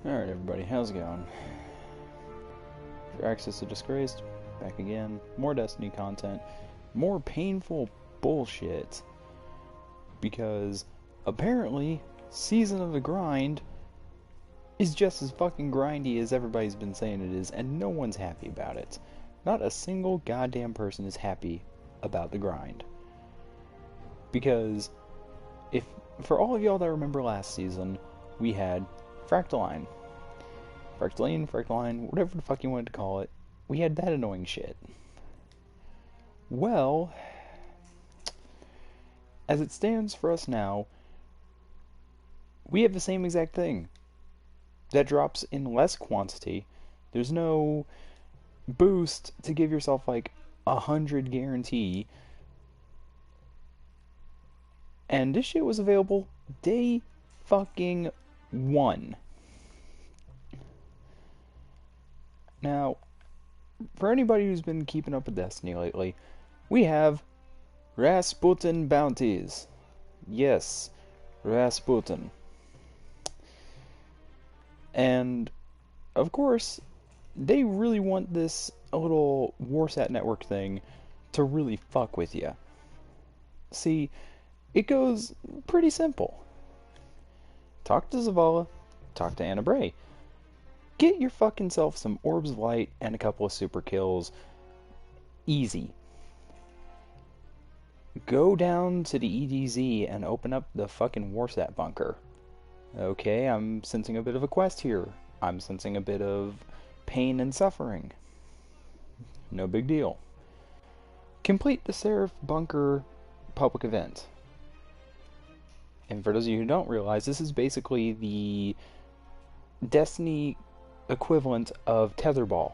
Alright everybody, how's it going? For Access to Disgraced, back again. More Destiny content. More painful bullshit. Because, apparently, Season of the Grind is just as fucking grindy as everybody's been saying it is, and no one's happy about it. Not a single goddamn person is happy about the grind. Because, for all of y'all that remember last season, we had Fractaline, whatever the fuck you wanted to call it. We had that annoying shit. Well, as it stands for us now, we have the same exact thing. That drops in less quantity. There's no boost to give yourself like 100 guarantee. And this shit was available day fucking 1. Now, for anybody who's been keeping up with Destiny lately, we have Rasputin bounties. Yes, Rasputin. And, of course, they really want this little Warsat network thing to really fuck with you. See, it goes pretty simple. Talk to Zavala, talk to Anna Bray. Get your fucking self some Orbs of Light and a couple of super kills. Easy. Go down to the EDZ and open up the fucking Warsat bunker. Okay, I'm sensing a bit of a quest here. I'm sensing a bit of pain and suffering. No big deal. Complete the Seraph bunker public event. And for those of you who don't realize, this is basically the Destiny equivalent of tetherball.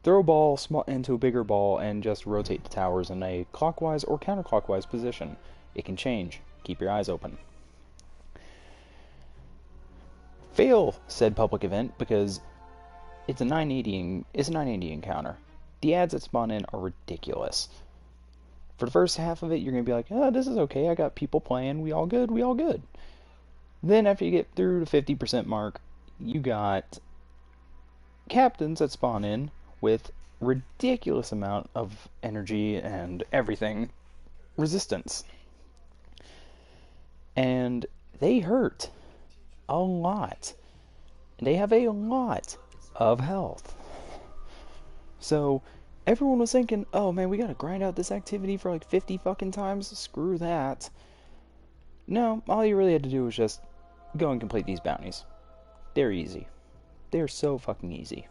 Throw a ball into a bigger ball and just rotate the towers in a clockwise or counterclockwise position. It can change. Keep your eyes open. Fail said public event because it's a 980 encounter. The ads that spawn in are ridiculous. For the first half of it, you're going to be like, oh, this is okay, I got people playing, we all good. Then after you get through the 50% mark, you got captains that spawn in with ridiculous amount of energy and everything resistance. And they hurt a lot. They have a lot of health. So everyone was thinking, oh man, we gotta grind out this activity for like 50 fucking times. Screw that. No, all you really had to do was just go and complete these bounties. They're easy. They're so fucking easy.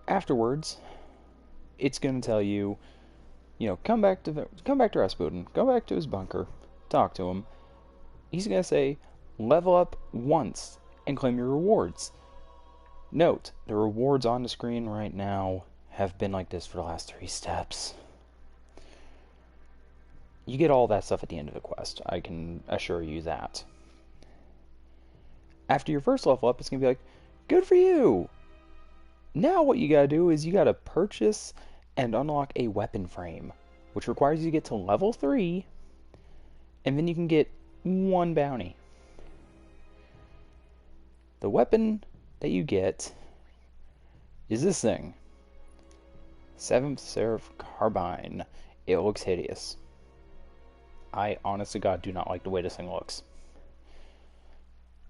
Afterwards, it's gonna tell you, come back to Rasputin, go back to his bunker, talk to him. He's gonna say, level up once and claim your rewards. Note, the rewards on the screen right now have been like this for the last 3 steps. You get all that stuff at the end of the quest, I can assure you that. After your first level up, it's going to be like, good for you! Now what you gotta do is you gotta purchase and unlock a weapon frame, which requires you to get to level 3, and then you can get 1 bounty. The weapon that you get is this thing. 7th Seraph Carbine. It looks hideous. I, honest to God, do not like the way this thing looks.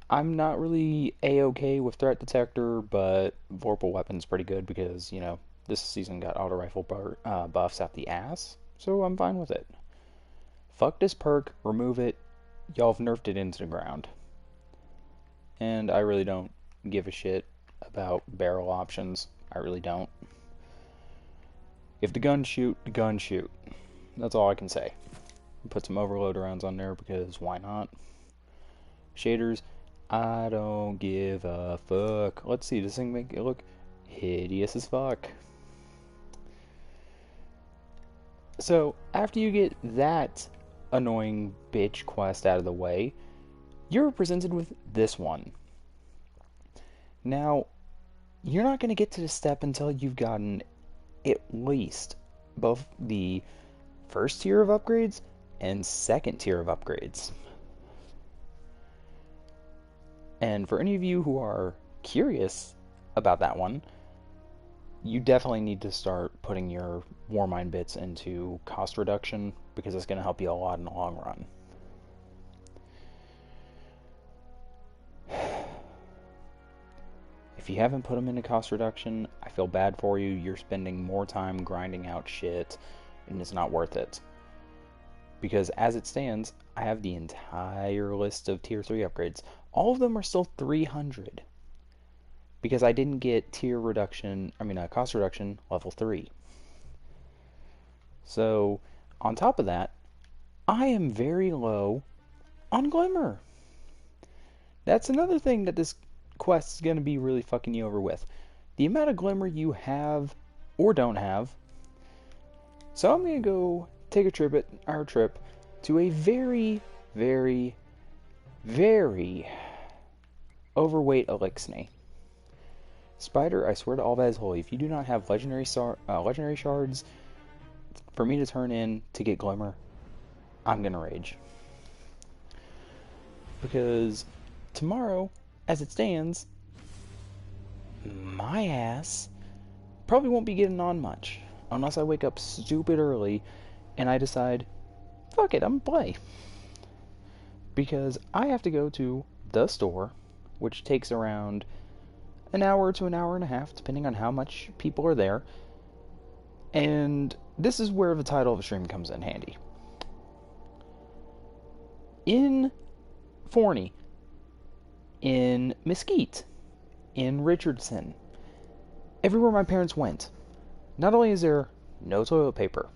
I'm not really A-okay with Threat Detector, but Vorpal Weapon's pretty good because, this season got auto rifle buffs out the ass, so I'm fine with it. Fuck this perk, remove it, y'all have nerfed it into the ground. and I really don't give a shit about barrel options. I really don't. If the guns shoot, the guns shoot. That's all I can say. Put some overload rounds on there because why not? Shaders, I don't give a fuck. Let's see, does this thing make it look hideous as fuck? So, after you get that annoying bitch quest out of the way, you're presented with this one. Now, you're not going to get to this step until you've gotten at least both the first tier of upgrades and second tier of upgrades. And for any of you who are curious about that one, you definitely need to start putting your Warmind bits into cost reduction because it's going to help you a lot in the long run. If you haven't put them into cost reduction, I feel bad for you. You're spending more time grinding out shit, and it's not worth it. Because as it stands, I have the entire list of tier 3 upgrades. All of them are still 300. Because I didn't get cost reduction level 3. So, on top of that, I am very low on Glimmer. That's another thing that this quest is going to be really fucking you over with. The amount of Glimmer you have or don't have. So I'm going to go take a trip to a very, very, very overweight Elixir. Spider, I swear to all that is holy, if you do not have legendary shards for me to turn in to get Glimmer, I'm gonna rage. Because tomorrow, as it stands, my ass probably won't be getting on much unless I wake up stupid early and I decide, fuck it, I'm gonna play. Because I have to go to the store, which takes around an hour to an hour and a half, depending on how much people are there. And this is where the title of the stream comes in handy. In Forney, in Mesquite, in Richardson, everywhere my parents went, not only is there no toilet paper,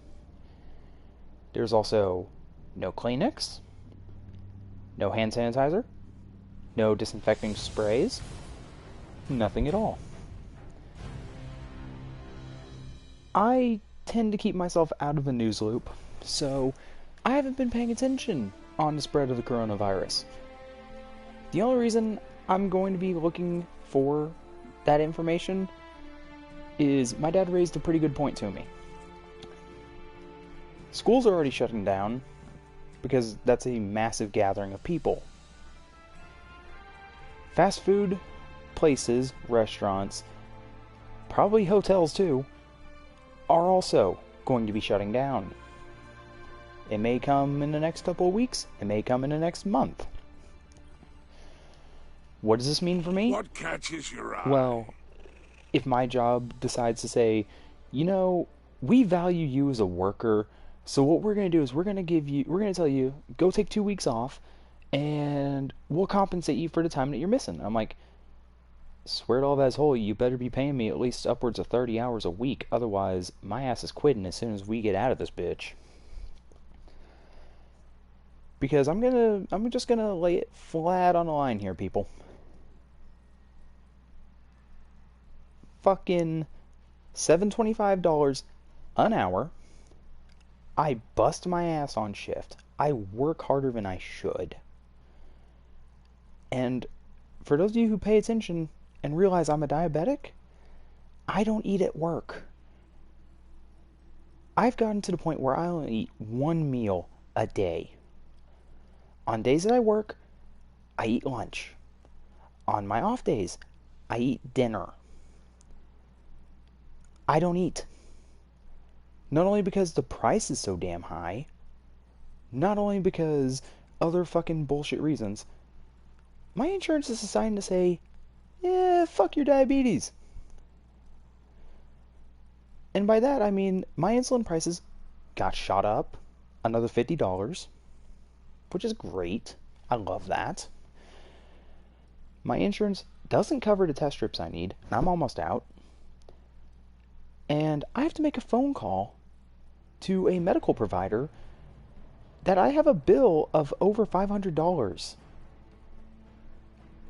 there's also no Kleenex, no hand sanitizer, no disinfecting sprays, nothing at all. I tend to keep myself out of the news loop, so I haven't been paying attention on the spread of the coronavirus. The only reason I'm going to be looking for that information is my dad raised a pretty good point to me. Schools are already shutting down because that's a massive gathering of people. Fast food places, restaurants, probably hotels too, are also going to be shutting down. It may come in the next couple of weeks, it may come in the next month. What does this mean for me? What catches your eye? Well, if my job decides to say, you know, we value you as a worker, so what we're going to do is we're going to tell you, go take 2 weeks off, and we'll compensate you for the time that you're missing. I'm like, swear to all that's holy, you better be paying me at least upwards of 30 hours a week, otherwise my ass is quitting as soon as we get out of this bitch. Because I'm just gonna lay it flat on the line here, people. Fucking $725 an hour. I bust my ass on shift. I work harder than I should. And for those of you who pay attention and realize I'm a diabetic, I don't eat at work. I've gotten to the point where I only eat one meal a day. On days that I work, I eat lunch. On my off days, I eat dinner. I don't eat. Not only because the price is so damn high, not only because other fucking bullshit reasons, my insurance is assigned to say, yeah, fuck your diabetes. And by that, I mean my insulin prices got shot up another $50, which is great. I love that. My insurance doesn't cover the test strips I need, and I'm almost out. And I have to make a phone call to a medical provider that I have a bill of over $500.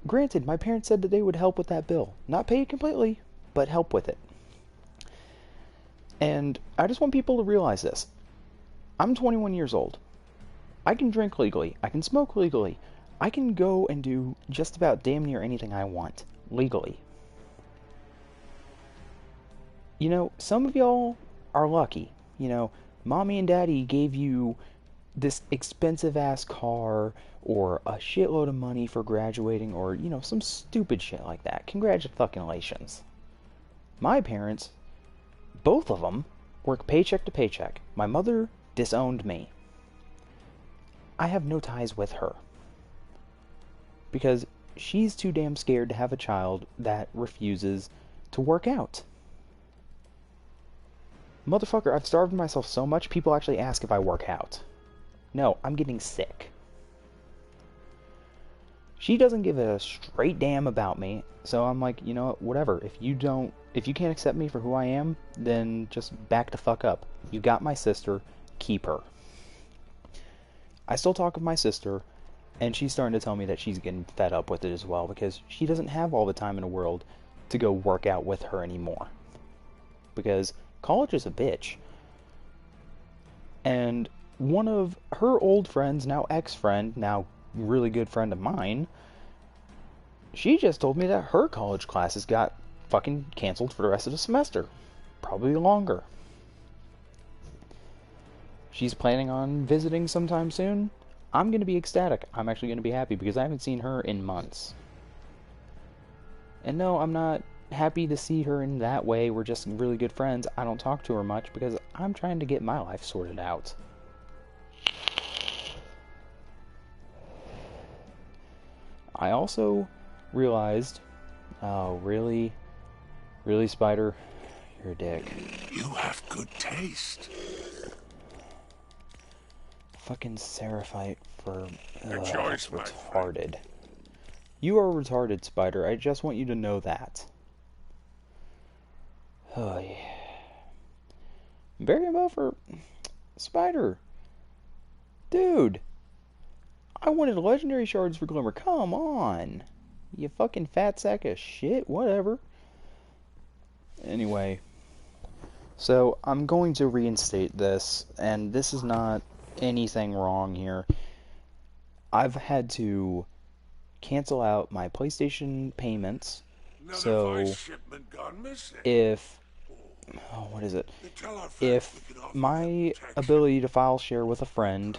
Granted, my parents said that they would help with that bill. Not pay it completely, but help with it. And I just want people to realize this. I'm 21 years old. I can drink legally. I can smoke legally. I can go and do just about damn near anything I want legally. You know, some of y'all are lucky. You know, mommy and daddy gave you this expensive ass car or a shitload of money for graduating or, you know, some stupid shit like that. Congratulations. My parents, both of them, work paycheck to paycheck. My mother disowned me. I have no ties with her. Because she's too damn scared to have a child that refuses to work out. Motherfucker, I've starved myself so much, people actually ask if I work out. No, I'm getting sick. She doesn't give a straight damn about me, so I'm like, you know what, whatever. If you can't accept me for who I am, then just back the fuck up. You got my sister, keep her. I still talk with my sister, and she's starting to tell me that she's getting fed up with it as well, because she doesn't have all the time in the world to go work out with her anymore. Because college is a bitch. And one of her old friends, now ex-friend, now really good friend of mine, she just told me that her college classes got fucking canceled for the rest of the semester. Probably longer. She's planning on visiting sometime soon. I'm going to be ecstatic. I'm actually going to be happy because I haven't seen her in months. And no, I'm not happy to see her in that way. We're just really good friends. I don't talk to her much because I'm trying to get my life sorted out. I also realized, oh, really, Spider, you're a dick. You have good taste. Fucking Seraphite for choice, my retarded. You are retarded, Spider. I just want you to know that. Oh yeah. Bury him over, Spider. Dude. I wanted legendary shards for Glimmer. Come on. You fucking fat sack of shit. Whatever. Anyway. So, I'm going to reinstate this, and this is not anything wrong here. I've had to cancel out my PlayStation payments. So, if... oh, what is it? If my ability to file share with a friend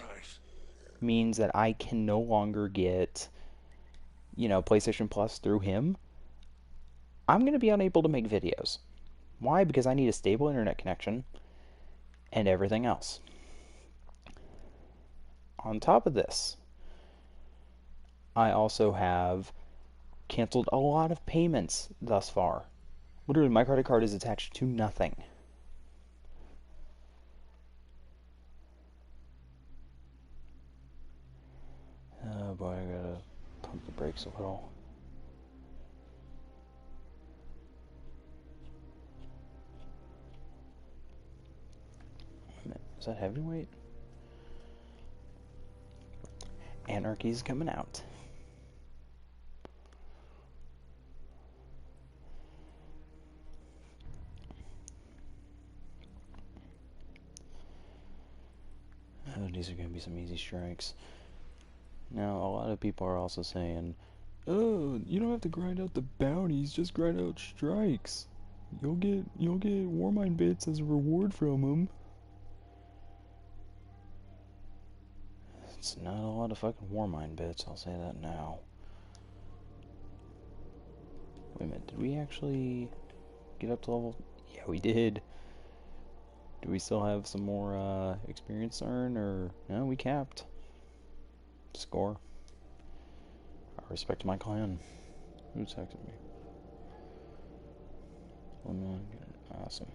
means that I can no longer get, you know, PlayStation Plus through him, I'm going to be unable to make videos. Why? Because I need a stable internet connection and everything else. On top of this, I also have canceled a lot of payments thus far. Literally, my credit card is attached to nothing. Oh boy, I gotta pump the brakes a little. Wait a minute, is that heavyweight? Anarchy's coming out. Oh, these are gonna be some easy strikes. Now, a lot of people are also saying, oh, you don't have to grind out the bounties, just grind out strikes. You'll get Warmind bits as a reward from them. It's not a lot of fucking Warmind bits, I'll say that now. Wait a minute, did we actually get up to level? Yeah, we did. Do we still have some more experience to earn, or no? We capped. Score. I respect my clan. Who texted me? Awesome.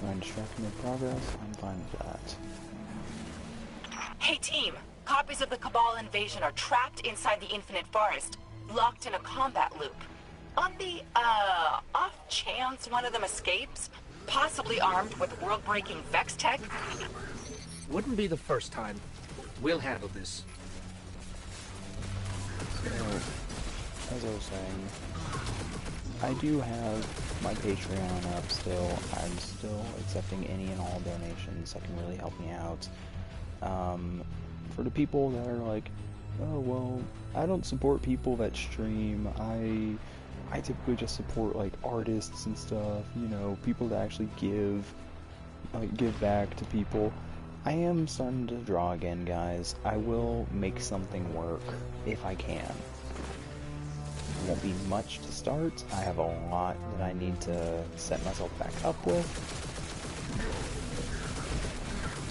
Mind distracting their progress? I'm fine with that. Hey team, copies of the Cabal invasion are trapped inside the Infinite Forest, locked in a combat loop. On the, off chance one of them escapes, possibly armed with world-breaking Vex tech. Wouldn't be the first time. We'll handle this. So, as I was saying, I do have my Patreon up still. I'm still accepting any and all donations that can really help me out. For the people that are like, oh well, I don't support people that stream. I typically just support like artists and stuff. You know, people that actually give back to people. I am starting to draw again, guys. I will make something work if I can. Won't be much to start. I have a lot that I need to set myself back up with.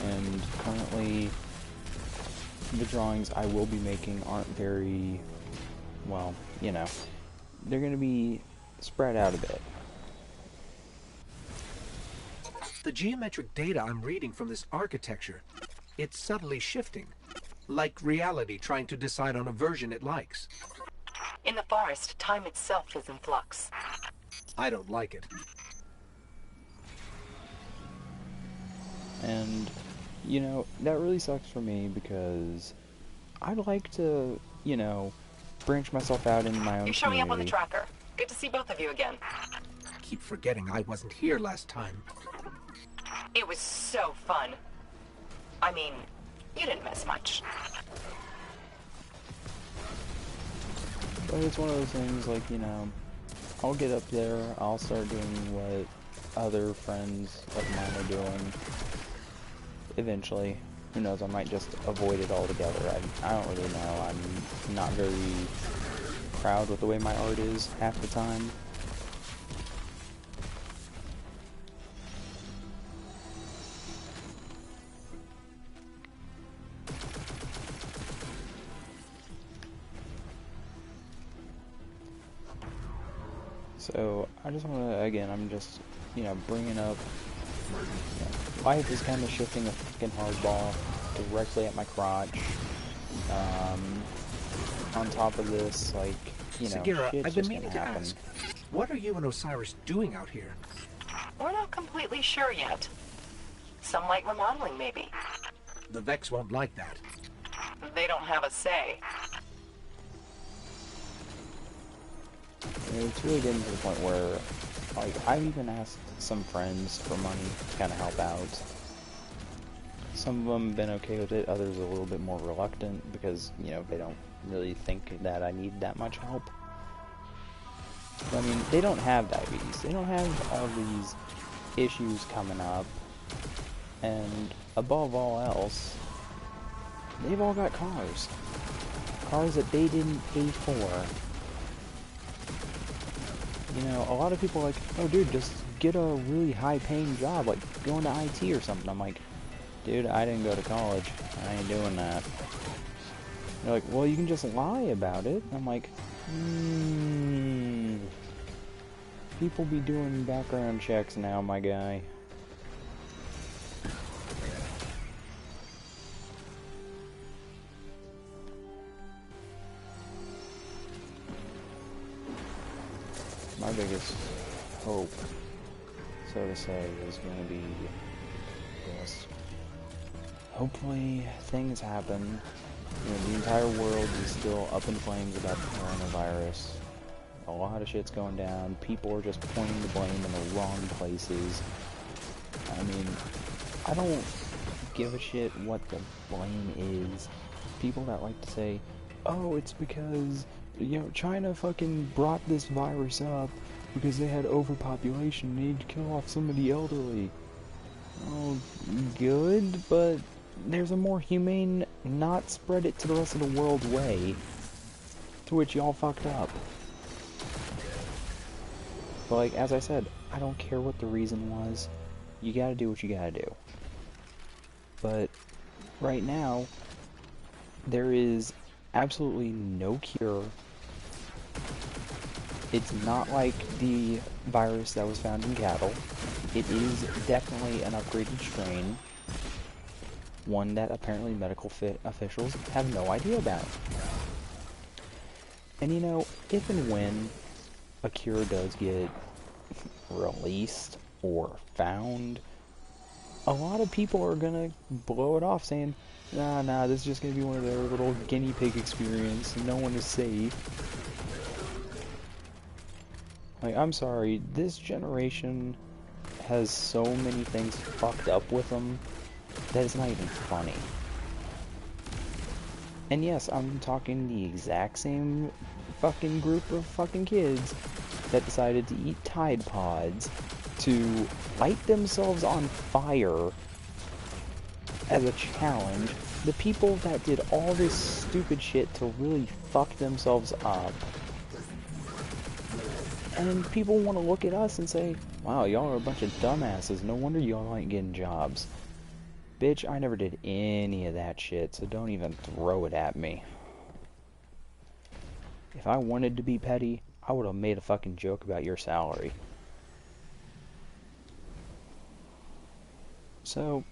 And currently, the drawings I will be making aren't very, well, you know, they're going to be spread out a bit. The geometric data I'm reading from this architecture, it's subtly shifting. Like reality trying to decide on a version it likes. In the forest, time itself is in flux. I don't like it. And, you know, that really sucks for me because I'd like to, you know, branch myself out into my own You're showing up on the community. tracker. Good to see both of you again. Keep forgetting I wasn't here last time. It was so fun. I mean, you didn't miss much. But it's one of those things, like, you know, I'll get up there, I'll start doing what other friends of mine are doing. Eventually. Who knows, I might just avoid it altogether. I don't really know. I'm not very proud with the way my art is half the time. So, I just want to, again, I'm just, you know, bringing up, you know, life is kind of shifting a fucking hardball directly at my crotch. On top of this, like, you know, Sagira, shit's I've been just meaning gonna to happen. ask, what are you and Osiris doing out here? We're not completely sure yet. Some light remodeling, maybe. The Vex won't like that. They don't have a say. It's really getting to the point where, like, I've even asked some friends for money to kind of help out. Some of them have been okay with it, others a little bit more reluctant because, you know, they don't really think that I need that much help. I mean, they don't have diabetes, they don't have all these issues coming up, and above all else, they've all got cars. Cars that they didn't pay for. You know, a lot of people are like, oh dude, just get a really high-paying job, like go into IT or something. I'm like, dude, I didn't go to college. I ain't doing that. They're like, well, you can just lie about it. I'm like, people be doing background checks now, my guy. My biggest hope, so to say, is going to be this. Hopefully things happen. You know, the entire world is still up in flames about the coronavirus. A lot of shit's going down. People are just pointing the blame in the wrong places. I mean, I don't give a shit what the blame is. People that like to say, oh, it's because, you know, China fucking brought this virus up because they had overpopulation. They need to kill off some of the elderly. Oh, good, but there's a more humane, not spread it to the rest of the world way, to which y'all fucked up. But, like, as I said, I don't care what the reason was. You gotta do what you gotta do. But, right now, there is absolutely no cure. It's not like the virus that was found in cattle. it is definitely an upgraded strain, one that apparently medical officials have no idea about. And you know, if and when a cure does get released or found, a lot of people are gonna blow it off saying, nah, this is just gonna be one of their little guinea pig experience and no one is safe. Like, I'm sorry, this generation has so many things fucked up with them that it's not even funny. And yes, I'm talking the exact same fucking group of fucking kids that decided to eat Tide Pods to light themselves on fire as a challenge. The people that did all this stupid shit to really fuck themselves up. And people want to look at us and say, wow, y'all are a bunch of dumbasses. No wonder y'all ain't getting jobs. Bitch, I never did any of that shit, so don't even throw it at me. If I wanted to be petty, I would have made a fucking joke about your salary. So,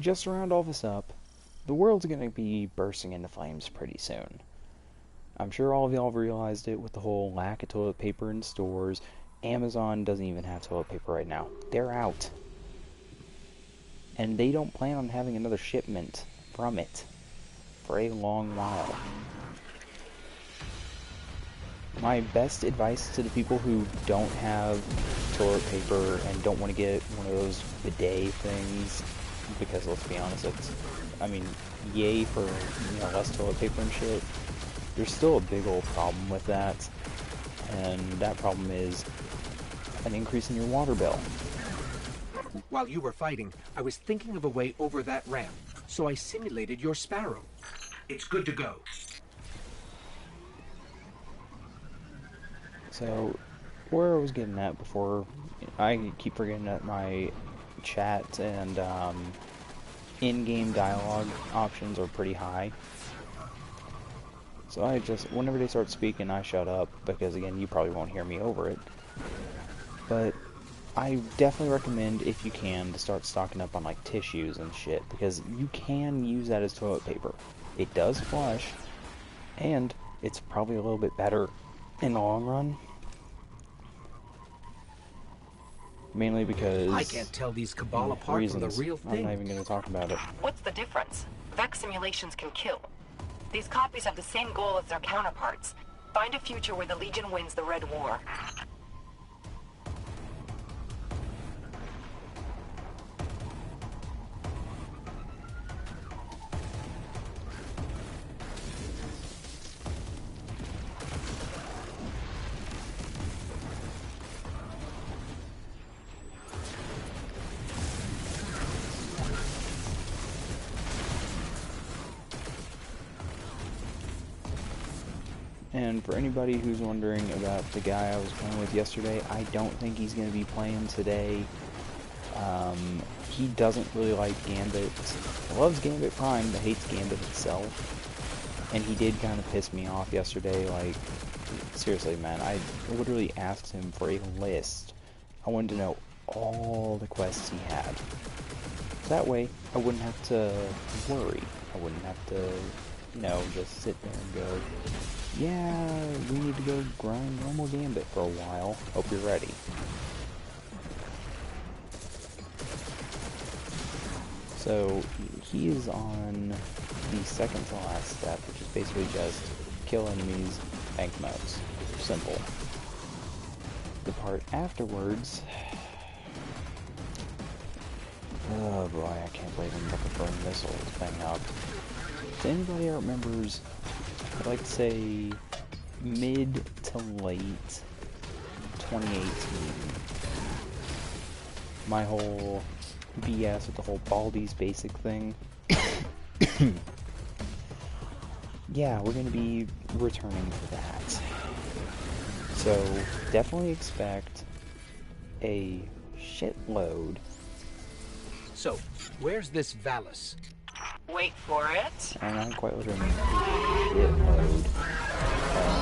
just to round all this up, the world's gonna be bursting into flames pretty soon. I'm sure all of y'all have realized it with the whole lack of toilet paper in stores. Amazon doesn't even have toilet paper right now. They're out. And they don't plan on having another shipment from it for a long while. My best advice to the people who don't have toilet paper and don't want to get one of those bidet things, because let's be honest, yay for less toilet paper and shit. There's still a big old problem with that, and that problem is an increase in your water bill. While you were fighting, I was thinking of a way over that ramp, so I simulated your sparrow. It's good to go. So, where I was getting at before, I keep forgetting that my chat and in-game dialogue options are pretty high. So I just, whenever they start speaking, I shut up, because again, you probably won't hear me over it. But I definitely recommend, if you can, to start stocking up on like tissues and shit, because you can use that as toilet paper. It does flush, and it's probably a little bit better in the long run. Mainly because I can't tell these Cabal apart reasons. from the real thing. I'm not even going to talk about it. What's the difference? Vex simulations can kill. These copies have the same goal as their counterparts. Find a future where the Legion wins the Red War. And for anybody who's wondering about the guy I was playing with yesterday, I don't think he's going to be playing today. He doesn't really like Gambit. He loves Gambit Prime, but hates Gambit itself. And he did kind of piss me off yesterday. Like, seriously, man, I literally asked him for a list. I wanted to know all the quests he had. So that way, I wouldn't have to worry. I wouldn't have to, just sit there and go, yeah, we need to go grind normal Gambit for a while. Hope you're ready. So, he is on the second to last step, which is basically just kill enemies, bank modes. Simple. The part afterwards... Oh boy, I can't believe I'm looking for a missile thing up. To anybody that remembers, I'd like to say mid to late 2018. My whole BS with the whole Baldi's Basic thing. Yeah, we're going to be returning to that. So, definitely expect a shitload. So, where's this Valis? Wait for it. And not quite literally a shitload of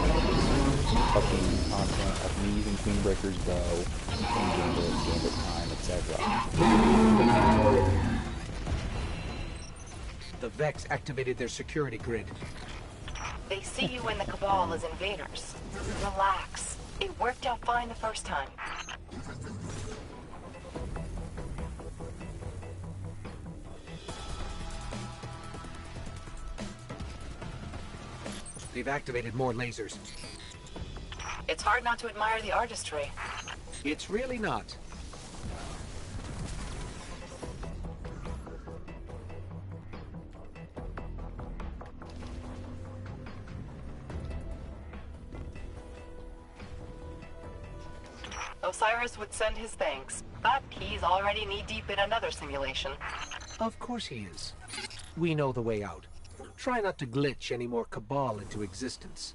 fucking content of me using Queenbreaker's bow and Gambit Prime etc. The Vex activated their security grid. They see you and the Cabal as invaders. Relax. It worked out fine the first time. They've activated more lasers. It's hard not to admire the artistry. It's really not. Osiris would send his thanks, but he's already knee-deep in another simulation. Of course he is. We know the way out. Try not to glitch any more Cabal into existence.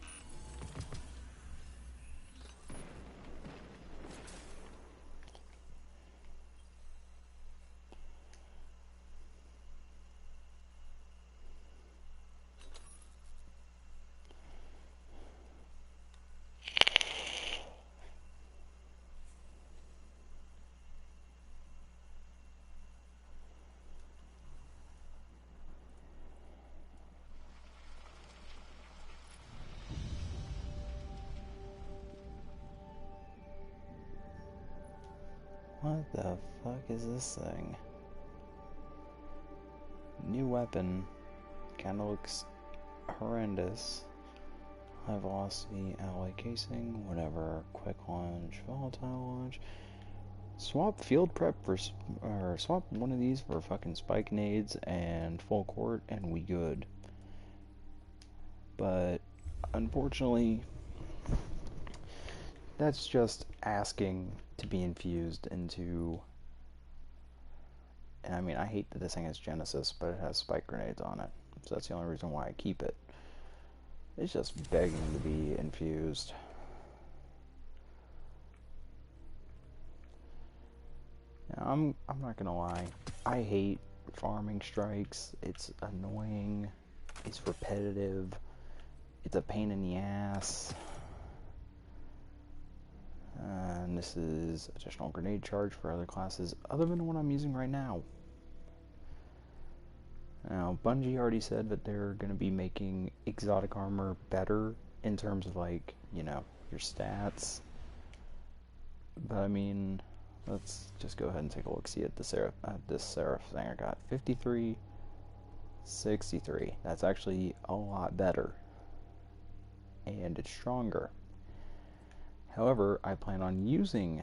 What the fuck is this thing? New weapon. Kinda looks horrendous. High velocity, alloy casing, whatever. Quick launch, volatile launch. Swap field prep for, or swap one of these for fucking spike nades and full court, and we good. But unfortunately, that's just asking to be infused into. And I mean, I hate that this thing has Genesis, but it has spike grenades on it, so that's the only reason why I keep it. It's just begging to be infused. Now, I'm not gonna lie, I hate farming strikes. It's annoying, it's repetitive, it's a pain in the ass. And this is additional grenade charge for other classes other than what I'm using right now. Now, Bungie already said that they're going to be making exotic armor better in terms of, like, you know, your stats. But I mean, let's just go ahead and take a look, see at the this Seraph thing I got. 53, 63. That's actually a lot better. And it's stronger. However, I plan on using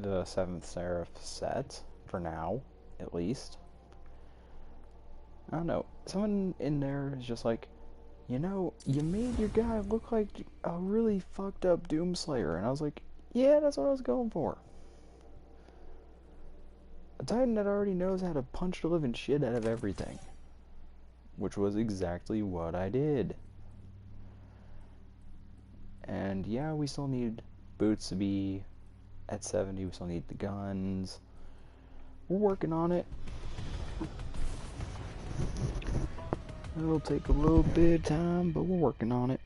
the 7th Seraph set, for now, at least. I don't know, someone in there is just like, you know, you made your guy look like a really fucked up Doomslayer, and I was like, yeah, that's what I was going for. A Titan that already knows how to punch the living shit out of everything. Which was exactly what I did. And yeah, we still need boots to be at 70, we still need the guns. We're working on it. It'll take a little bit of time, but we're working on it.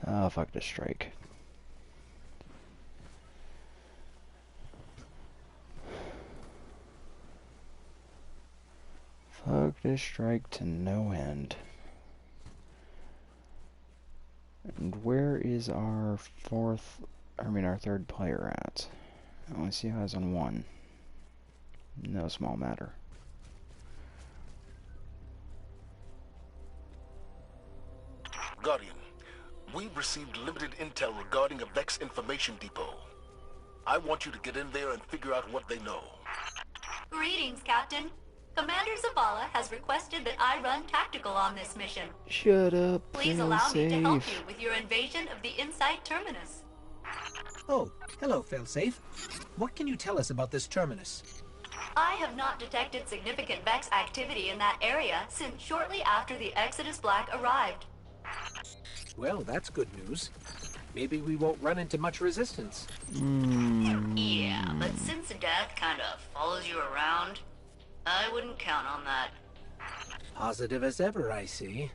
Oh, fuck this strike. Fuck this strike to no end. And where is our our third player at? I only see who has on one. No small matter. Guardian, we've received limited intel regarding a Vex information depot. I want you to get in there and figure out what they know. Greetings, Captain. Commander Zavala has requested that I run tactical on this mission. Shut up, Please allow me to help you with your invasion of the Insight Terminus. Oh, hello, Failsafe. What can you tell us about this terminus? I have not detected significant Vex activity in that area since shortly after the Exodus Black arrived. Well, that's good news. Maybe we won't run into much resistance. Yeah, but since death kind of follows you around, I wouldn't count on that. Positive as ever, I see.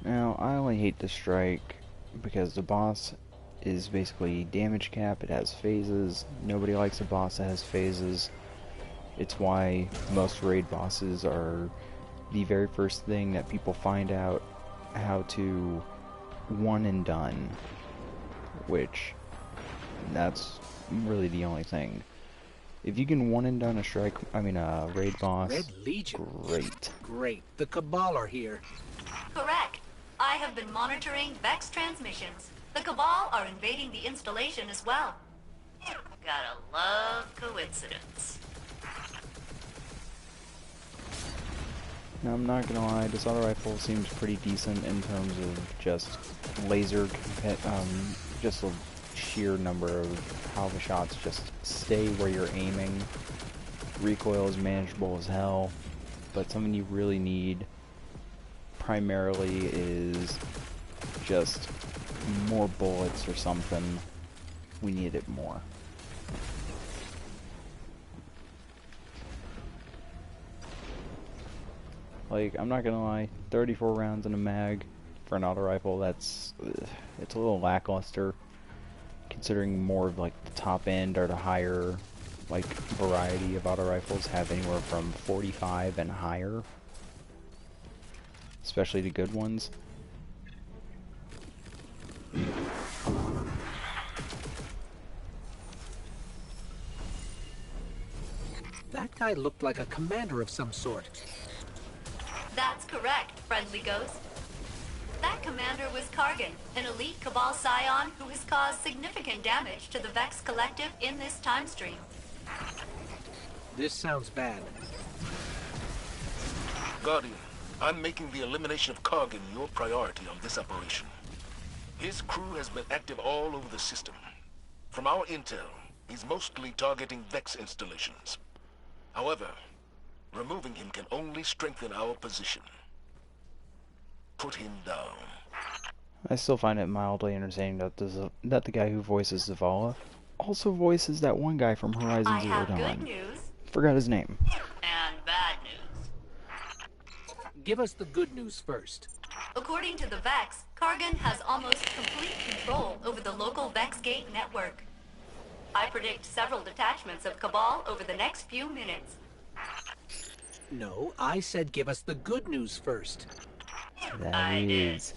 Now, I only hate the strike because the boss is basically damage cap. It has phases. Nobody likes a boss that has phases. It's why most raid bosses are the very first thing that people find out how to one and done, which that's really the only thing. If you can one and done a raid boss, Red Legion. great. Great. The Cabal are here. Correct. I have been monitoring Vex transmissions. The Cabal are invading the installation as well. Gotta love coincidence. Now, I'm not gonna lie, this auto rifle seems pretty decent in terms of just just a sheer number of how the shots just stay where you're aiming. Recoil is manageable as hell, but something you really need primarily is just more bullets or something. We need it more. Like, I'm not gonna lie, 34 rounds in a mag for an auto rifle, it's a little lackluster, considering more of like the top end or the higher like variety of auto rifles have anywhere from 45 and higher, especially the good ones. That guy looked like a commander of some sort. That's correct, friendly ghost. That commander was Kargan, an elite Cabal scion who has caused significant damage to the Vex Collective in this time stream. This sounds bad. Guardian, I'm making the elimination of Kargan your priority on this operation. His crew has been active all over the system. From our intel, he's mostly targeting Vex installations. However, removing him can only strengthen our position. Put him down. I still find it mildly entertaining that the guy who voices Zavala also voices that one guy from Horizon I Zero have Dawn. good news Forgot his name. and bad news. Give us the good news first. According to the Vex, Kargan has almost complete control over the local Vex Gate network. I predict several detachments of Cabal over the next few minutes. No, I said give us the good news first. That I did. is.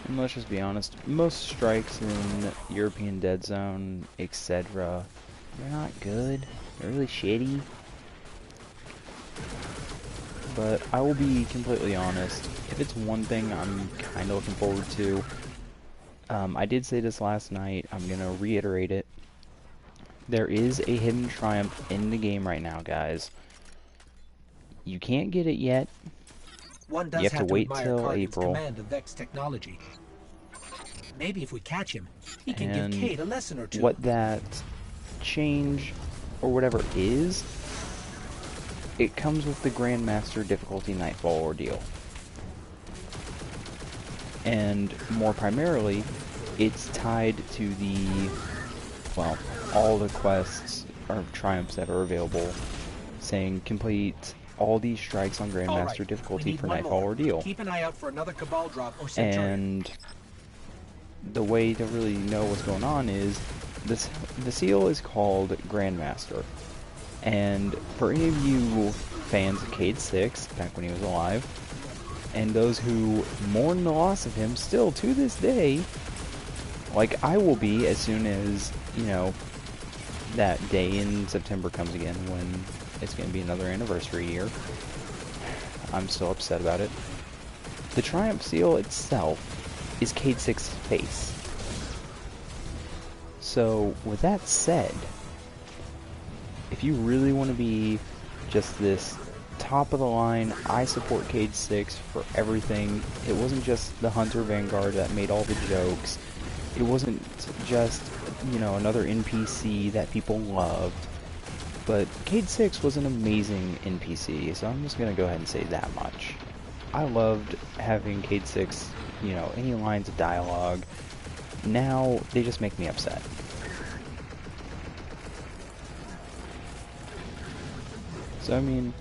And let's just be honest, most strikes in European Dead Zone, etc., they're not good. They're really shitty. But I will be completely honest, if it's one thing I'm kind of looking forward to, I did say this last night, I'm going to reiterate it. There is a hidden triumph in the game right now, guys. You can't get it yet. One does You have to wait admire till Kargan's April. command of Vex technology. Maybe if we catch him, he can And give Kate a lesson or two. what that change or whatever is, it comes with the Grandmaster difficulty Nightfall ordeal. And more primarily, it's tied to the, well, all the quests or triumphs that are available, saying complete all these strikes on All Grandmaster right, we difficulty need for one Nightfall more. ordeal. Keep an eye out for another Cabal drop or Centurion. And the way to really know what's going on is the seal is called Grandmaster. And for any of you fans of Cade 6, back when he was alive, and those who mourn the loss of him still to this day, like I will be as soon as, you know, that day in September comes again when it's going to be another anniversary year. I'm still upset about it. The Triumph Seal itself is Cade 6's face. So, with that said, if you really want to be just this top of the line, I support Cade 6 for everything. It wasn't just the Hunter Vanguard that made all the jokes. It wasn't just, you know, another NPC that people loved. But Cade 6 was an amazing NPC, so I'm just going to go ahead and say that much. I loved having Cade 6, you know, any lines of dialogue. Now, they just make me upset. So, I mean,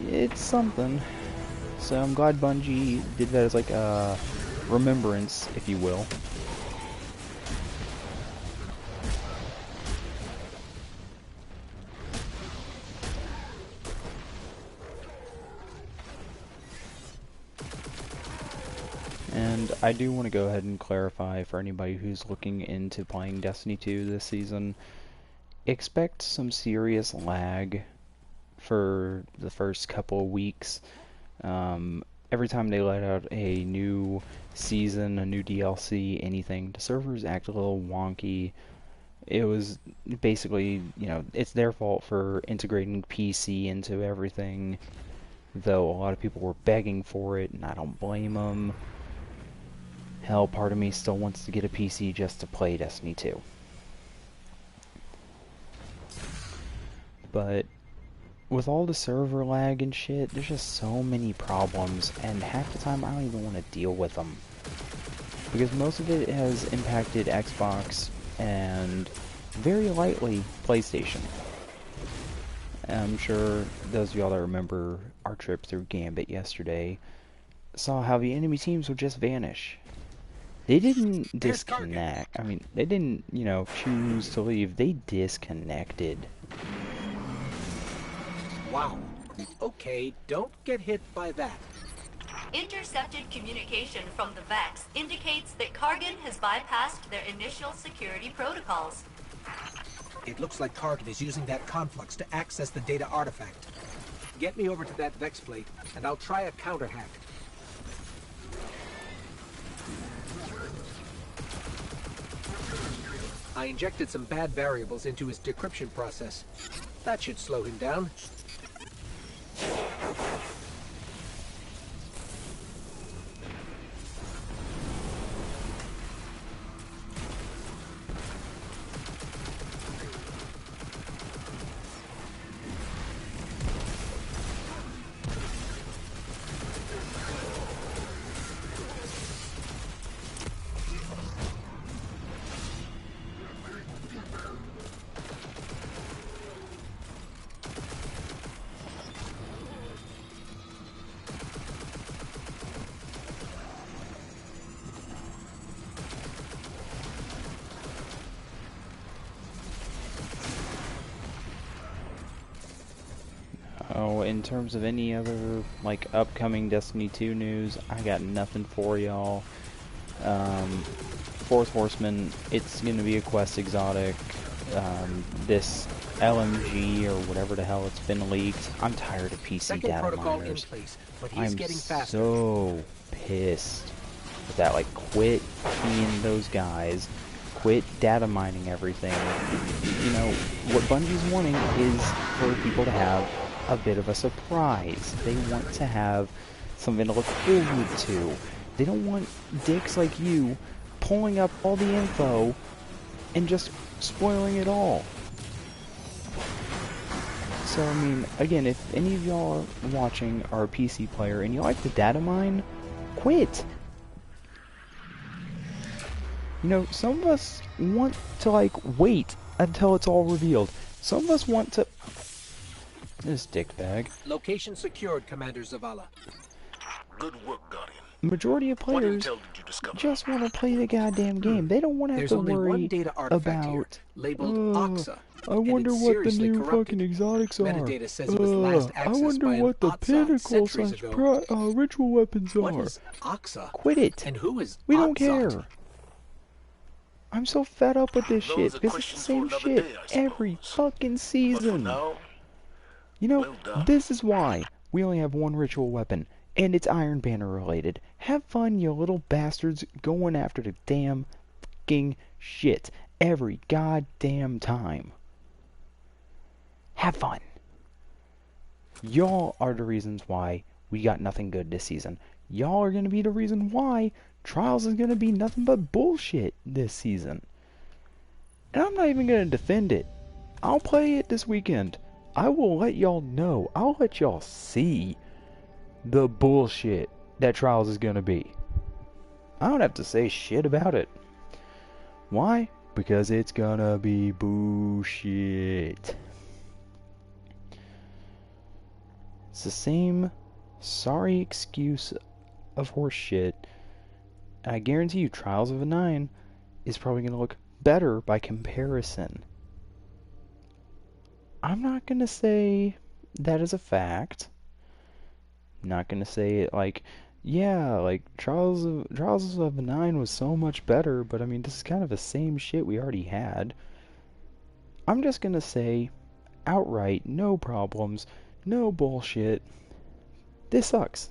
it's something. So I'm glad Bungie did that as like a remembrance, if you will. And I do want to go ahead and clarify for anybody who's looking into playing Destiny 2 this season, expect some serious lag for the first couple of weeks. Every time they let out a new season, a new DLC, anything, the servers act a little wonky. It was basically, it's their fault for integrating PC into everything, though a lot of people were begging for it, and I don't blame them. Hell, part of me still wants to get a PC just to play Destiny 2. But with all the server lag and shit, there's just so many problems, and half the time I don't even want to deal with them. Because most of it has impacted Xbox and very lightly PlayStation. I'm sure those of y'all that remember our trip through Gambit yesterday saw how the enemy teams would just vanish. They didn't disconnect. I mean, they didn't, choose to leave. They disconnected. Wow. Okay, don't get hit by that. Intercepted communication from the Vex indicates that Kargan has bypassed their initial security protocols. It looks like Kargan is using that conflux to access the data artifact. Get me over to that Vex plate, and I'll try a counter hack. I injected some bad variables into his decryption process. That should slow him down. Oh, in terms of any other, upcoming Destiny 2 news, I got nothing for y'all. Fourth Horseman, it's gonna be a quest exotic. This LMG, or whatever the hell it's been leaked. I'm tired of PC Second data protocol miners. in place, but he's I'm getting faster. so pissed with that. Quit being those guys. Quit data mining everything. What Bungie's wanting is for people to have a bit of a surprise. They want to have something to look forward to. They don't want dicks like you pulling up all the info and just spoiling it all. So, I mean, again, if any of y'all are watching are a PC player and you like the data mine, quit. Some of us want to, wait until it's all revealed. Some of us want to... This dickbag. Location secured, Commander Zavala. Good work, Guardian. Majority of What players intel did you discover? just want to play the goddamn game. They don't want to have There's to only worry one data artifact here, about... labeled Oxa. I wonder it's what the seriously new corrupted. fucking exotics are. Metadata says it was last I accessed wonder by an what the Otsot pinnacle centuries slash ago. ritual weapons What are. is Oxa? Quit it. And who is We don't Otsot? care. I'm so fed up with this Those shit are because it's the questions for same another shit day, I every suppose. fucking But for season. now, well done. This is why we only have one ritual weapon, and it's Iron Banner related. Have fun, you little bastards, going after the damn fucking shit every goddamn time. Have fun. Y'all are the reasons why we got nothing good this season. Y'all are gonna be the reason why Trials is gonna be nothing but bullshit this season. And I'm not even gonna defend it. I'll play it this weekend. I will let y'all know. I'll let y'all see the bullshit that Trials is gonna be. I don't have to say shit about it. Why? Because it's gonna be bullshit. It's the same sorry excuse of horse shit. I guarantee you Trials of a 9 is probably going to look better by comparison. I'm not going to say that is a fact. I'm not going to say it like, yeah, like Trials of a 9 was so much better, but I mean, this is kind of the same shit we already had. I'm just going to say outright, no problems, no bullshit. This sucks.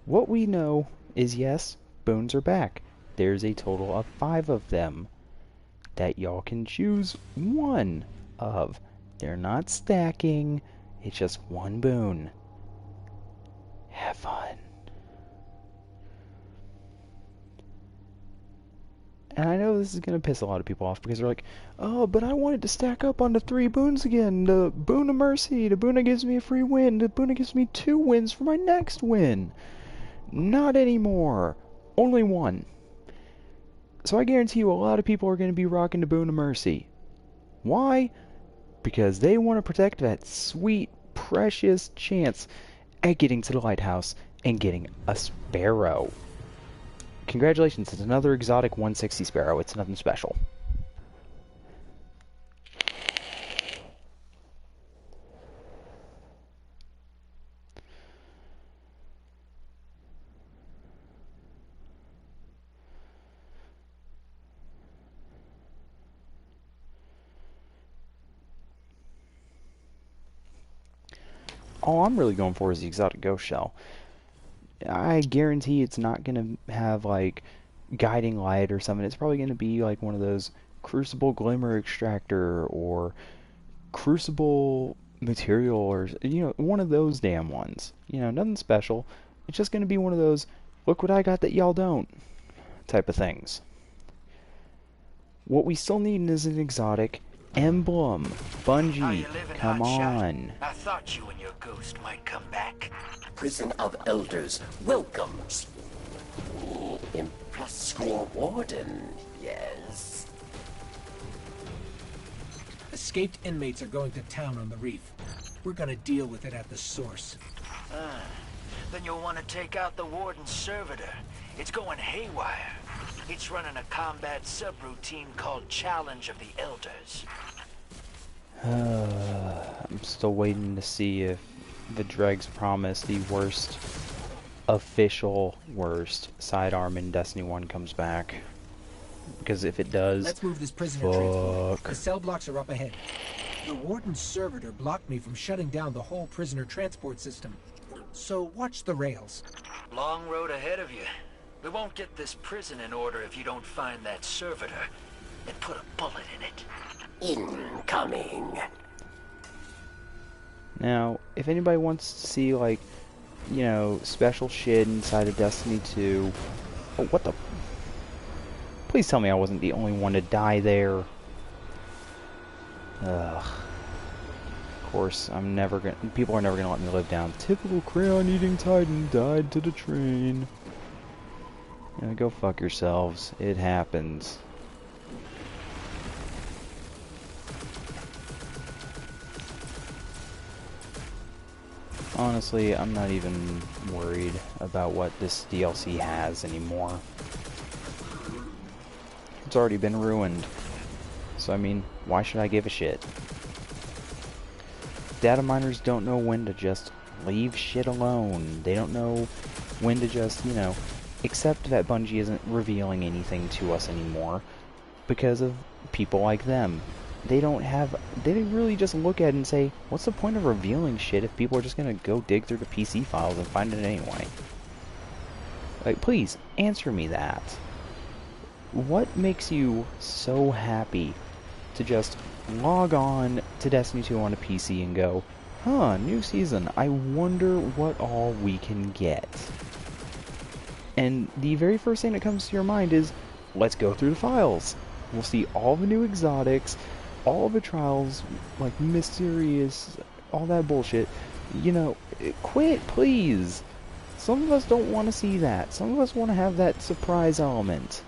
What we know is, yes, boons are back. There's a total of 5 of them that y'all can choose one of. They're not stacking, it's just one boon. Have fun. And I know this is going to piss a lot of people off because they're like, oh, but I wanted to stack up on the 3 boons again. The boon of mercy, the boon that gives me a free win, the boon that gives me 2 wins for my next win. Not anymore. Only 1. So I guarantee you a lot of people are going to be rocking the boon of mercy. Why? Because they want to protect that sweet, precious chance at getting to the lighthouse and getting a sparrow. Congratulations, it's another exotic 160 sparrow. It's nothing special. All I'm really going for is the exotic ghost shell. I guarantee it's not going to have, like, guiding light or something. It's probably going to be, like, one of those crucible glimmer extractor or crucible material or, you know, one of those damn ones. You know, nothing special. It's just going to be one of those, look what I got that y'all don't type of things. What we still need is an exotic emblem. Bungie, come on. I thought you and your ghost might come back. Prison of Elders, welcome. Impressed your warden, yes. Escaped inmates are going to town on the reef. We're gonna deal with it at the source. Then you'll want to take out the warden's servitor. It's going haywire. It's running a combat subroutine called Challenge of the Elders. I'm still waiting to see if the dregs promise the worst sidearm in Destiny 1 comes back. Because if it does, let's move this prisoner transport. The cell blocks are up ahead. The warden's servitor blocked me from shutting down the whole prisoner transport system. So watch the rails. Long road ahead of you. We won't get this prison in order if you don't find that servitor and put a bullet in it. Incoming. Now, if anybody wants to see, like, you know, special shit inside of Destiny 2... Oh, what the... Please tell me I wasn't the only one to die there. Ugh. Of course, people are never gonna let me live down. Typical crayon-eating titan died to the train. Yeah, go fuck yourselves. It happens. Honestly, I'm not even worried about what this DLC has anymore. It's already been ruined. So, I mean, why should I give a shit? Data miners don't know when to just leave shit alone. They don't know when to just, you know, accept that Bungie isn't revealing anything to us anymore because of people like them. They really just look at it and say, what's the point of revealing shit if people are just gonna go dig through the PC files and find it anyway? Like, please, answer me that. What makes you so happy to just log on to Destiny 2 on a PC and go, huh, new season, I wonder what all we can get? And the very first thing that comes to your mind is, let's go through the files. We'll see all the new exotics, all the trials, like mysterious, all that bullshit. You know, quit, please. Some of us don't want to see that. Some of us want to have that surprise element.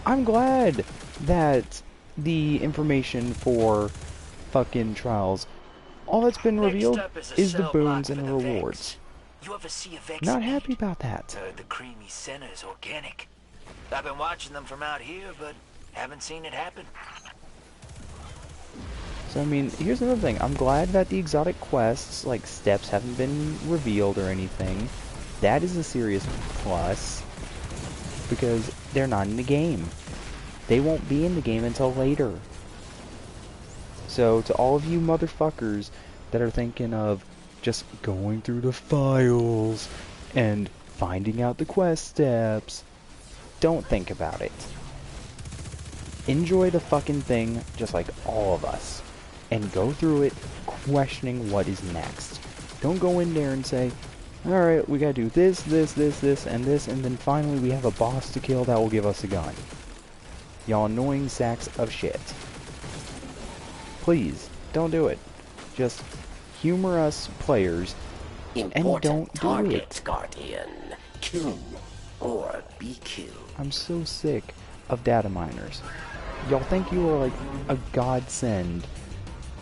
I'm glad that the information for fucking trials, all that's been revealed is the boons and the rewards. You ever see a Vex Not eat? happy about that. The creamy center is organic. I've been watching them from out here, but haven't seen it happen. So I mean, here's another thing. I'm glad that the exotic quests, like steps, haven't been revealed or anything. That is a serious plus, because they're not in the game. They won't be in the game until later. So to all of you motherfuckers that are thinking of just going through the files and finding out the quest steps, don't think about it. Enjoy the fucking thing just like all of us, and go through it questioning what is next. Don't go in there and say, alright, we gotta do this, this, and this, and then finally we have a boss to kill that will give us a gun. Y'all annoying sacks of shit. Please, don't do it. Just humor us players and don't do it. Guardian. Kill or be killed. I'm so sick of data miners. Y'all think you are like a godsend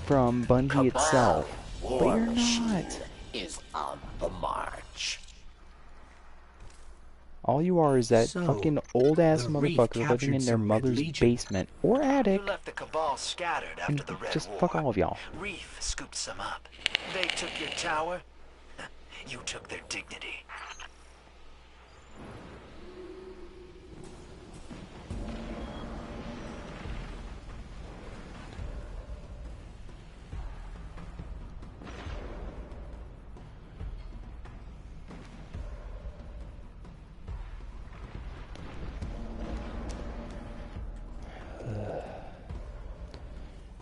from Bungie itself, but you're not. Is on the march. All you are is that So, fucking old-ass the Reef motherfucker living captured in their some Red mother's Legion. basement or attic, You left the Cabal scattered after and the Red just War. fuck all of y'all. Reef scooped some up. They took your tower. You took their dignity.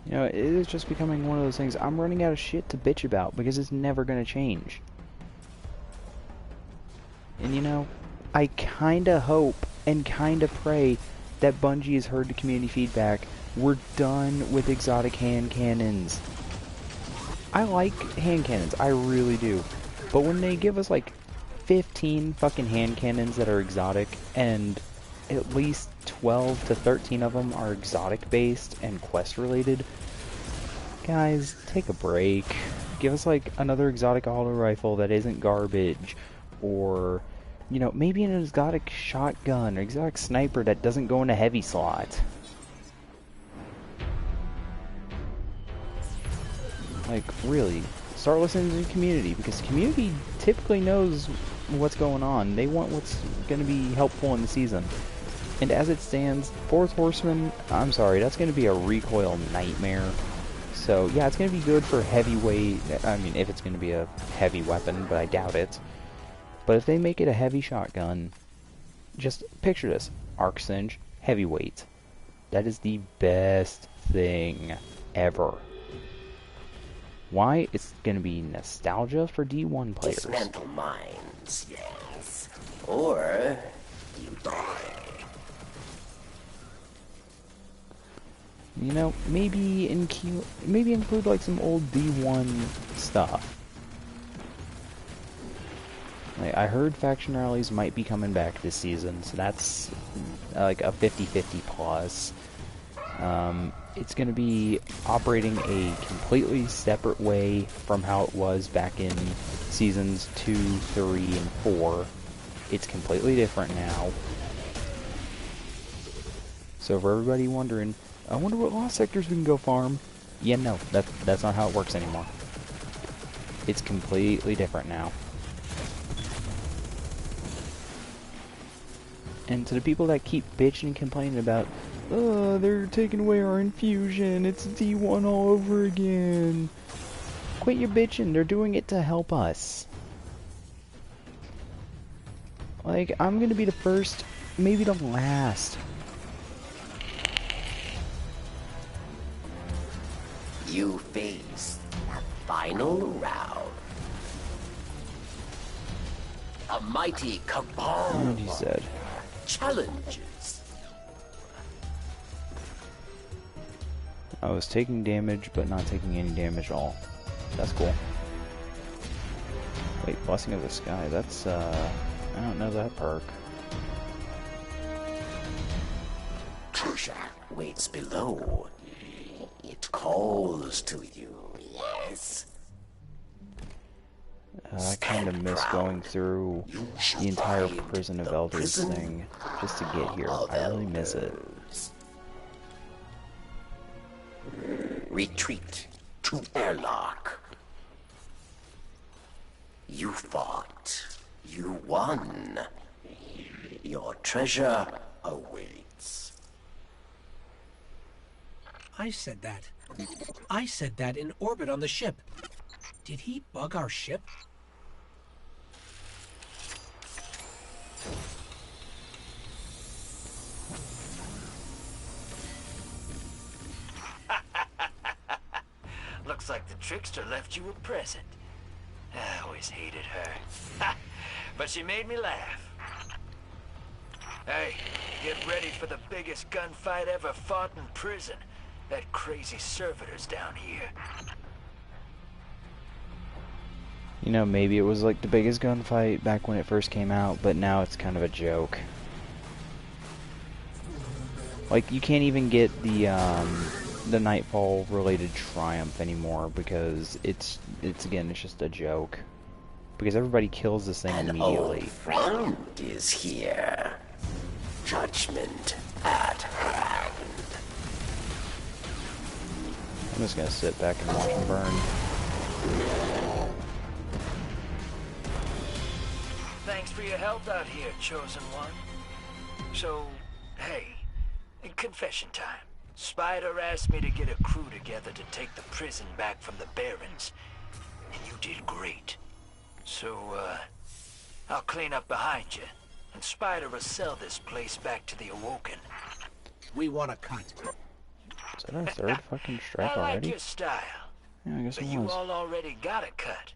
You know, it is just becoming one of those things. I'm running out of shit to bitch about because it's never gonna change. And you know, I kinda hope and kinda pray that Bungie has heard the community feedback. We're done with exotic hand cannons. I like hand cannons, I really do. But when they give us like 15 fucking hand cannons that are exotic, and at least 12 to 13 of them are exotic based and quest related, guys, take a break. Give us like another exotic auto rifle that isn't garbage, or you know, maybe an exotic shotgun or exotic sniper that doesn't go in a heavy slot. Like, really, start listening to the community, because the community typically knows what's going on. They want what's going to be helpful in the season. And as it stands, Fourth Horseman, I'm sorry, that's going to be a recoil nightmare. So, yeah, it's going to be good for heavyweight, I mean, if it's going to be a heavy weapon, but I doubt it. But if they make it a heavy shotgun, just picture this, arc singe, heavyweight. That is the best thing ever. Why? It's going to be nostalgia for D1 players. Dismantle mines, yes. Or you die. You know, maybe include like some old D1 stuff. Like, I heard faction rallies might be coming back this season, so that's like a 50-50 plus. It's going to be operating a completely separate way from how it was back in seasons 2, 3, and 4. It's completely different now. So for everybody wondering, I wonder what lost sectors we can go farm. Yeah, no, that's not how it works anymore. It's completely different now. And to the people that keep bitching and complaining about, oh, they're taking away our infusion, it's D1 all over again. Quit your bitching, they're doing it to help us. Like, I'm gonna be the first, maybe the last. You face the final round. A mighty cabal What he said. challenges. I was taking damage, but not taking any damage at all. That's cool. Wait, Blessing of the Sky, that's, I don't know that perk. Crucial. waits below. It calls to you, yes? I kind of miss going through the entire Prison of Elders thing just to get here. I really miss it. Retreat to airlock. You fought. You won. Your treasure awaits. I said that. I said that in orbit on the ship. Did he bug our ship? Looks like the trickster left you a present. I always hated her. But she made me laugh. Hey, get ready for the biggest gunfight ever fought in prison. That crazy servitor's down here. You know, maybe it was like the biggest gunfight back when it first came out, but now it's kind of a joke. Like, you can't even get the Nightfall related triumph anymore because it's again, it's just a joke. Because everybody kills this thing An immediately. old friend is here. Judgment at hand. I'm just gonna sit back and watch them burn. Thanks for your help out here, Chosen One. So, hey, confession time. Spider asked me to get a crew together to take the prison back from the Barons. And you did great. So, I'll clean up behind you. And Spider will sell this place back to the Awoken. We want a cut. Is that our third fucking strap I like already? your style. Yeah, I guess But it you was. all already got a cut.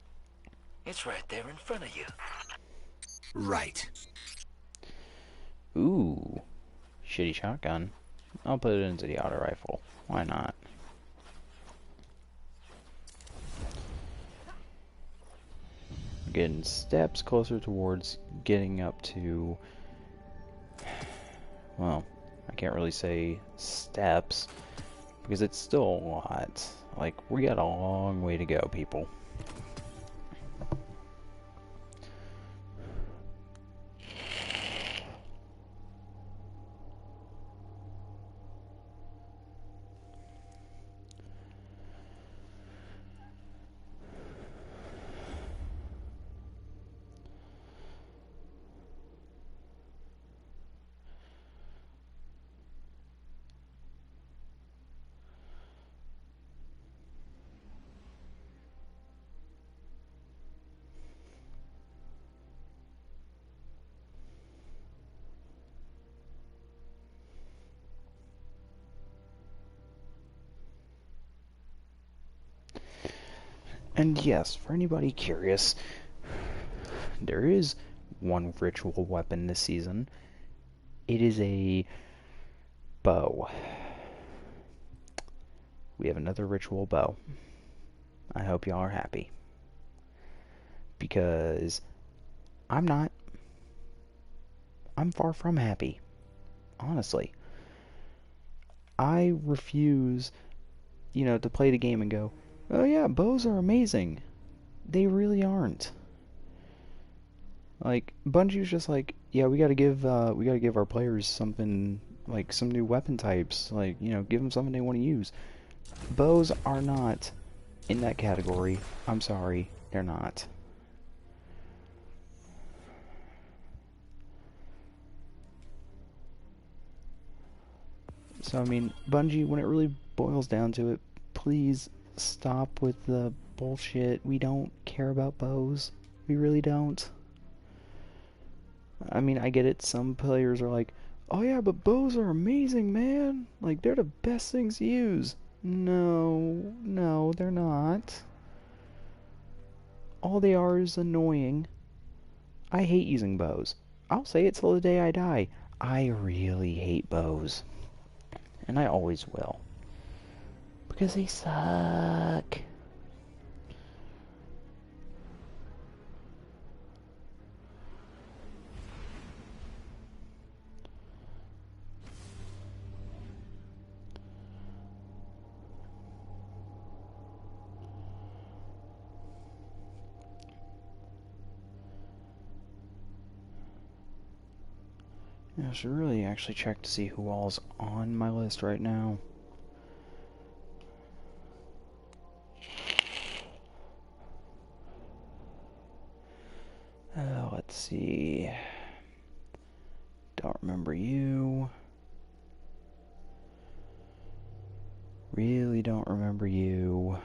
It's right there in front of you. Right. Ooh. Shitty shotgun. I'll put it into the auto rifle. Why not? We're getting steps closer towards getting up to... Well, I can't really say steps, because it's still a lot. Like, we got a long way to go, people. And yes, for anybody curious, there is one ritual weapon this season. It is a bow. We have another ritual bow. I hope y'all are happy. Because I'm not. I'm far from happy. Honestly. I refuse, to play the game and go, oh yeah, bows are amazing. They really aren't. Like, Bungie's just like, yeah, we gotta give our players something, like, some new weapon types. Like, give them something they want to use. Bows are not in that category. I'm sorry, they're not. So, I mean, Bungie, when it really boils down to it, please stop with the bullshit. We don't care about bows. We really don't. I mean, I get it. Some players are like, oh yeah, but bows are amazing, man. Like, they're the best things to use. No, they're not. All they are is annoying. I hate using bows. I'll say it till the day I die. I really hate bows. And I always will. Because they suck. I should really actually check to see who all's on my list right now. Let's see. Don't remember you. Really don't remember you.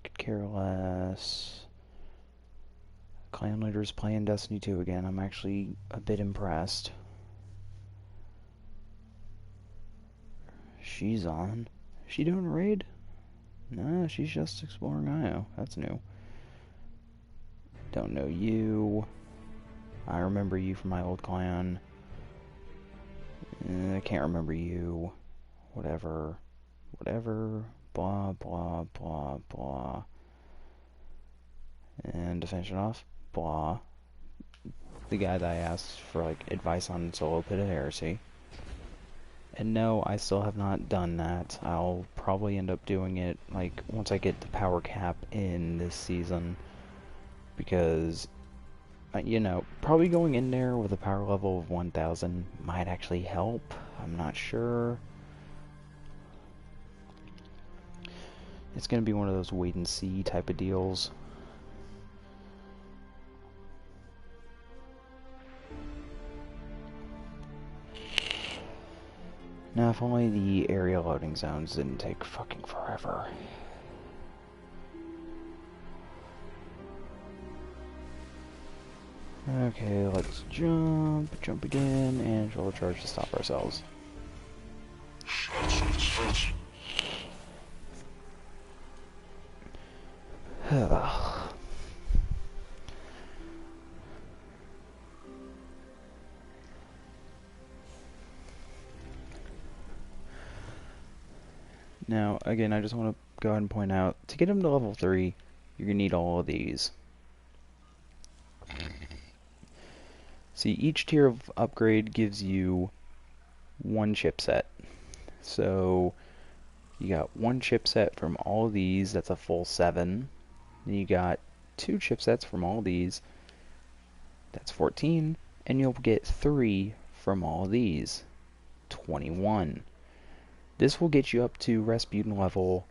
Could care less. Clan leader's playing Destiny 2 again. I'm actually a bit impressed. She's on. Is she doing a raid? No, she's just exploring IO. That's new. Don't know you. I remember you from my old clan. I can't remember you. Whatever. Whatever. Blah, blah, blah, blah. And to finish it off, blah. The guy that I asked for, like, advice on Solo Pit of Heresy. And no, I still have not done that. I'll probably end up doing it, like, once I get the power cap in this season. Because, you know, probably going in there with a power level of 1000 might actually help. I'm not sure. It's going to be one of those wait and see type of deals. Now, if only the area loading zones didn't take fucking forever. Okay, let's jump again, and roll a charge to stop ourselves. Now, again, I just want to go ahead and point out, to get him to level 3, you're going to need all of these. See, each tier of upgrade gives you one chipset. So, you got one chipset from all of these, that's a full 7. Then you got 2 chipsets from all these, that's 14. And you'll get 3 from all of these, 21. This will get you up to Rasputin level,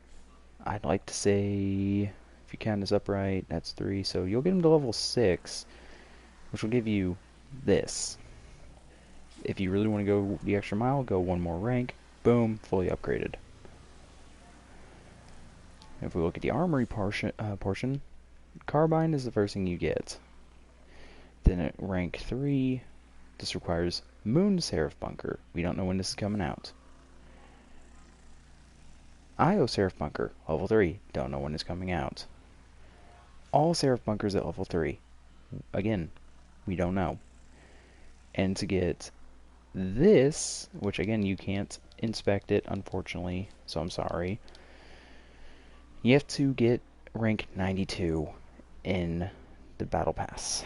I'd like to say, if you count this up right, that's 3. So you'll get him to level 6, which will give you this. If you really want to go the extra mile, go one more rank, boom, fully upgraded. If we look at the armory portion, Carbine is the first thing you get. Then at rank 3, this requires Moon Seraph Bunker. We don't know when this is coming out. Io Seraph Bunker, level 3. Don't know when it's coming out. All Seraph Bunkers at level 3. Again, we don't know. And to get this, which again you can't inspect it unfortunately, so I'm sorry. You have to get rank 92 in the Battle Pass.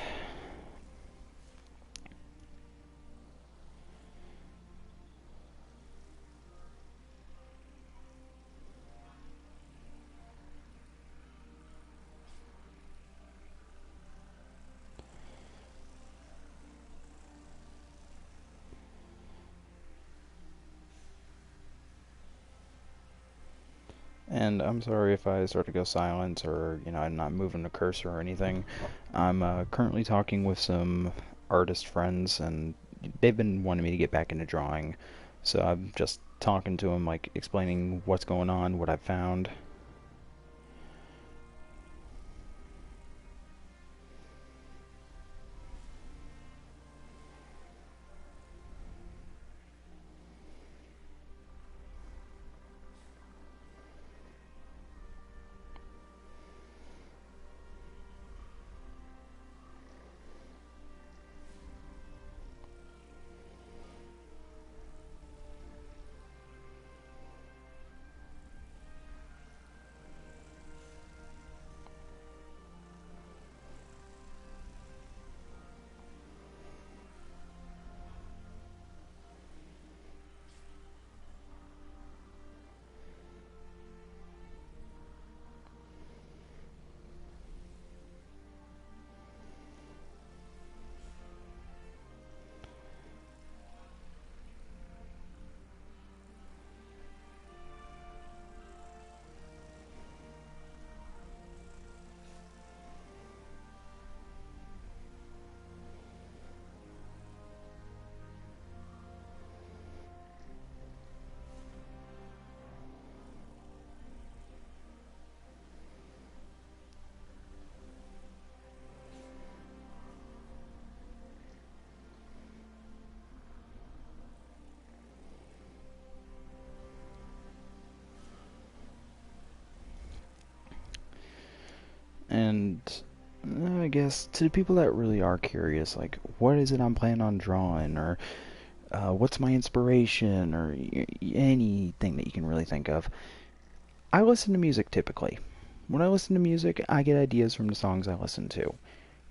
And I'm sorry if I sort of go silent or, you know, I'm not moving the cursor or anything. I'm currently talking with some artist friends, and they've been wanting me to get back into drawing. So I'm just talking to them, like, explaining what's going on, what I've found. I guess, to the people that really are curious, like, what is it I'm planning on drawing, or what's my inspiration, or anything that you can really think of. I listen to music typically. When I listen to music, I get ideas from the songs I listen to.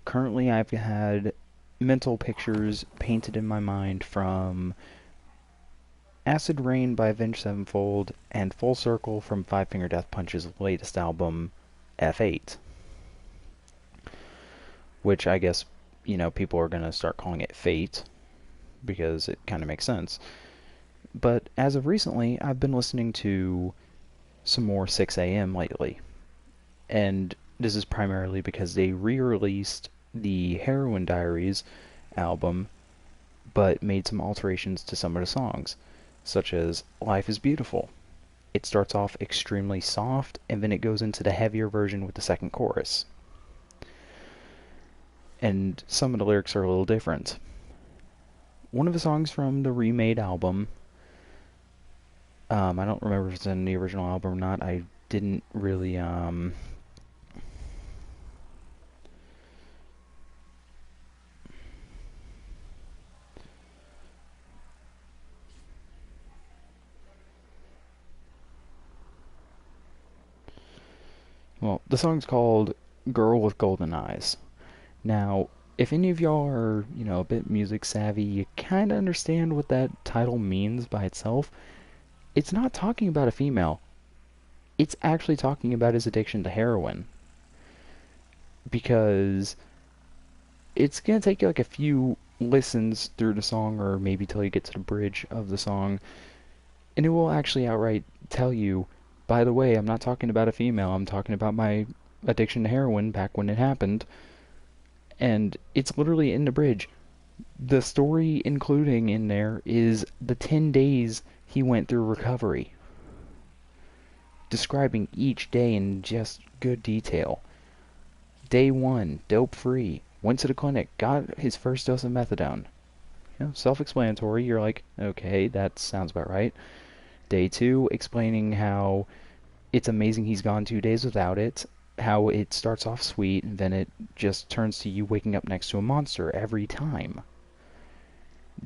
Currently, I've had mental pictures painted in my mind from Acid Rain by Avenged Sevenfold and Full Circle from Five Finger Death Punch's latest album, F8. Which I guess, people are going to start calling it Fate, because it kind of makes sense. But as of recently, I've been listening to some more 6am lately. And this is primarily because they re-released the Heroin Diaries album, but made some alterations to some of the songs, such as Life is Beautiful. It starts off extremely soft, and then it goes into the heavier version with the second chorus. And some of the lyrics are a little different. One of the songs from the remade album, I don't remember if it's in the original album or not. I didn't really, well, the song's called Girl with Golden Eyes. Now, if any of y'all are, a bit music savvy, you kind of understand what that title means by itself. It's not talking about a female. It's actually talking about his addiction to heroin. Because it's going to take you like a few listens through the song, or maybe till you get to the bridge of the song, and it will actually outright tell you, by the way, I'm not talking about a female, I'm talking about my addiction to heroin back when it happened. And it's literally in the bridge. The story including in there is the 10 days he went through recovery, describing each day in just good detail. Day 1, dope free, went to the clinic, got his first dose of methadone. Self-explanatory. You're like, okay, that sounds about right. Day 2, explaining how it's amazing he's gone 2 days without it, how it starts off sweet, and then it just turns to you waking up next to a monster every time.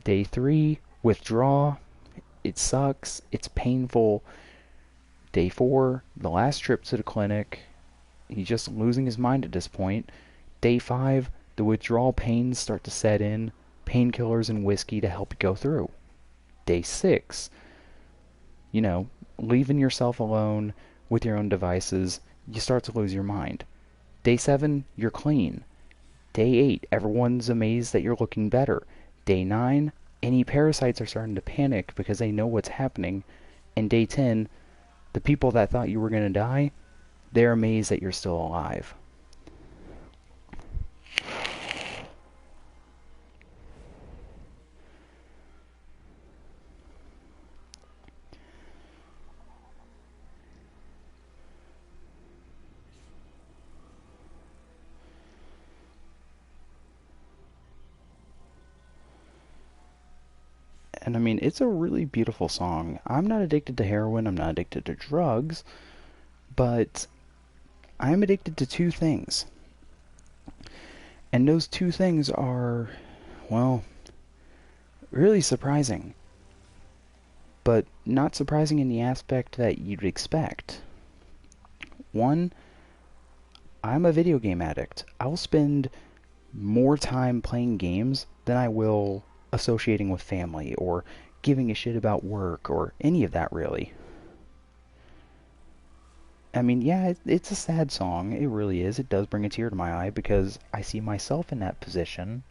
Day 3, withdraw. It sucks. It's painful. Day 4, the last trip to the clinic. He's just losing his mind at this point. Day 5, the withdrawal pains start to set in. Painkillers and whiskey to help you go through. Day 6, leaving yourself alone with your own devices. You start to lose your mind. Day 7, you're clean. Day 8, everyone's amazed that you're looking better. Day 9, any parasites are starting to panic because they know what's happening. And Day 10, the people that thought you were going to die, they're amazed that you're still alive. And I mean, it's a really beautiful song. I'm not addicted to heroin, I'm not addicted to drugs, but I'm addicted to two things. And those two things are, well, really surprising. But not surprising in the aspect that you'd expect. One, I'm a video game addict. I'll spend more time playing games than I will associating with family or giving a shit about work or any of that, really. I mean, yeah, it's a sad song. It really is. It does bring a tear to my eye because I see myself in that position,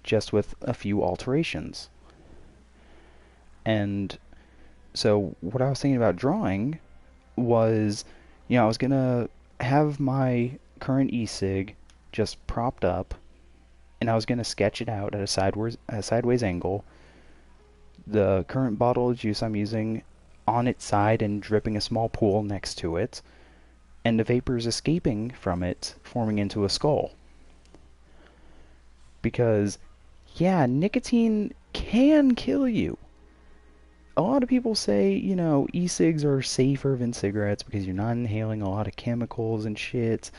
just with a few alterations. And so what I was thinking about drawing was, I was going to have my current e-cig just propped up, and I was going to sketch it out at a sideways angle. The current bottle of juice I'm using on its side and dripping a small pool next to it, and the vapors escaping from it forming into a skull. Because, yeah, nicotine can kill you. A lot of people say, e-cigs are safer than cigarettes because you're not inhaling a lot of chemicals and shit.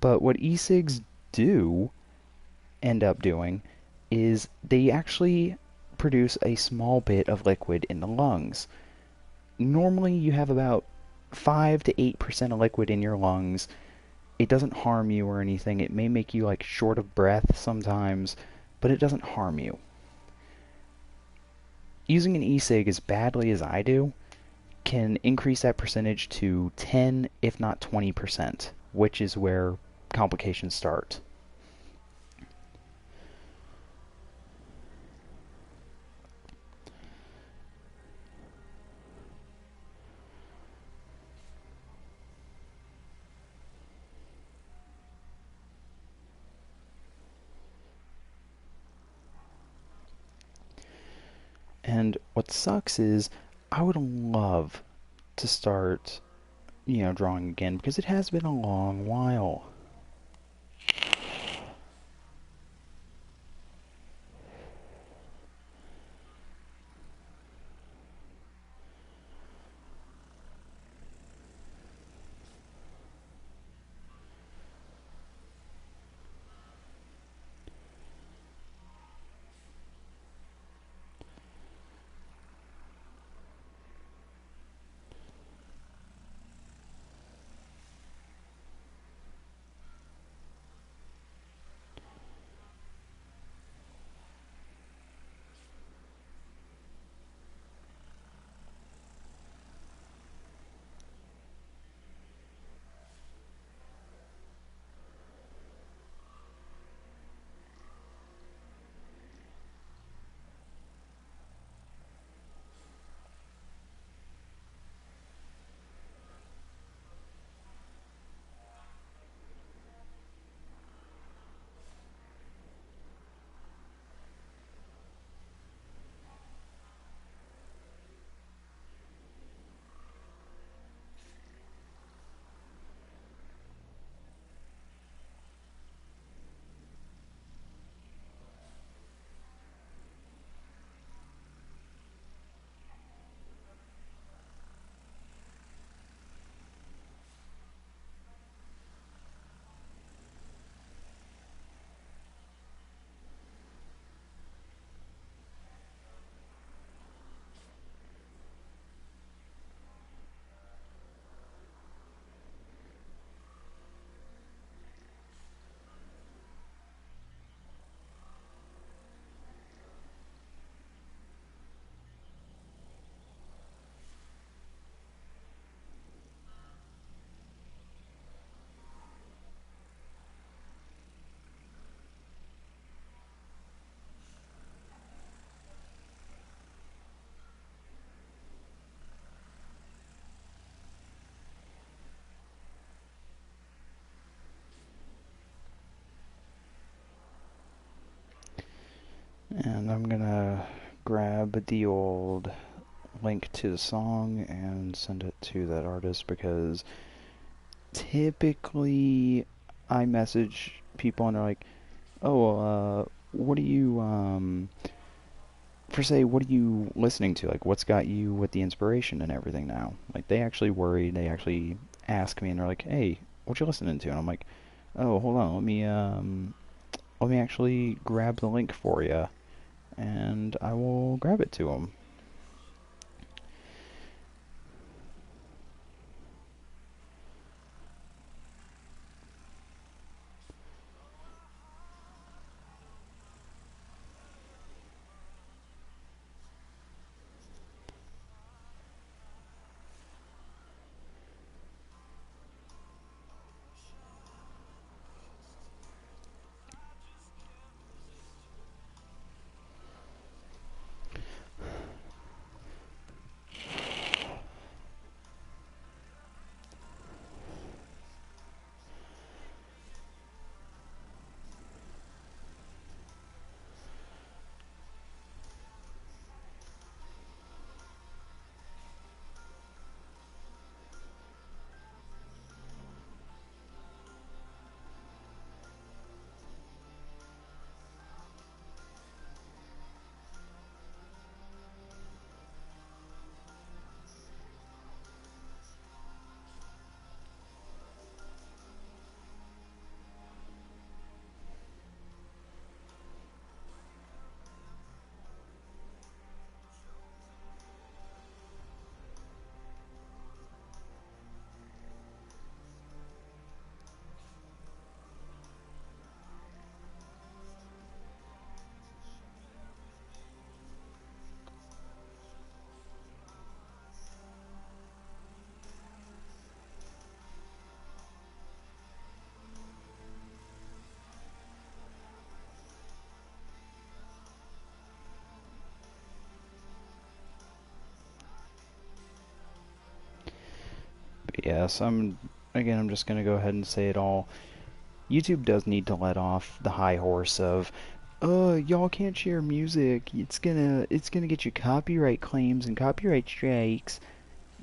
But what e-cigs do end up doing is they actually produce a small bit of liquid in the lungs. Normally you have about 5 to 8% of liquid in your lungs. It doesn't harm you or anything. It may make you like short of breath sometimes, but it doesn't harm you. Using an e-cig as badly as I do can increase that percentage to 10, if not 20%, which is where complications start. And what sucks is I would love to start, drawing again because it has been a long while. And I'm gonna grab the old link to the song and send it to that artist because typically I message people and they're like, oh, what are you, what are you listening to? Like, what's got you with the inspiration and everything now? Like, they actually worry, they actually ask me and they're like, hey, what you listening to? And I'm like, oh, hold on, let me actually grab the link for you, and I will grab it to them. Yes, I'm just gonna go ahead and say it all. YouTube does need to let off the high horse of, y'all can't share music. It's gonna get you copyright claims and copyright strikes.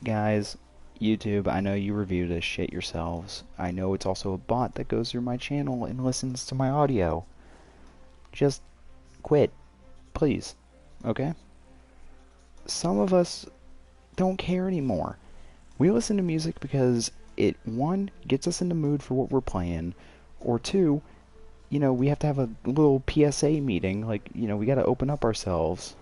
Guys, YouTube, I know you review this shit yourselves. I know it's also a bot that goes through my channel and listens to my audio. Just quit, please. Okay? Some of us don't care anymore. We listen to music because it, one, gets us in the mood for what we're playing, or two, we have to have a little PSA meeting, like, we gotta open up ourselves.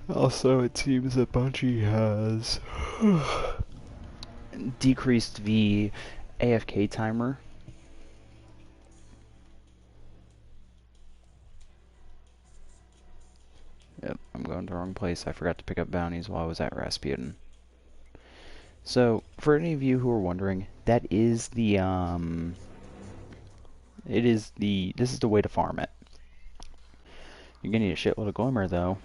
Also, it seems that Bungie has decreased the AFK timer. Yep, I'm going to the wrong place. I forgot to pick up bounties while I was at Rasputin. So, for any of you who are wondering, that is the, this is the way to farm it. You're gonna need a shitload of glimmer, though.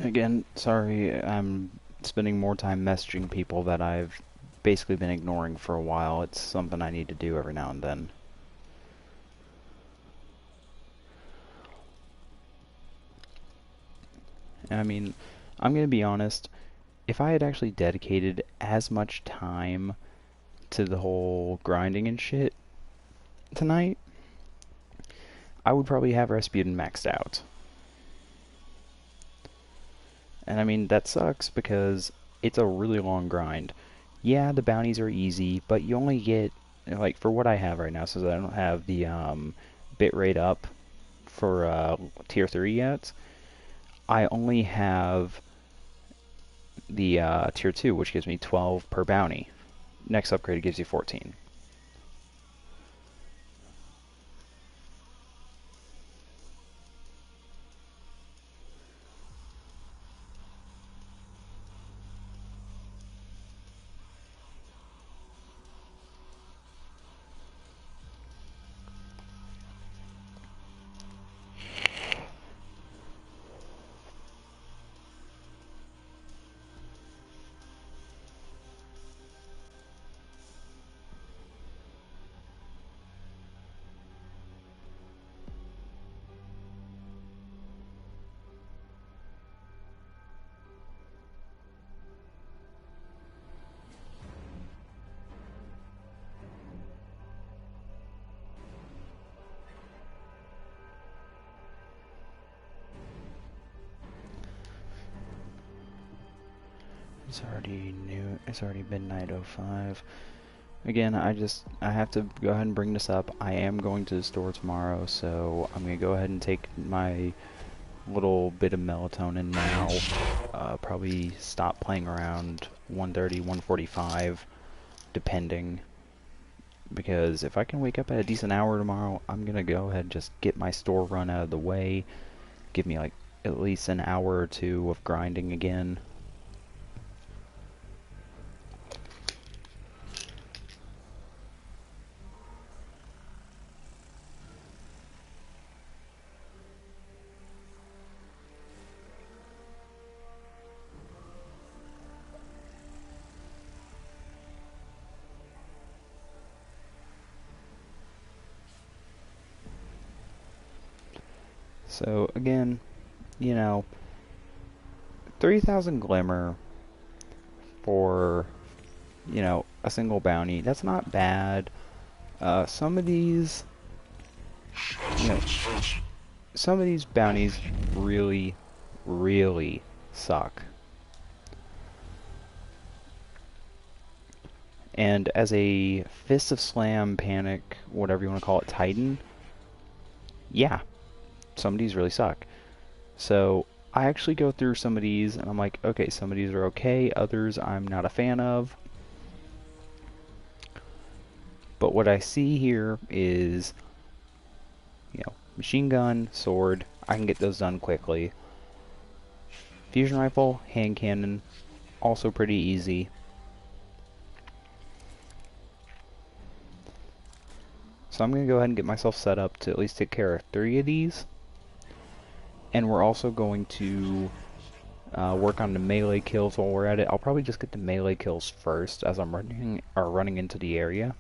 Again, sorry, I'm spending more time messaging people that I've basically been ignoring for a while. It's something I need to do every now and then. And I mean, I'm gonna be honest, if I had actually dedicated as much time to the whole grinding and shit tonight, I would probably have Rasputin maxed out. And I mean, that sucks because it's a really long grind. Yeah, the bounties are easy, but you only get, like, for what I have right now, since I don't have the bit rate up for tier 3 yet, I only have the tier 2, which gives me 12 per bounty. Next upgrade gives you 14. It's already new. It's already midnight 05. Again, I have to go ahead and bring this up. I am going to the store tomorrow, so I'm gonna go ahead and take my little bit of melatonin now. Probably stop playing around 1:30, 1:45, depending. Because if I can wake up at a decent hour tomorrow, I'm gonna go ahead and just get my store run out of the way. Give me like at least an hour or two of grinding again. So again, you know, 3,000 glimmer for, you know, a single bounty. That's not bad. Some of these, you know, some of these bounties really, really suck. And as a Fist of Slam, Panic, whatever you want to call it, Titan, yeah, some of these really suck. So I actually go through some of these and I'm like, okay, some of these are okay, others I'm not a fan of. But what I see here is, you know, machine gun, sword, I can get those done quickly. Fusion rifle, hand cannon, also pretty easy. So I'm going to go ahead and get myself set up to at least take care of 3 of these. And we're also going to work on the melee kills while we're at it. I'll probably just get the melee kills first as I'm running into the area.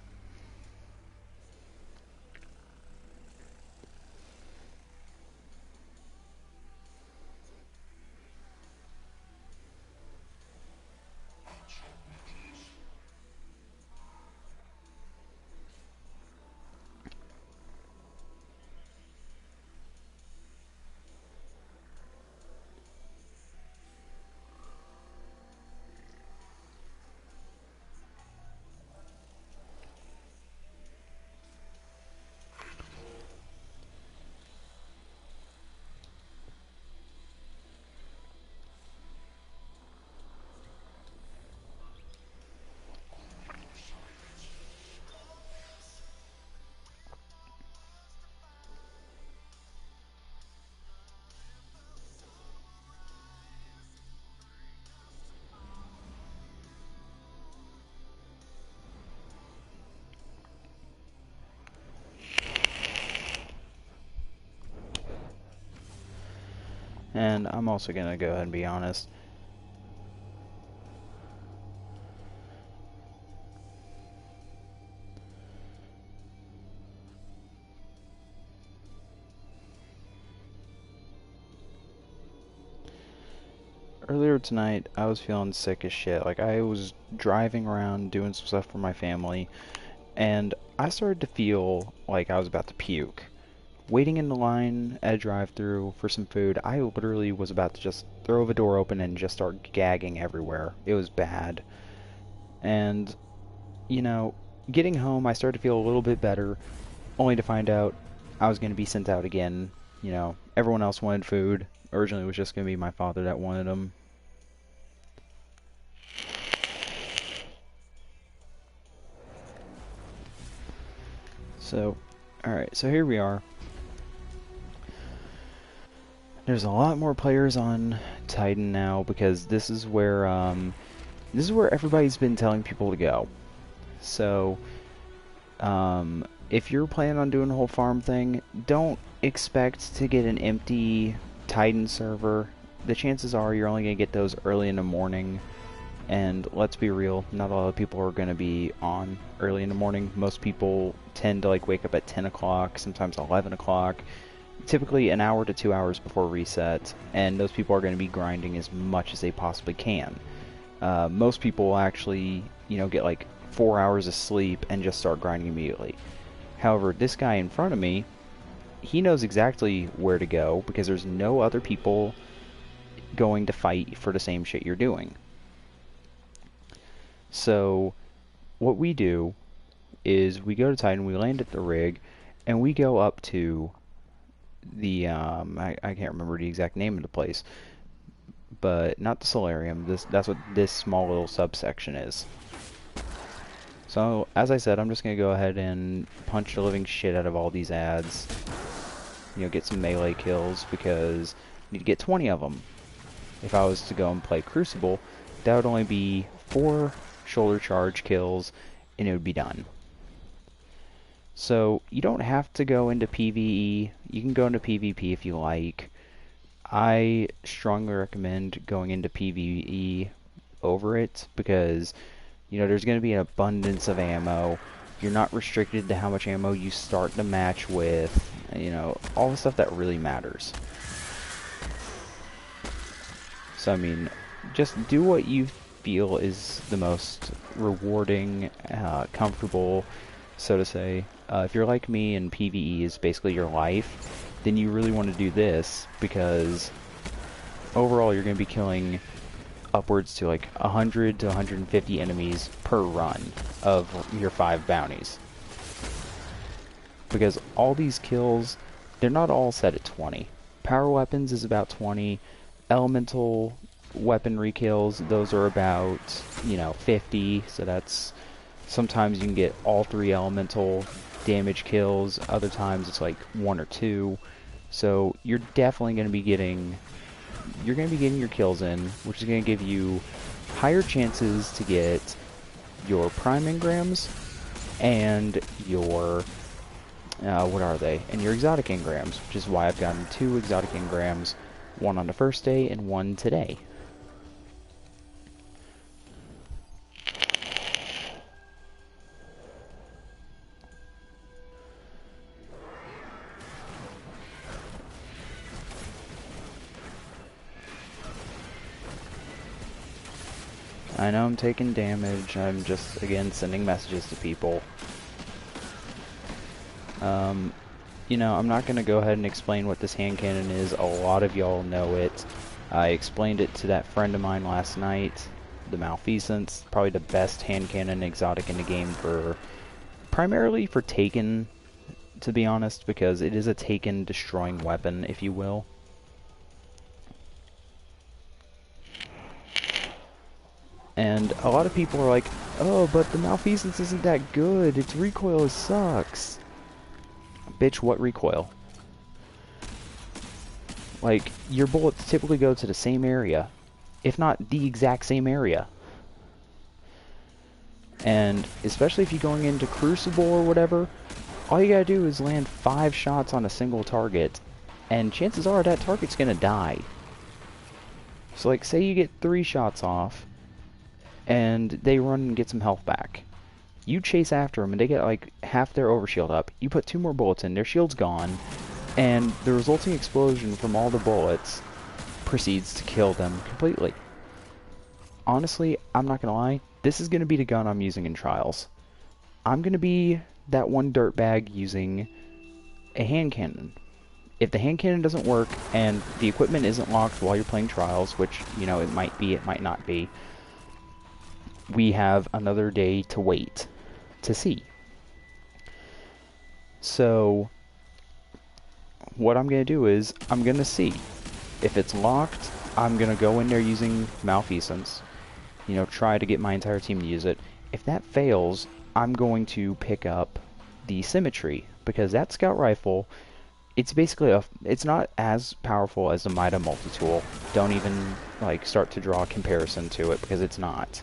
And I'm also gonna go ahead and be honest. Earlier tonight, I was feeling sick as shit. Like, I was driving around doing some stuff for my family, and I started to feel like I was about to puke. Waiting in the line at a drive-thru for some food, I literally was about to just throw the door open and just start gagging everywhere. It was bad. And, you know, getting home, I started to feel a little bit better, only to find out I was going to be sent out again. You know, everyone else wanted food. Originally, it was just going to be my father that wanted them. So, alright, so here we are. There's a lot more players on Titan now because this is where everybody's been telling people to go. So, if you're planning on doing the whole farm thing, don't expect to get an empty Titan server. The chances are you're only going to get those early in the morning. And let's be real, not a lot of people are going to be on early in the morning. Most people tend to like wake up at 10 o'clock, sometimes 11 o'clock. Typically an hour to 2 hours before reset. And those people are going to be grinding as much as they possibly can. Most people will actually, you know, get like 4 hours of sleep and just start grinding immediately. However, this guy in front of me, he knows exactly where to go because there's no other people going to fight for the same shit you're doing. So, what we do is we go to Titan, we land at the rig, and we go up to the, I can't remember the exact name of the place, but not the solarium. That's what this small little subsection is. So, as I said, I'm just going to go ahead and punch the living shit out of all these ads. You know, get some melee kills, because I need to get 20 of them. If I was to go and play Crucible, that would only be 4 shoulder charge kills, and it would be done. So, you don't have to go into PvE. You can go into PvP if you like. I strongly recommend going into PvE over it, because, you know, there's going to be an abundance of ammo. You're not restricted to how much ammo you start the match with. You know, all the stuff that really matters. So, I mean, just do what you feel is the most rewarding, comfortable, so to say. If you're like me and PvE is basically your life, then you really want to do this, because overall you're going to be killing upwards to like 100 to 150 enemies per run of your 5 bounties. Because all these kills, they're not all set at 20. Power weapons is about 20. Elemental weaponry kills, those are about, you know, 50. So that's, sometimes you can get all 3 elemental damage kills. Other times it's like 1 or 2. So you're definitely going to be getting, your kills in, which is going to give you higher chances to get your prime engrams and your what are they? And your exotic engrams, which is why I've gotten 2 exotic engrams, one on the first day and one today. I know I'm taking damage. I'm just, again, sending messages to people. You know, I'm not going to go ahead and explain what this hand cannon is. A lot of y'all know it. I explained it to that friend of mine last night. The Malfeasance, probably the best hand cannon exotic in the game for, primarily for Taken, to be honest, because it is a Taken destroying weapon, if you will. And a lot of people are like, oh, but the Malfeasance isn't that good. Its recoil sucks. Bitch, what recoil? Like, your bullets typically go to the same area, if not the exact same area. And especially if you're going into Crucible or whatever, all you gotta do is land 5 shots on a single target, and chances are that target's gonna die. So like, say you get 3 shots off, and they run and get some health back. You chase after them, and they get like half their overshield up. You put 2 more bullets in, their shield's gone, and the resulting explosion from all the bullets proceeds to kill them completely. Honestly, I'm not gonna lie, this is gonna be the gun I'm using in Trials. I'm gonna be that one dirtbag using a hand cannon. If the hand cannon doesn't work, and the equipment isn't locked while you're playing Trials, which, you know, it might be, it might not be, we have another day to wait to see. So, what I'm gonna do is, I'm gonna see. If it's locked, I'm gonna go in there using Malfeasance. You know, try to get my entire team to use it. If that fails, I'm going to pick up the Symmetry, because that scout rifle, it's basically it's not as powerful as the Mida multi-tool. Don't even like start to draw a comparison to it, because it's not.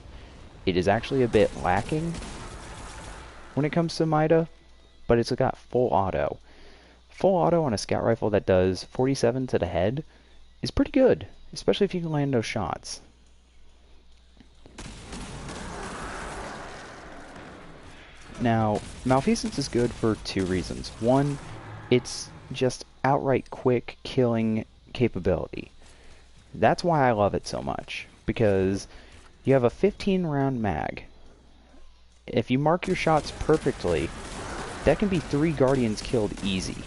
It is actually a bit lacking when it comes to Mida, but it's got full auto. Full auto on a scout rifle that does 47 to the head is pretty good, especially if you can land those shots. Now, Malfeasance is good for 2 reasons. One, it's just outright quick killing capability. That's why I love it so much, because you have a 15 round mag. If you mark your shots perfectly, that can be 3 Guardians killed easy.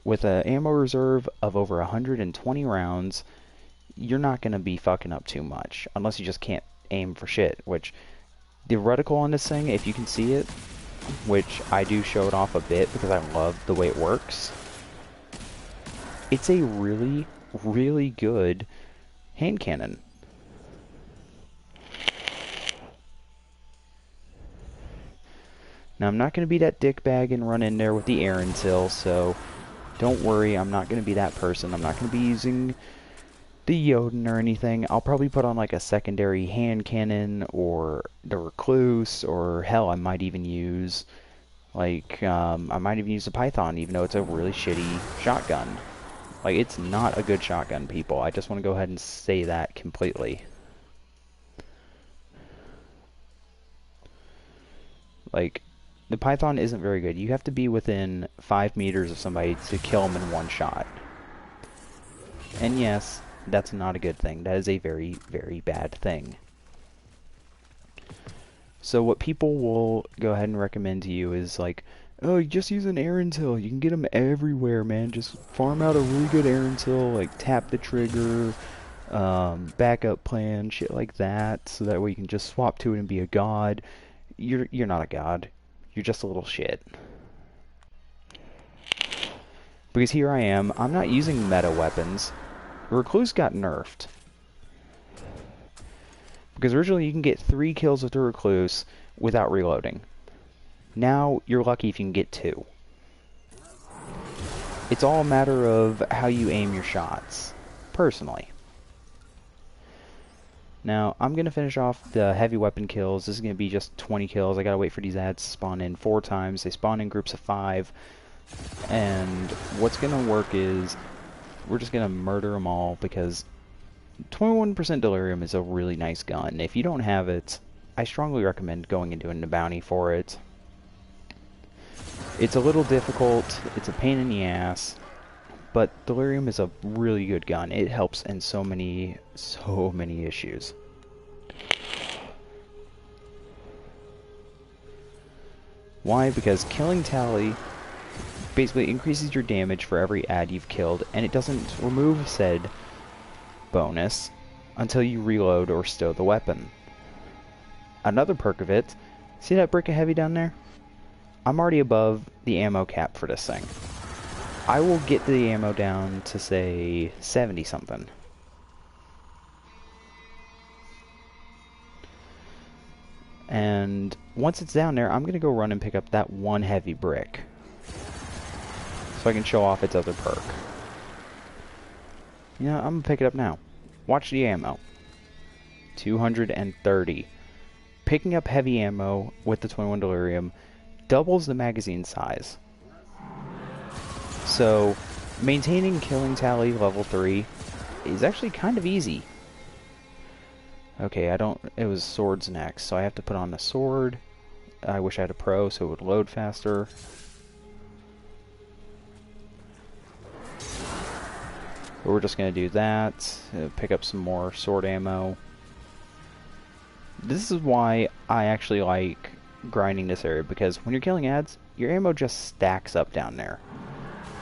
With an ammo reserve of over 120 rounds, you're not going to be fucking up too much, unless you just can't aim for shit, which the reticle on this thing, if you can see it, which I do show it off a bit because I love the way it works, it's a really, really good hand cannon. Now, I'm not going to be that dickbag and run in there with the Aaron Till, so don't worry, I'm not going to be that person. I'm not going to be using the Jotun or anything. I'll probably put on like a secondary hand cannon or the Recluse, or hell, I might even use like I might even use the Python, even though it's a really shitty shotgun. Like, it's not a good shotgun, people. I just want to go ahead and say that completely. Like, the Python isn't very good. You have to be within 5 meters of somebody to kill them in one shot. And yes, that's not a good thing. That is a very, very bad thing. So what people will go ahead and recommend to you is like, oh, you just use an Aaron Till. You can get them everywhere, man. Just farm out a really good Aaron Till, like tap the trigger, backup plan, shit like that, so that way you can just swap to it and be a god. You're not a god. You're just a little shit. Because here I am, I'm not using meta weapons. Recluse got nerfed. Because originally you can get 3 kills with the Recluse without reloading. Now you're lucky if you can get 2. It's all a matter of how you aim your shots, personally. Now, I'm going to finish off the heavy weapon kills. This is going to be just 20 kills. I gotta wait for these ads to spawn in 4 times. They spawn in groups of 5. And what's going to work is we're just going to murder them all, because 21% Delirium is a really nice gun. If you don't have it, I strongly recommend going and doing the bounty for it. It's a little difficult, it's a pain in the ass, but Delirium is a really good gun. It helps in so many issues. Why? Because killing Tally basically increases your damage for every ad you've killed, and it doesn't remove said bonus until you reload or stow the weapon. Another perk of it, see that brick of heavy down there? I'm already above the ammo cap for this thing. I will get the ammo down to, say, 70 something. And once it's down there, I'm going to go run and pick up that one heavy brick, so I can show off its other perk. You know, I'm going to pick it up now. Watch the ammo. 230. Picking up heavy ammo with the 21 Delirium doubles the magazine size. So maintaining killing tally level 3 is actually kind of easy. Okay, it was swords next, so I have to put on a sword. I wish I had a pro so it would load faster. But we're just going to do that, pick up some more sword ammo. This is why I actually like grinding this area, because when you're killing ads, your ammo just stacks up down there.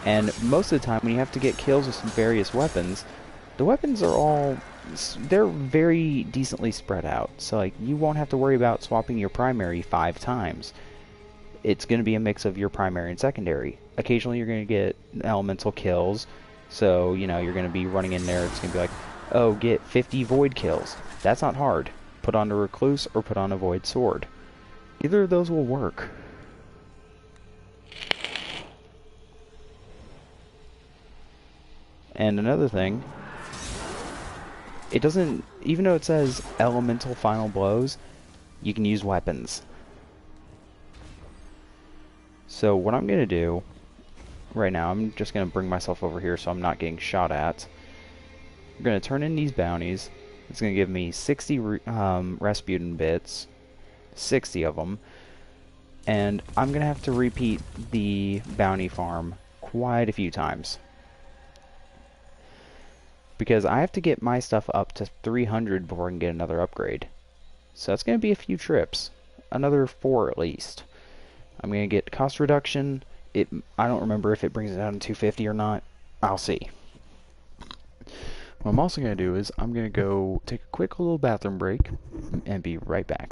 And most of the time when you have to get kills with some various weapons, the weapons are all, they're very decently spread out. So like, you won't have to worry about swapping your primary 5 times. It's going to be a mix of your primary and secondary. Occasionally you're going to get elemental kills, so you know you're going to be running in there, it's going to be like, oh, get 50 void kills. That's not hard. Put on a recluse or put on a void sword. Either of those will work. And another thing, it doesn't, even though it says elemental final blows, you can use weapons. So what I'm going to do right now, I'm just going to bring myself over here so I'm not getting shot at. I'm going to turn in these bounties. It's going to give me 60 Rasputin bits, 60 of them, and I'm going to have to repeat the bounty farm quite a few times, because I have to get my stuff up to 300 before I can get another upgrade. So that's going to be a few trips, another 4 at least. I'm going to get cost reduction. I don't remember if it brings it down to 250 or not. I'll see. What I'm also going to do is I'm going to go take a quick little bathroom break and be right back.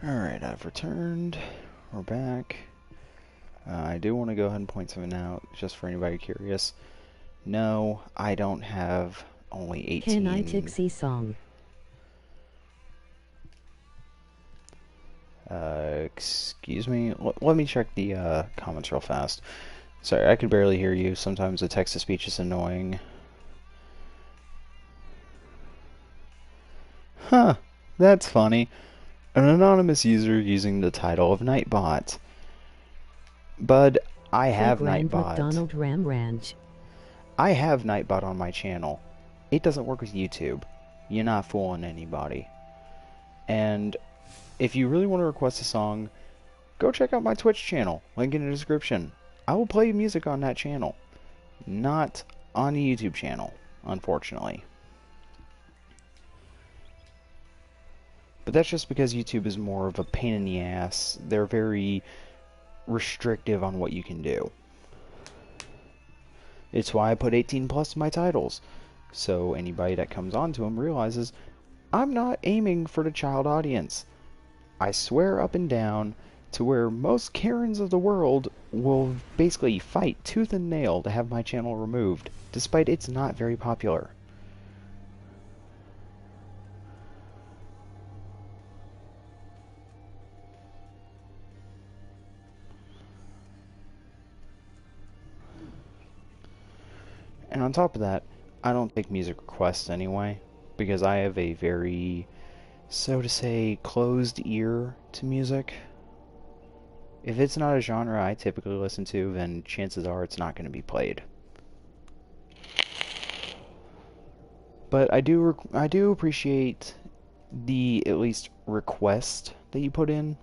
Alright, I've returned. We're back. I do want to go ahead and point something out, just for anybody curious. No, I don't have only 18... Can I Tixie song? Excuse me? Let me check the comments real fast. Sorry, I could barely hear you. Sometimes the text-to-speech is annoying. Huh, that's funny. An anonymous user using the title of Nightbot. Bud, I have Nightbot. McDonald Ram Ranch. I have Nightbot on my channel. It doesn't work with YouTube. You're not fooling anybody. And if you really want to request a song, go check out my Twitch channel. Link in the description. I will play music on that channel. Not on the YouTube channel, unfortunately. But that's just because YouTube is more of a pain in the ass. They're very restrictive on what you can do. It's why I put 18 plus in my titles. So anybody that comes onto them realizes I'm not aiming for the child audience. I swear up and down to where most Karens of the world will basically fight tooth and nail to have my channel removed, despite it's not very popular. And on top of that, I don't take music requests anyway, because I have a very, so to say, closed ear to music. If it's not a genre I typically listen to, then chances are it's not going to be played. But I do appreciate the, at least, request that you put in.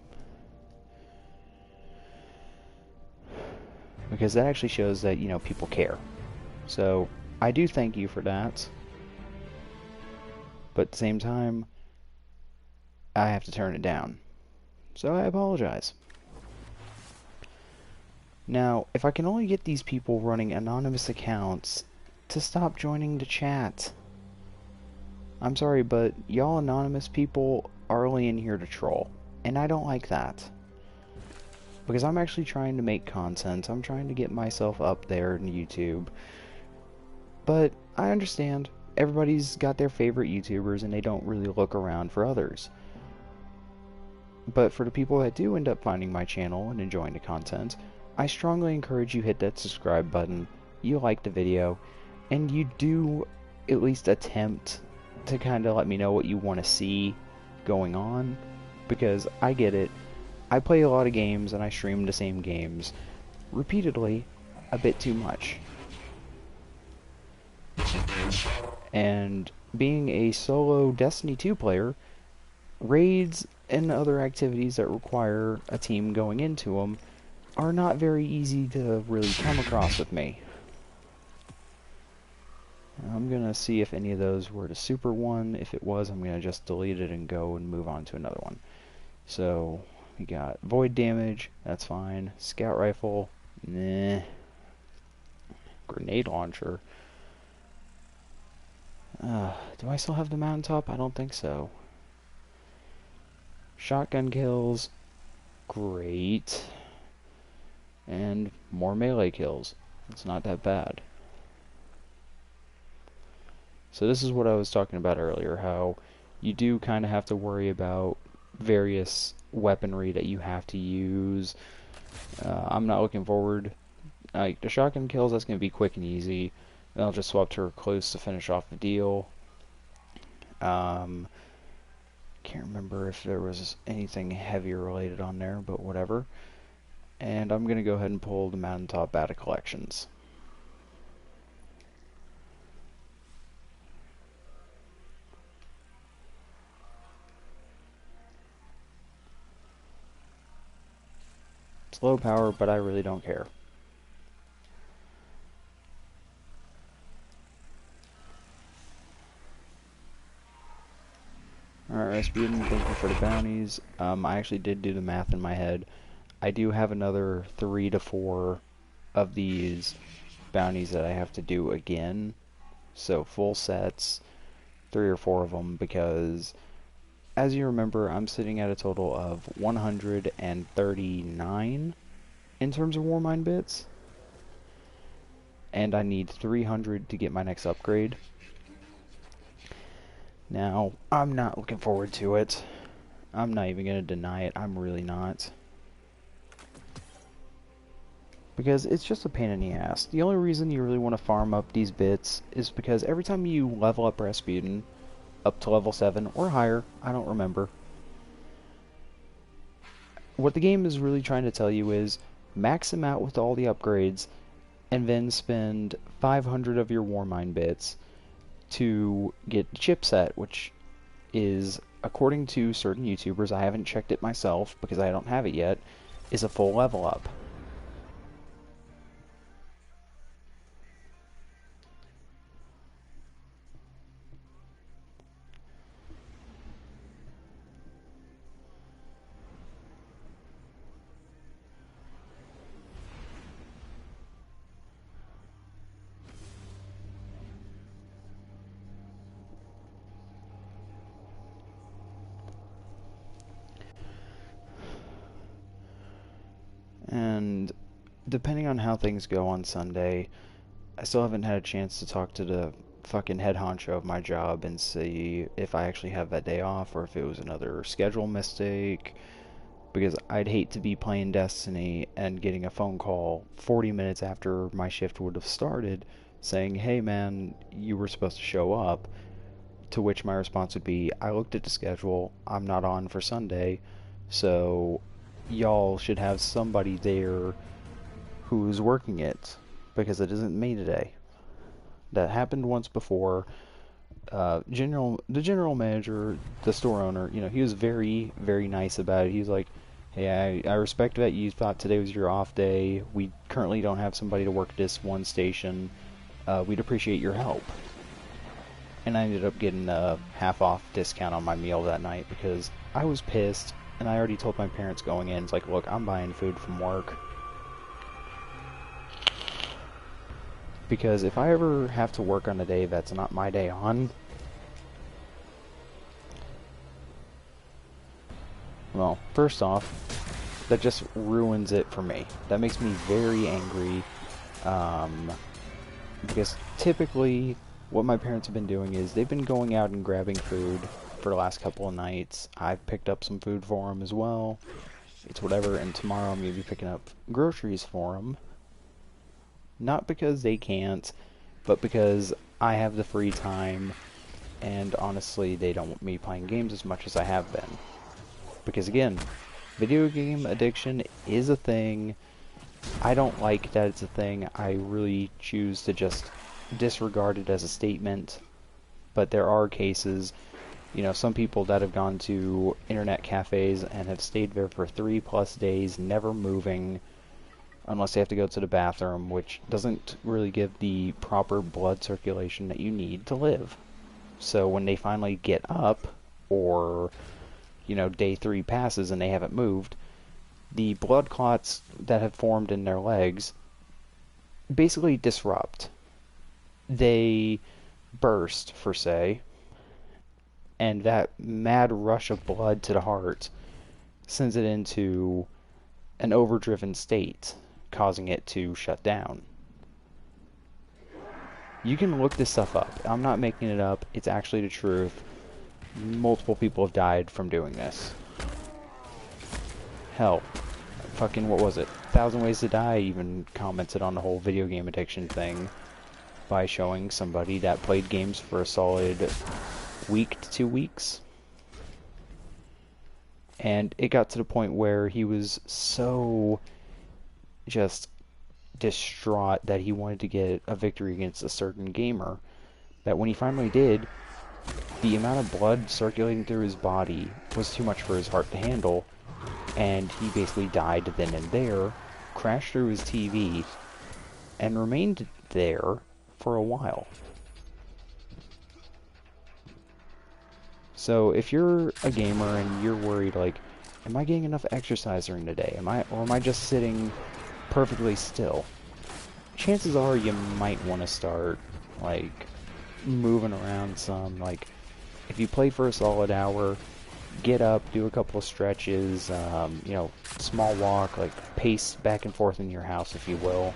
Because that actually shows that, you know, people care. So, I do thank you for that. But at the same time, I have to turn it down. So I apologize. Now, if I can only get these people running anonymous accounts to stop joining the chat. I'm sorry, but y'all anonymous people are only in here to troll. And I don't like that. Because I'm actually trying to make content. I'm trying to get myself up there in YouTube. But I understand. Everybody's got their favorite YouTubers and they don't really look around for others. But for the people that do end up finding my channel and enjoying the content, I strongly encourage you hit that subscribe button, you like the video, and you do at least attempt to kind of let me know what you want to see going on, because I get it. I play a lot of games and I stream the same games repeatedly a bit too much. And being a solo Destiny 2 player, raids and other activities that require a team going into them are not very easy to really come across with me. I'm gonna see if any of those were the super one. If it was, I'm gonna just delete it and go and move on to another one. So, we got void damage, that's fine. Scout rifle, nah. Grenade launcher. Do I still have the mountaintop? I don't think so. Shotgun kills, great. And more melee kills. It's not that bad. So this is what I was talking about earlier, how you do kind of have to worry about various weaponry that you have to use. I'm not looking forward. Like, the shotgun kills, that's going to be quick and easy. Then I'll just swap to recluse to finish off the deal. Can't remember if there was anything heavier related on there, but whatever. And I'm going to go ahead and pull the mountaintop out of collections. It's low power, but I really don't care. Alright, Rasputin, thank you for the bounties. I actually did do the math in my head. I do have another 3 to 4 of these bounties that I have to do again. So full sets, 3 or 4 of them, because as you remember, I'm sitting at a total of 139 in terms of Warmind bits, and I need 300 to get my next upgrade. Now, I'm not looking forward to it. I'm not even going to deny it. I'm really not. Because it's just a pain in the ass. The only reason you really want to farm up these bits is because every time you level up Rasputin up to level 7 or higher, I don't remember, what the game is really trying to tell you is max him out with all the upgrades and then spend 500 of your Warmind bits to get the chipset, which is, according to certain YouTubers, I haven't checked it myself because I don't have it yet, is a full level up. And depending on how things go on Sunday, I still haven't had a chance to talk to the fucking head honcho of my job and see if I actually have that day off or if it was another schedule mistake, because I'd hate to be playing Destiny and getting a phone call 40 minutes after my shift would have started saying, hey man, you were supposed to show up, to which my response would be, I looked at the schedule, I'm not on for Sunday, so y'all should have somebody there who's working it, because it isn't me today. That happened once before. The general manager, the store owner, he was very, very nice about it. He was like, hey, I respect that you thought today was your off day. We currently don't have somebody to work this one station. We'd appreciate your help. And I ended up getting a half-off discount on my meal that night because I was pissed, and I already told my parents going in, it's like, look, I'm buying food from work. Because if I ever have to work on a day that's not my day on, well, first off, that just ruins it for me. That makes me very angry, because typically what my parents have been doing is they've been going out and grabbing food for the last couple of nights. I've picked up some food for them as well. It's whatever, and tomorrow I'm going to be picking up groceries for them. Not because they can't, but because I have the free time, and honestly, they don't want me playing games as much as I have been. Because again, video game addiction is a thing. I don't like that it's a thing. I really choose to just disregard it as a statement. But there are cases, some people that have gone to internet cafes and have stayed there for 3+ days, never moving, unless they have to go to the bathroom, which doesn't really give the proper blood circulation that you need to live. So when they finally get up, or, day 3 passes and they haven't moved, the blood clots that have formed in their legs basically disrupt. They burst, per se, and that mad rush of blood to the heart sends it into an overdriven state, causing it to shut down. You can look this stuff up. I'm not making it up. It's actually the truth. Multiple people have died from doing this. Hell, fucking, what was it? 1,000 Ways to Die even commented on the whole video game addiction thing by showing somebody that played games for a solid week to 2 weeks. And it got to the point where he was so just distraught that he wanted to get a victory against a certain gamer, that when he finally did, the amount of blood circulating through his body was too much for his heart to handle, and he basically died then and there, crashed through his TV, and remained there for a while. So if you're a gamer and you're worried, like, am I getting enough exercise during the day? Am I just sitting perfectly still? Chances are you might want to start, like, moving around some. Like, if you play for a solid hour, get up, do a couple of stretches, you know, small walk, like pace back and forth in your house, if you will.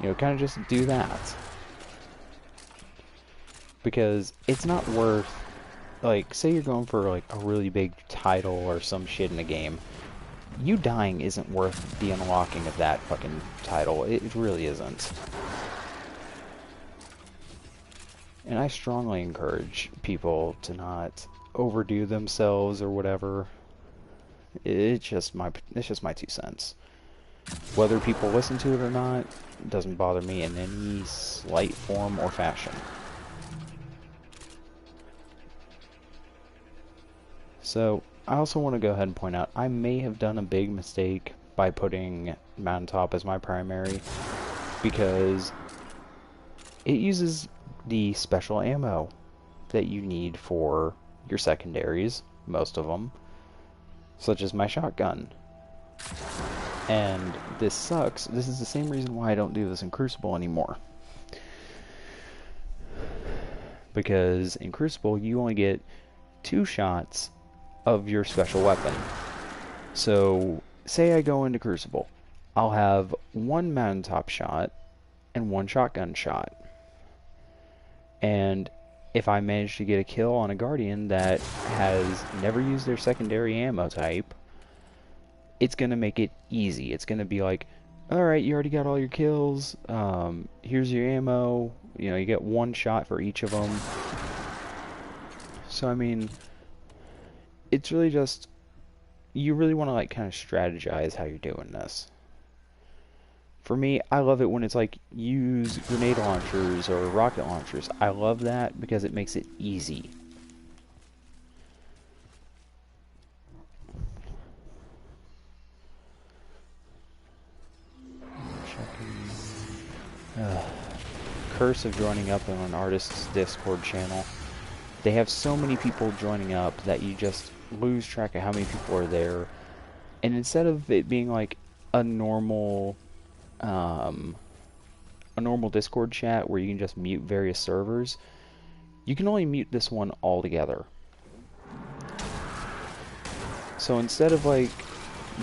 You know, kind of just do that. Because it's not worth, like, say you're going for, like, a really big title or some shit in a game. You dying isn't worth the unlocking of that fucking title. It really isn't. And I strongly encourage people to not overdo themselves or whatever. It's just my 2 cents. Whether people listen to it or not, it doesn't bother me in any slight form or fashion. So, I also want to go ahead and point out, I may have done a big mistake by putting Mountaintop as my primary, because it uses the special ammo that you need for your secondaries, most of them, such as my shotgun. And this sucks. This is the same reason why I don't do this in Crucible anymore. Because in Crucible, you only get 2 shots of your special weapon. So, say I go into Crucible, I'll have 1 Mountaintop shot and 1 shotgun shot. And if I manage to get a kill on a Guardian that has never used their secondary ammo type, it's going to make it easy. It's going to be like, alright, you already got all your kills, here's your ammo, you know, you get 1 shot for each of them. So, I mean, it's really just, you really want to, like, kind of strategize how you're doing this. For me, I love it when it's like, use grenade launchers or rocket launchers. I love that because it makes it easy. Curse of joining up on an artist's Discord channel. They have so many people joining up that you just lose track of how many people are there. And instead of it being like a normal Discord chat where you can just mute various servers, you can only mute this one altogether. So instead of like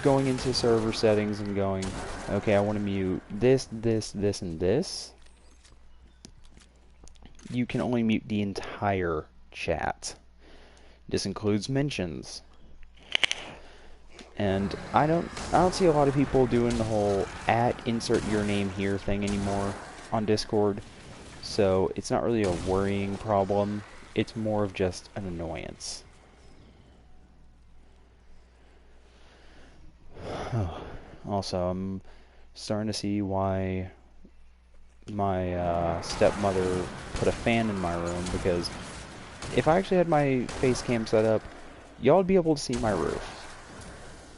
going into server settings and going, okay, I want to mute this, this, this, and this, you can only mute the entire chat. This includes mentions. And I don't see a lot of people doing the whole @insert your name here thing anymore on Discord. So it's not really a worrying problem. It's more of just an annoyance. Also, I'm starting to see why my stepmother put a fan in my room, because if I actually had my face cam set up, y'all would be able to see my roof.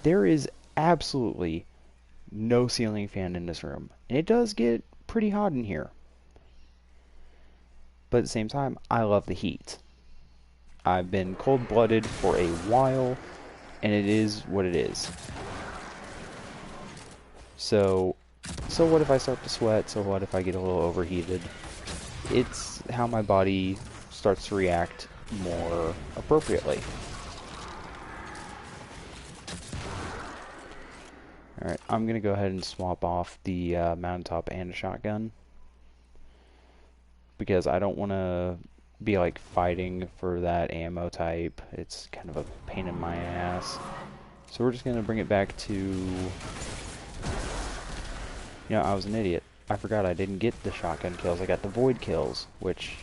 There is absolutely no ceiling fan in this room, and it does get pretty hot in here. But at the same time, I love the heat. I've been cold-blooded for a while, and it is what it is. So what if I start to sweat? So what if I get a little overheated? It's how my body starts to react more appropriately. Alright, I'm going to go ahead and swap off the Mountaintop and a shotgun, because I don't want to be like fighting for that ammo type. It's kind of a pain in my ass. So we're just going to bring it back to... You know, I was an idiot. I forgot I didn't get the shotgun kills. I got the void kills, which,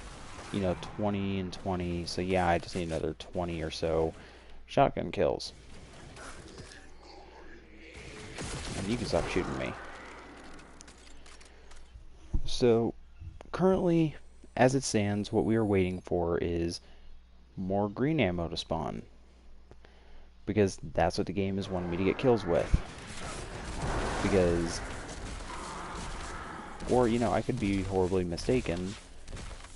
you know, 20 and 20. So yeah, I just need another 20 or so shotgun kills. And you can stop shooting me. So, currently, as it stands, what we are waiting for is more green ammo to spawn. Because that's what the game is wanting me to get kills with. Because... Or, you know, I could be horribly mistaken.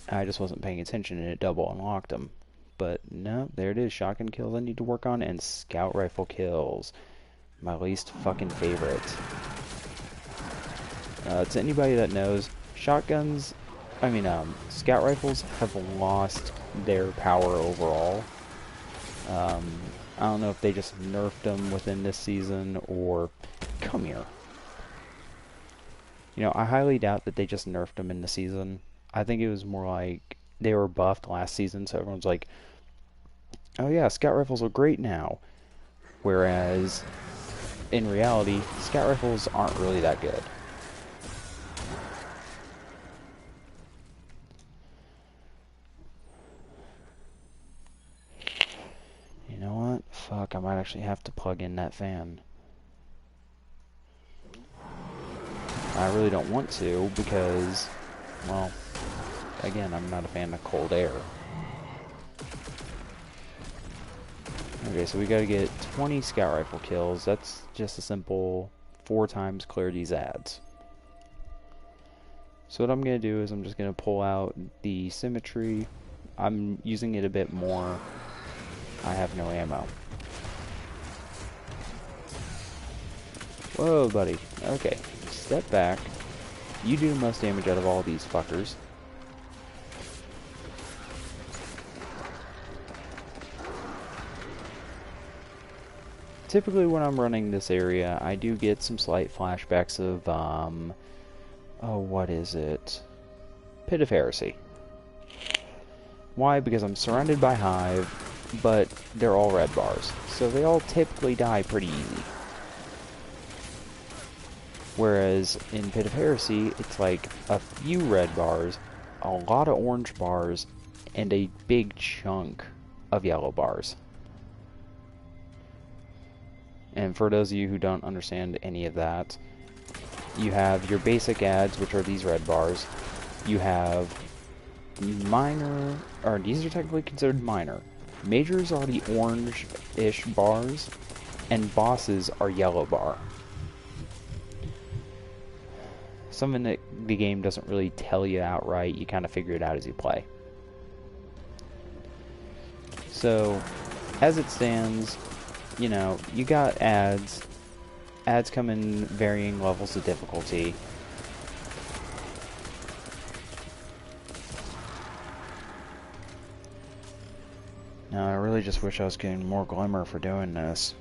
I just wasn't paying attention and it double unlocked them. But no, there it is. Shotgun kills I need to work on, and scout rifle kills. My least fucking favorite. To anybody that knows, scout rifles have lost their power overall. I don't know if they just nerfed them within this season or... Come here. You know, I highly doubt that they just nerfed them in the season. I think it was more like they were buffed last season, so everyone's like, oh yeah, scout rifles are great now. Whereas, in reality, scout rifles aren't really that good. You know what? Fuck, I might actually have to plug in that fan. I really don't want to because, well, again, I'm not a fan of cold air. Okay, so we gotta get 20 scout rifle kills. That's just a simple 4 times clear these ads. So what I'm gonna do is I'm just gonna pull out the symmetry. I'm using it a bit more. I have no ammo. Whoa, buddy. Okay, step back. You do the most damage out of all these fuckers. Typically when I'm running this area, I do get some slight flashbacks of, oh, what is it? Pit of Heresy. Why? Because I'm surrounded by Hive, but they're all red bars. So they all typically die pretty easy. Whereas in Pit of Heresy, it's like a few red bars, a lot of orange bars, and a big chunk of yellow bars. And for those of you who don't understand any of that, you have your basic ads, which are these red bars. You have minor, or these are technically considered minor. Majors are the orange-ish bars, and bosses are yellow bar. Something that the game doesn't really tell you outright, you kind of figure it out as you play. So, as it stands, you know, you got ads. Ads come in varying levels of difficulty. Now, I really just wish I was getting more glimmer for doing this.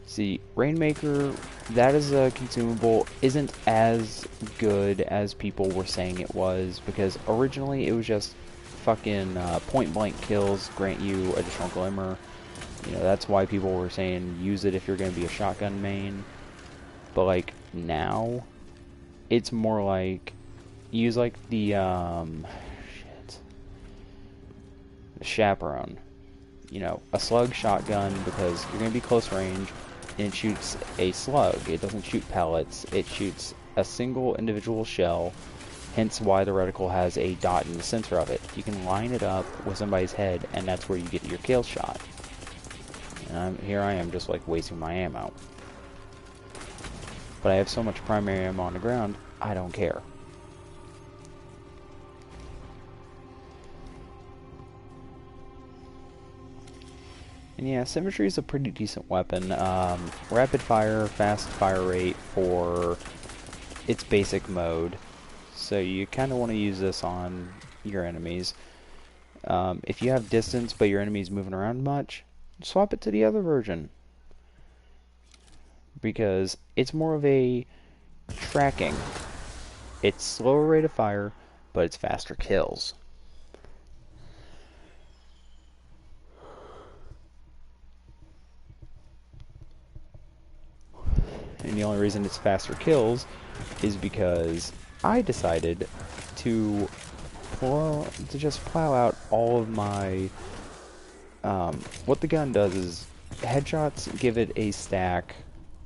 See, Rainmaker, that is a consumable, isn't as good as people were saying it was, because originally it was just fucking point-blank kills grant you additional glimmer. You know, that's why people were saying use it if you're going to be a shotgun main. But, like, now, it's more like, use, like, the chaperone. You know, a slug shotgun, because you're going to be close range, and it shoots a slug. It doesn't shoot pellets. It shoots a single individual shell, hence why the reticle has a dot in the center of it. You can line it up with somebody's head, and that's where you get your kill shot. And here I am just like wasting my ammo. But I have so much primary ammo on the ground, I don't care. And yeah, symmetry is a pretty decent weapon. Rapid fire, fast fire rate for its basic mode. So you kind of want to use this on your enemies. If you have distance but your enemy's moving around much, swap it to the other version. Because it's more of a tracking. It's slower rate of fire, but it's faster kills. And the only reason it's faster kills is because I decided to just plow out all of my... what the gun does is headshots give it a stack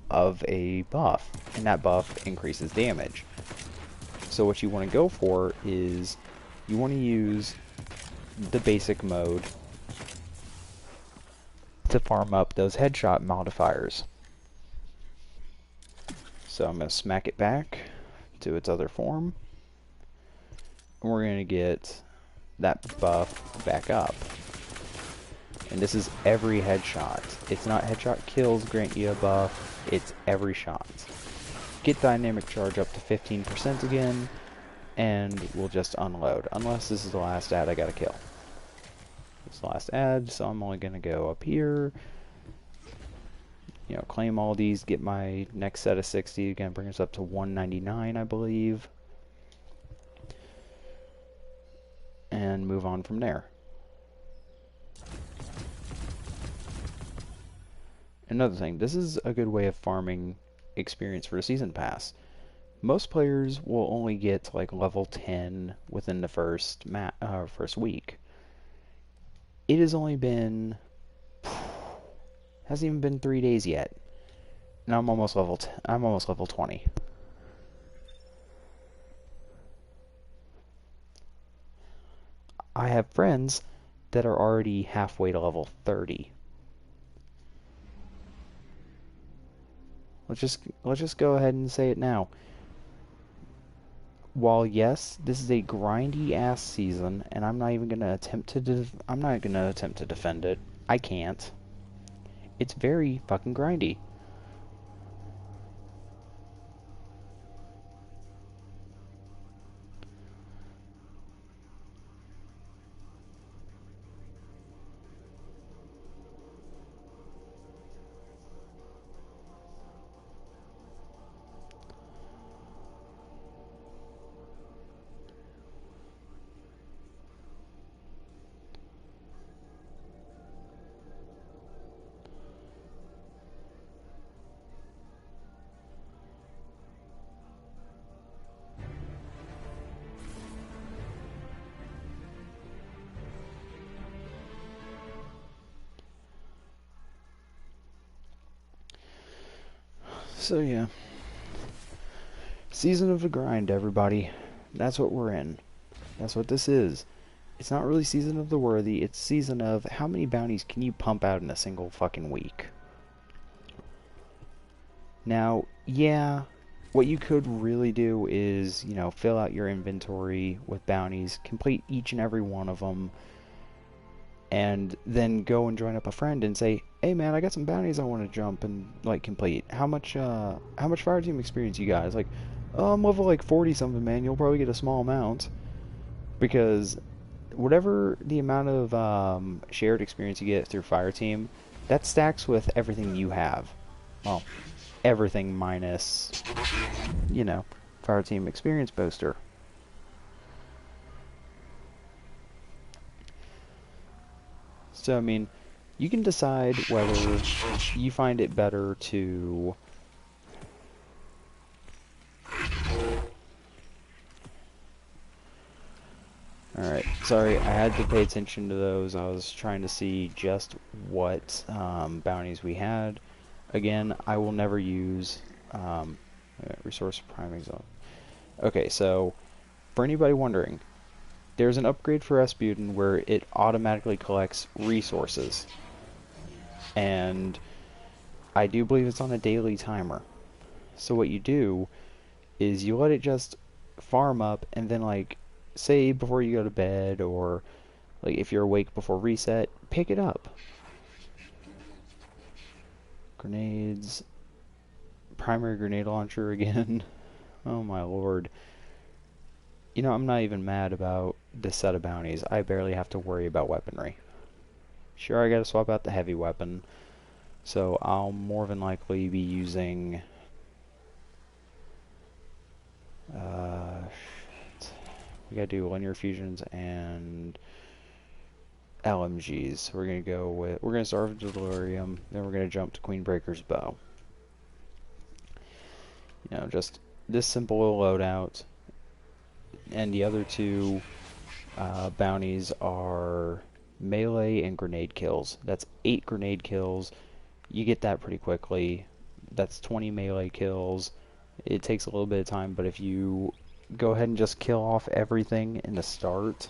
of a buff, and that buff increases damage. So what you want to go for is you want to use the basic mode to farm up those headshot modifiers. So I'm going to smack it back to its other form, and we're going to get that buff back up. And this is every headshot. It's not headshot kills grant you a buff, it's every shot. Get dynamic charge up to 15% again, and we'll just unload. Unless this is the last ad I gotta kill. last ad, so I'm only going to go up here, you know, claim all these, get my next set of 60, again, bring us up to 199, I believe, and move on from there. Another thing, this is a good way of farming experience for a season pass. Most players will only get to like level 10 within the first week. It has only been, hasn't even been 3 days yet, and I'm almost level 20. I have friends that are already halfway to level 30. Let's just go ahead and say it now. While yes, this is a grindy ass season, and I'm not even gonna attempt to defend it. I can't. It's very fucking grindy. So yeah. Season of the grind, everybody. That's what we're in. That's what this is. It's not really season of the worthy, it's season of how many bounties can you pump out in a single fucking week. Now, yeah, what you could really do is, you know, fill out your inventory with bounties, complete each and every one of them, and then go and join up a friend and say, hey man, I got some bounties I want to jump and like complete. How much fire team experience you guys? Like, oh, I'm level like 40 something, man. You'll probably get a small amount, because whatever the amount of shared experience you get through fire team, that stacks with everything you have. Well, everything minus, you know, fire team experience booster. So, I mean, you can decide whether you find it better to Alright, sorry, I had to pay attention to those. I was trying to see just what bounties we had. Again, I will never use resource priming zone. Okay, so for anybody wondering, there's an upgrade for Rasputin where it automatically collects resources. And I do believe it's on a daily timer. So what you do is you let it just farm up, and then like, say before you go to bed, or like if you're awake before reset, pick it up. Grenades. Primary grenade launcher again. Oh my lord. You know, I'm not even mad about this set of bounties. I barely have to worry about weaponry. Sure, I gotta swap out the heavy weapon, so I'll more than likely be using we gotta do linear fusions and LMGs. So we're gonna start with Delirium, then we're gonna jump to Queenbreaker's bow. You know, just this simple loadout. And the other two bounties are melee and grenade kills. That's 8 grenade kills. You get that pretty quickly. That's 20 melee kills. It takes a little bit of time, but if you go ahead and just kill off everything in the start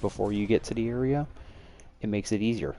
before you get to the area, it makes it easier.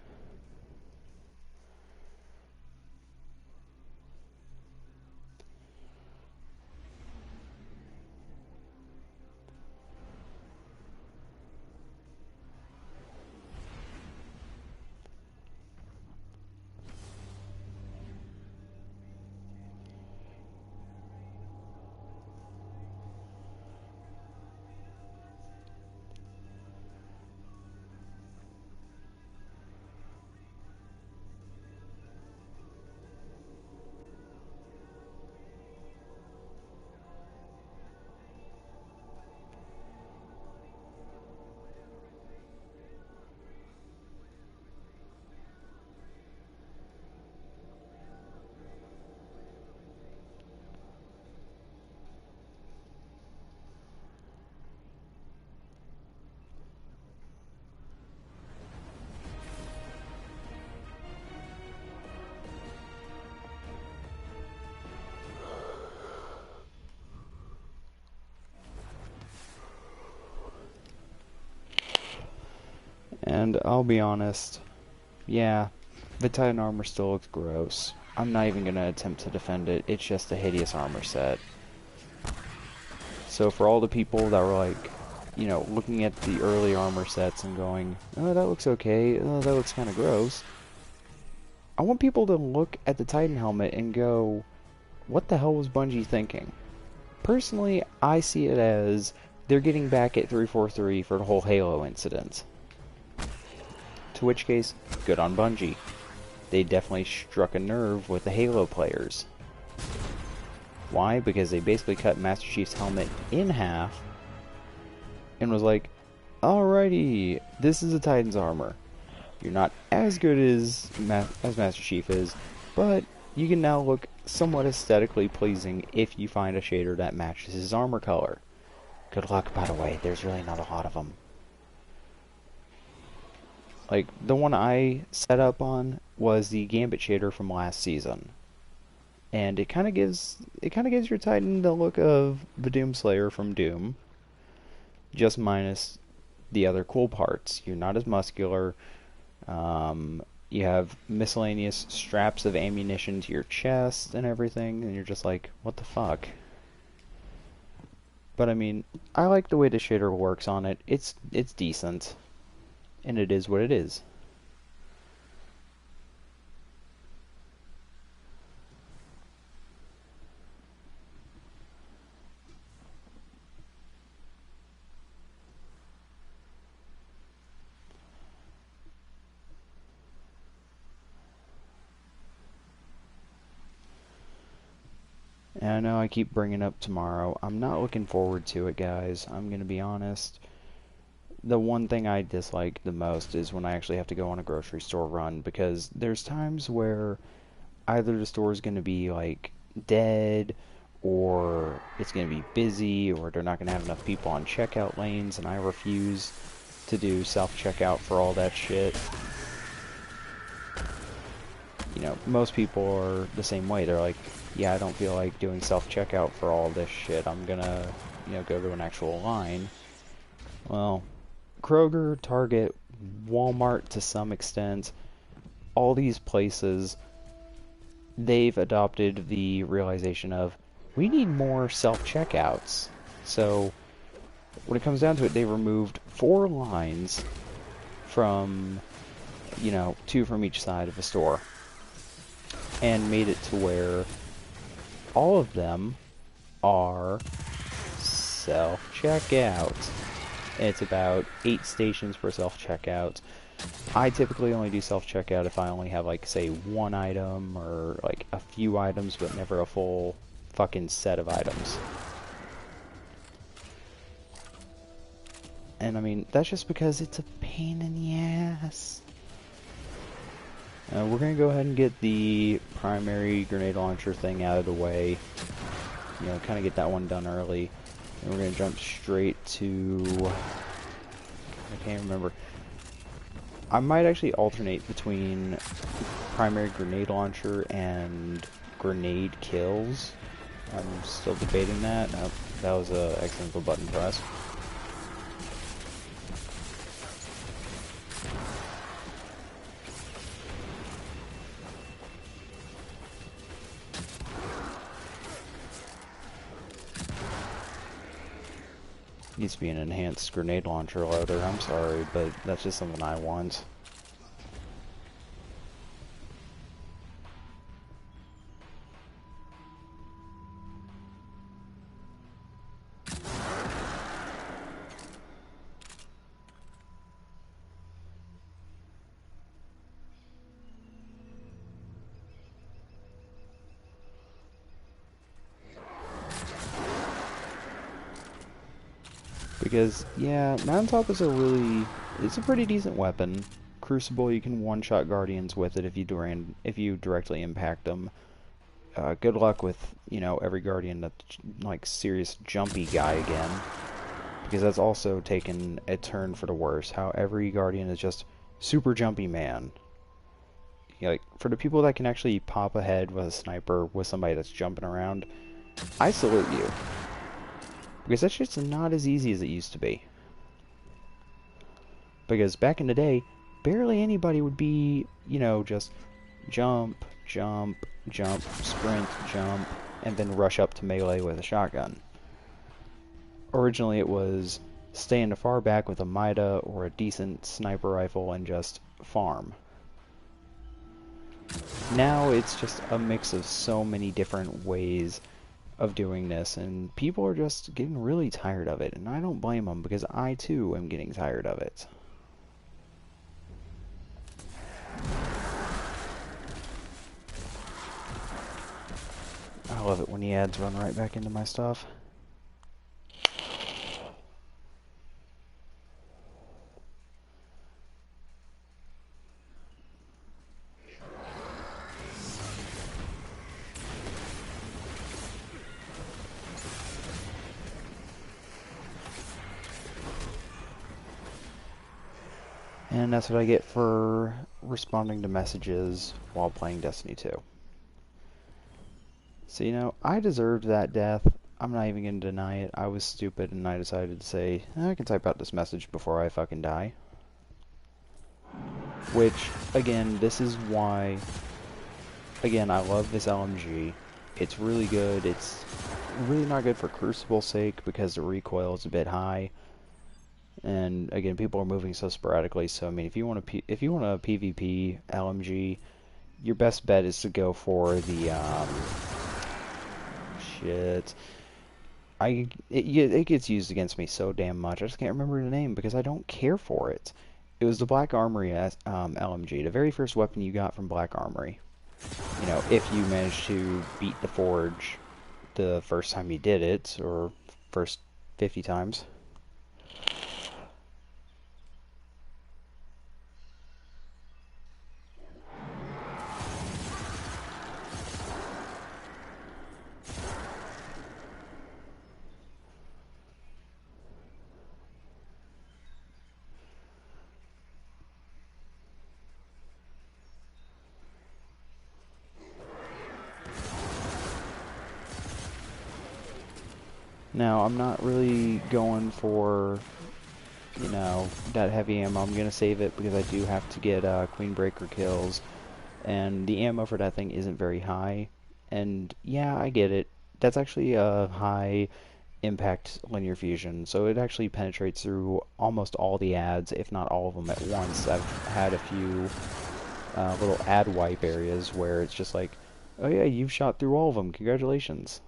And I'll be honest, yeah, the Titan armor still looks gross. I'm not even gonna attempt to defend it. It's just a hideous armor set. So for all the people that were like, you know, looking at the early armor sets and going, oh, that looks okay, oh, that looks kind of gross, I want people to look at the Titan helmet and go, what the hell was Bungie thinking? Personally, I see it as they're getting back at 343 for the whole Halo incident. To which case, good on Bungie. They definitely struck a nerve with the Halo players. Why? Because they basically cut Master Chief's helmet in half and was like, alrighty, this is a Titan's armor. You're not as good as Master Chief is, but you can now look somewhat aesthetically pleasing if you find a shader that matches his armor color. Good luck, by the way, there's really not a lot of them. Like, the one I set up on was the Gambit shader from last season. And it kind of gives your Titan the look of the Doomslayer from Doom, just minus the other cool parts. You're not as muscular. You have miscellaneous straps of ammunition to your chest and everything, and you're just like, what the fuck? But I mean, I like the way the shader works on it. It's decent, and it is what it is. And I know I keep bringing up tomorrow. I'm not looking forward to it, guys. I'm going to be honest. The one thing I dislike the most is when I actually have to go on a grocery store run, because there's times where either the store is going to be, like, dead, or it's going to be busy, or they're not going to have enough people on checkout lanes, and I refuse to do self-checkout for all that shit. You know, most people are the same way. They're like, yeah, I don't feel like doing self-checkout for all this shit. I'm gonna, you know, go to an actual line. Well, Kroger, Target, Walmart to some extent, all these places, they've adopted the realization of, we need more self-checkouts. So, when it comes down to it, they removed 4 lines from, you know, 2 from each side of the store, and made it to where all of them are self-checkout. It's about 8 stations per self-checkout. I typically only do self-checkout if I only have, like, say, 1 item, or, like, a few items, but never a full fucking set of items. And, I mean, that's just because it's a pain in the ass. We're going to go ahead and get the primary grenade launcher thing out of the way. You know, kind of get that one done early. And we're going to jump straight to... I can't remember. I might actually alternate between primary grenade launcher and grenade kills. I'm still debating that. Nope, that was an accidental button press. Needs to be an enhanced grenade launcher loader. I'm sorry, but that's just something I want. Because, yeah, Mountaintop is it's a pretty decent weapon. Crucible, you can one-shot Guardians with it if you directly impact them. Good luck with, you know, every Guardian that's, like, serious jumpy guy again. Because that's also taken a turn for the worse. How every Guardian is just super jumpy man. You know, like, for the people that can actually pop ahead with a sniper with somebody that's jumping around, I salute you. Because that shit's not as easy as it used to be. Because back in the day, barely anybody would be, you know, just jump, jump, jump, sprint, jump, and then rush up to melee with a shotgun. Originally it was stay in the far back with a Mida or a decent sniper rifle and just farm. Now it's just a mix of so many different ways of doing this, and people are just getting really tired of it, and I don't blame them, because I too am getting tired of it. I love it when the ads run right back into my stuff. And that's what I get for responding to messages while playing Destiny 2. So, you know, I deserved that death. I'm not even going to deny it. I was stupid and I decided to say, I can type out this message before I fucking die. Which, again, this is why, again, I love this LMG. It's really good. It's really not good for Crucible's sake because the recoil is a bit high. And again, people are moving so sporadically. So I mean, if you want a PvP LMG, your best bet is to go for the it gets used against me so damn much. I just can't remember the name because I don't care for it. It was the Black Armory LMG, the very first weapon you got from Black Armory. You know, if you managed to beat the Forge the first time you did it, or first 50 times. Now, I'm not really going for, you know, that heavy ammo. I'm going to save it because I do have to get Queen Breaker kills. And the ammo for that thing isn't very high. And, yeah, I get it. That's actually a high impact linear fusion. So it actually penetrates through almost all the ads, if not all of them at once. I've had a few little ad wipe areas where it's just like, oh yeah, you've shot through all of them. Congratulations.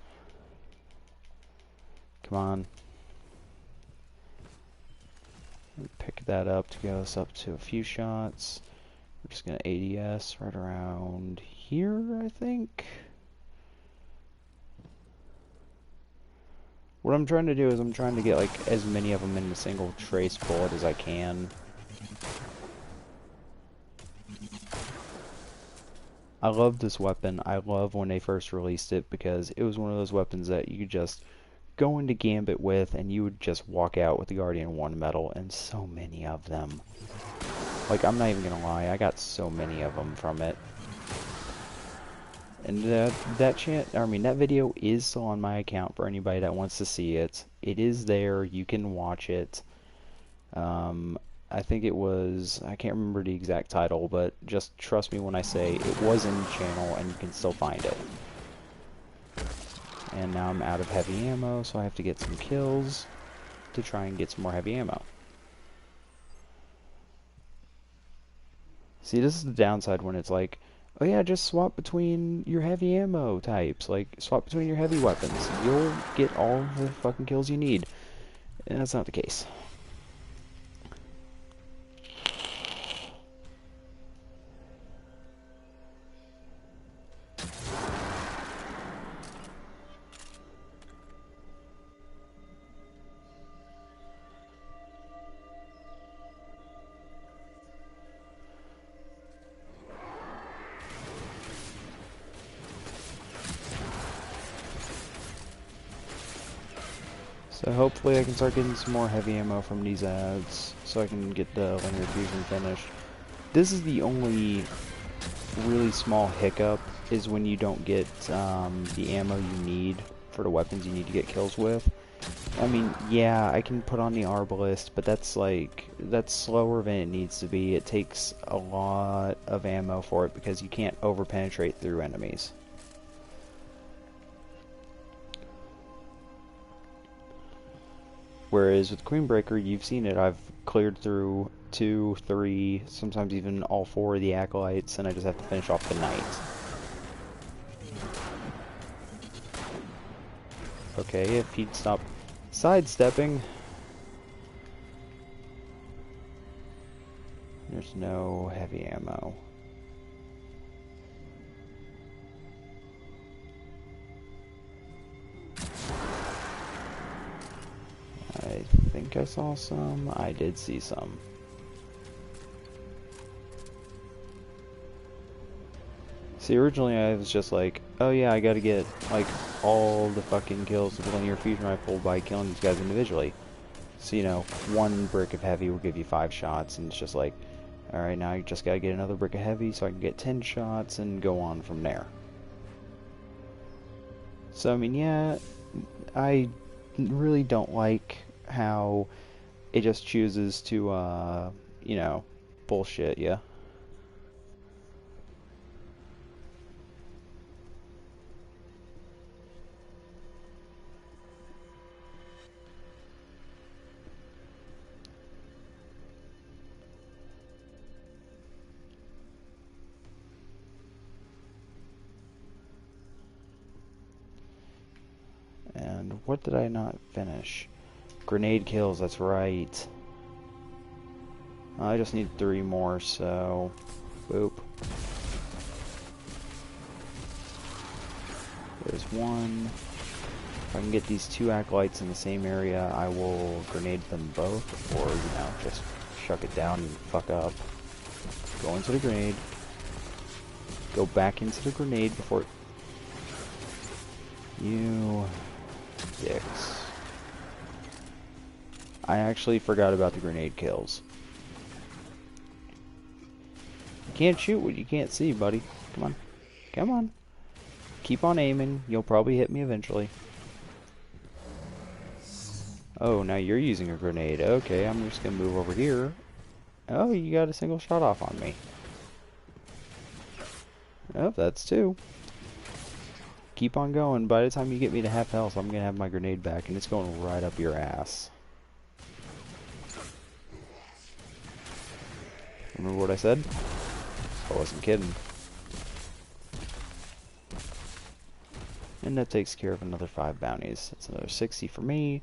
Come on. Pick that up to get us up to a few shots. We're just going to ADS right around here, I think. What I'm trying to do is I'm trying to get like as many of them in a single trace bullet as I can. I love this weapon. I love when they first released it because it was one of those weapons that you could just go into Gambit with and you would just walk out with the Guardian 1 medal, and so many of them. Like, I'm not even gonna lie, I got so many of them from it. And that video is still on my account for anybody that wants to see it. It is there, you can watch it. I think it was, I can't remember the exact title, but just trust me when I say it was in the channel and you can still find it. And now I'm out of heavy ammo, so I have to get some kills to try and get some more heavy ammo. See, this is the downside when it's like, oh yeah, just swap between your heavy ammo types. Like, swap between your heavy weapons. You'll get all the fucking kills you need. And that's not the case. So hopefully I can start getting some more heavy ammo from these ads, so I can get the linear fusion finished. This is the only really small hiccup, is when you don't get the ammo you need for the weapons you need to get kills with. I mean, yeah, I can put on the arbalist, but that's like, that's slower than it needs to be. It takes a lot of ammo for it because you can't over-penetrate through enemies. Whereas with Queenbreaker, you've seen it, I've cleared through 2, 3, sometimes even all 4 of the Acolytes, and I just have to finish off the Knight. Okay, if he'd stop sidestepping. There's no heavy ammo. I think I saw some. I did see some. See, originally I was just like, oh yeah, I gotta get, like, all the fucking kills with the linear fusion rifle by killing these guys individually. So, you know, 1 brick of heavy will give you 5 shots, and it's just like, alright, now you just gotta get another brick of heavy so I can get 10 shots and go on from there. So, I mean, yeah, I really don't like how it just chooses to, you know, bullshit ya. And what did I not finish? Grenade kills, that's right. I just need 3 more, so... boop. There's 1. If I can get these 2 Acolytes in the same area, I will grenade them both, or, you know, just chuck it down and fuck up. Go into the grenade. Go back into the grenade before... You... dicks. I actually forgot about the grenade kills. You can't shoot what you can't see, buddy. Come on. Come on. Keep on aiming. You'll probably hit me eventually. Oh, now you're using a grenade. Okay, I'm just gonna move over here. Oh, you got a single shot off on me. Oh, that's 2. Keep on going. By the time you get me to half health, I'm gonna have my grenade back, and it's going right up your ass. Remember what I said? I wasn't kidding. And that takes care of another 5 bounties. That's another 60 for me.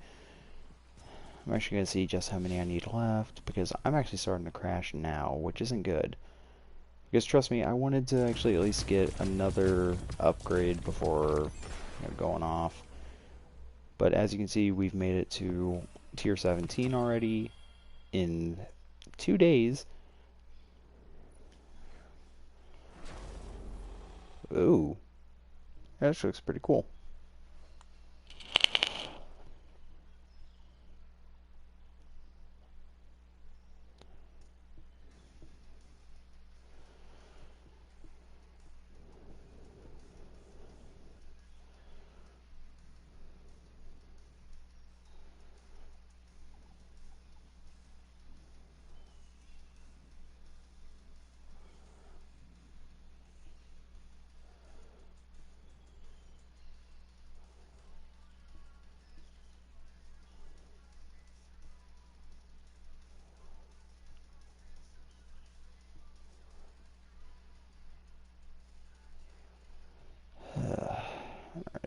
I'm actually going to see just how many I need left, because I'm actually starting to crash now, which isn't good. Because trust me, I wanted to actually at least get another upgrade before, you know, going off. But as you can see, we've made it to tier 17 already in 2 days. Ooh, that looks pretty cool.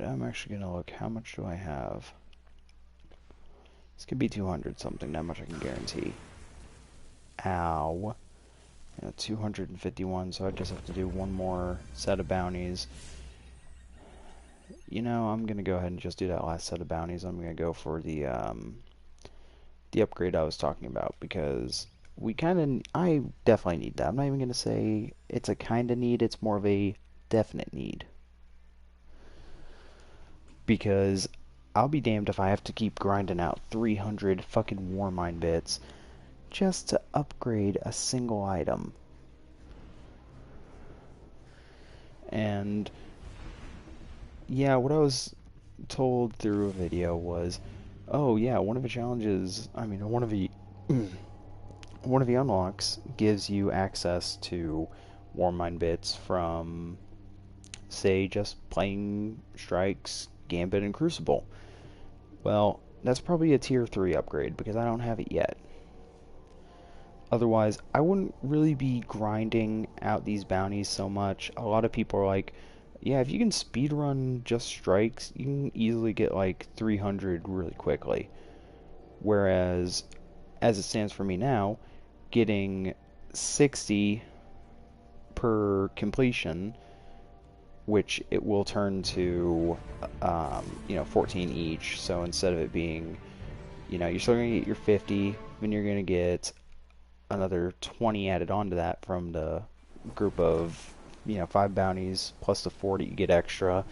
I'm actually going to look, how much do I have? This could be 200 something, that much I can guarantee. Ow. Yeah, 251, so I just have to do 1 more set of bounties. You know, I'm going to go ahead and just do that last set of bounties. I'm going to go for the upgrade I was talking about, because I definitely need that. I'm not even going to say it's a kind of need, it's more of a definite need. Because I'll be damned if I have to keep grinding out 300 fucking Warmind bits just to upgrade a single item. And yeah, what I was told through a video was, oh yeah, one of the challenges, I mean, one of the unlocks gives you access to Warmind bits from, say, just playing Strikes, Gambit, and Crucible. Well, that's probably a tier 3 upgrade because I don't have it yet. Otherwise, I wouldn't really be grinding out these bounties so much. A lot of people are like, yeah, if you can speedrun just Strikes, you can easily get like 300 really quickly. Whereas, as it stands for me now, getting 60 per completion, which it will turn to, 14 each. So instead of it being, you're still going to get your 50, then you're going to get another 20 added onto that from the group of, 5 bounties plus the 4 that you get extra.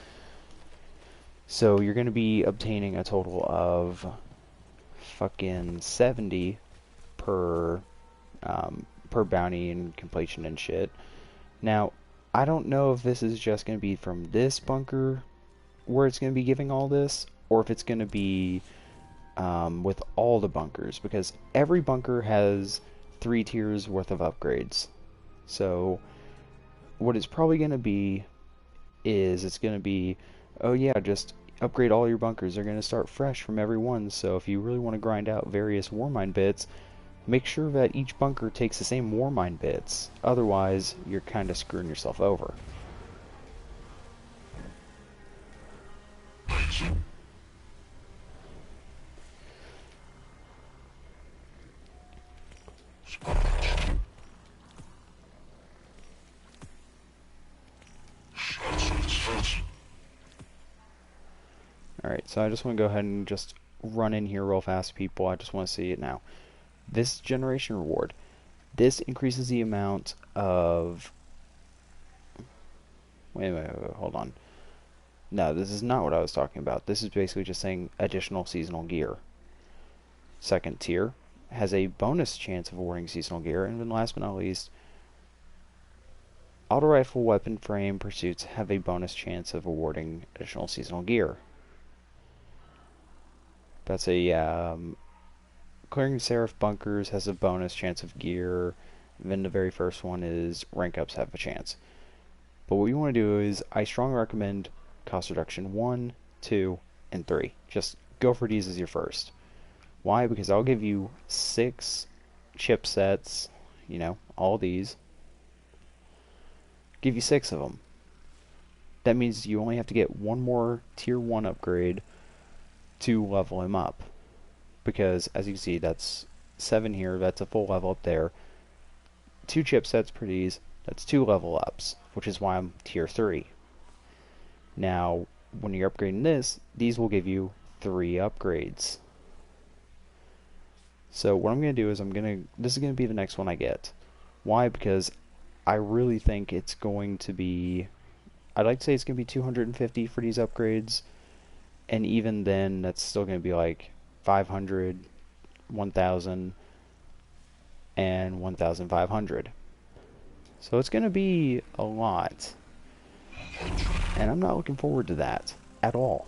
So you're going to be obtaining a total of fucking 70 per per bounty and completion and shit. Now, I don't know if this is just going to be from this bunker where it's going to be giving all this, or if it's going to be with all the bunkers, because every bunker has 3 tiers worth of upgrades. So what it's probably going to be is it's going to be, oh yeah, just upgrade all your bunkers. They're going to start fresh from every one. So if you really want to grind out various Warmind bits, make sure that each bunker takes the same Warmind bits. Otherwise, you're kind of screwing yourself over. Alright, so I just want to go ahead and just run in here real fast, people. I just want to see it now. This generation reward, this increases the amount of... Wait, hold on. No, this is not what I was talking about. This is basically just saying additional seasonal gear. Second tier has a bonus chance of awarding seasonal gear, and then last but not least, auto rifle weapon frame pursuits have a bonus chance of awarding additional seasonal gear. That's a clearing Seraph bunkers has a bonus chance of gear. Then the very first one is rank ups have a chance. But what you want to do is, I strongly recommend cost reduction 1, 2, and 3. Just go for these as your first. Why? Because I'll give you 6 chipsets, all these. Give you 6 of them. That means you only have to get one more tier 1 upgrade to level him up. Because, as you can see, that's 7 here, that's a full level up there. 2 chipsets per these, that's 2 level ups, which is why I'm tier 3. Now, when you're upgrading this, these will give you 3 upgrades. So what I'm going to do is this is going to be the next one I get. Why? Because I really think it's going to be, I'd like to say it's going to be 250 for these upgrades. And even then, that's still going to be like 500, 1,000, and 1,500. So it's going to be a lot. And I'm not looking forward to that at all.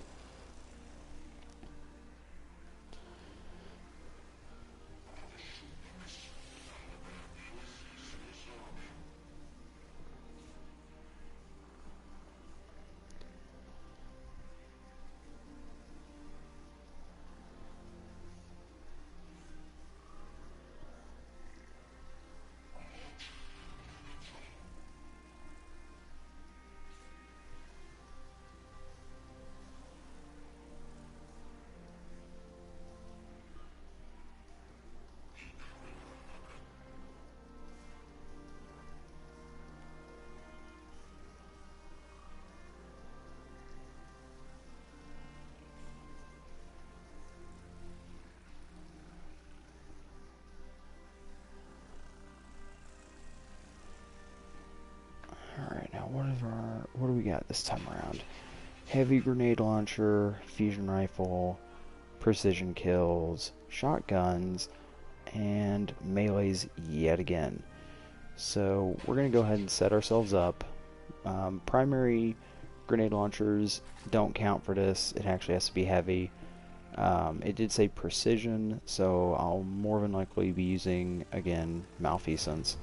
What do we got this time around? Heavy grenade launcher, fusion rifle, precision kills, shotguns, and melees yet again. So we're going to go ahead and set ourselves up. Primary grenade launchers don't count for this. It actually has to be heavy. It did say precision, so I'll more than likely be using, again, malfeasance.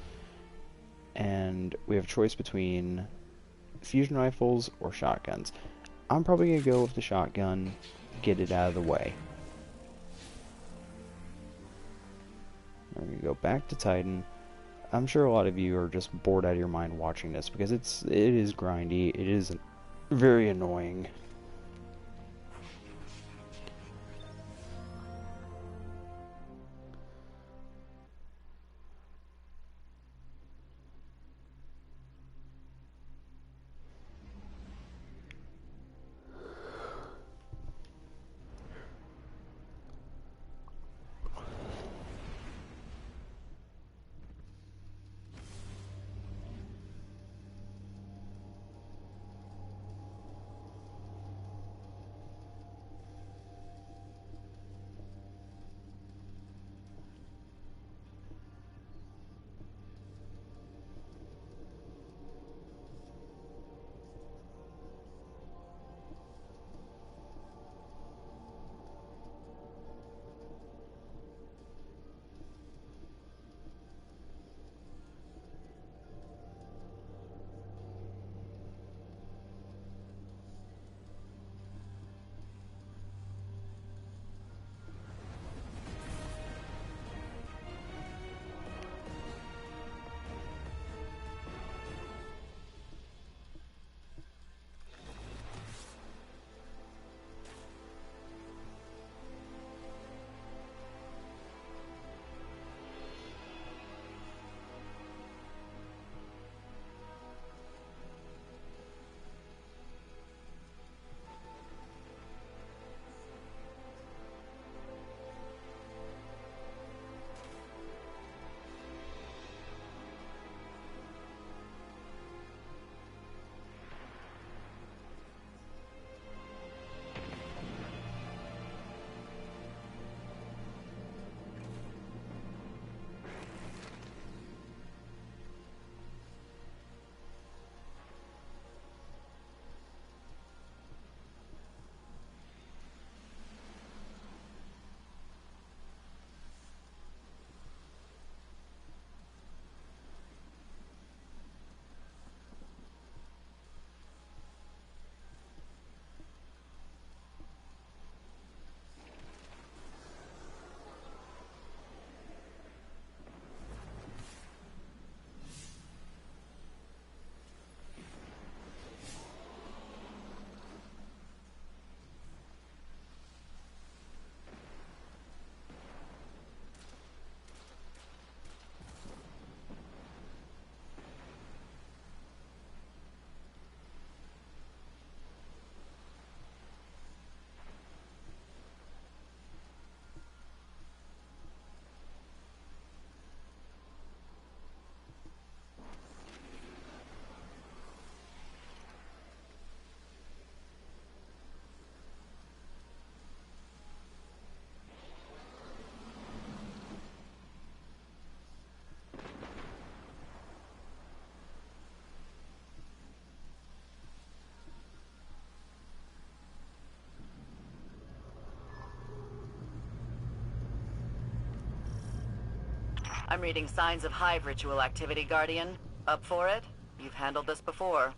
And we have a choice between fusion rifles or shotguns. I'm probably going to go with the shotgun, get it out of the way. We're going to go back to Titan. I'm sure a lot of you are just bored out of your mind watching this because it is grindy, it is very annoying. I'm reading signs of hive ritual activity, Guardian. Up for it? You've handled this before.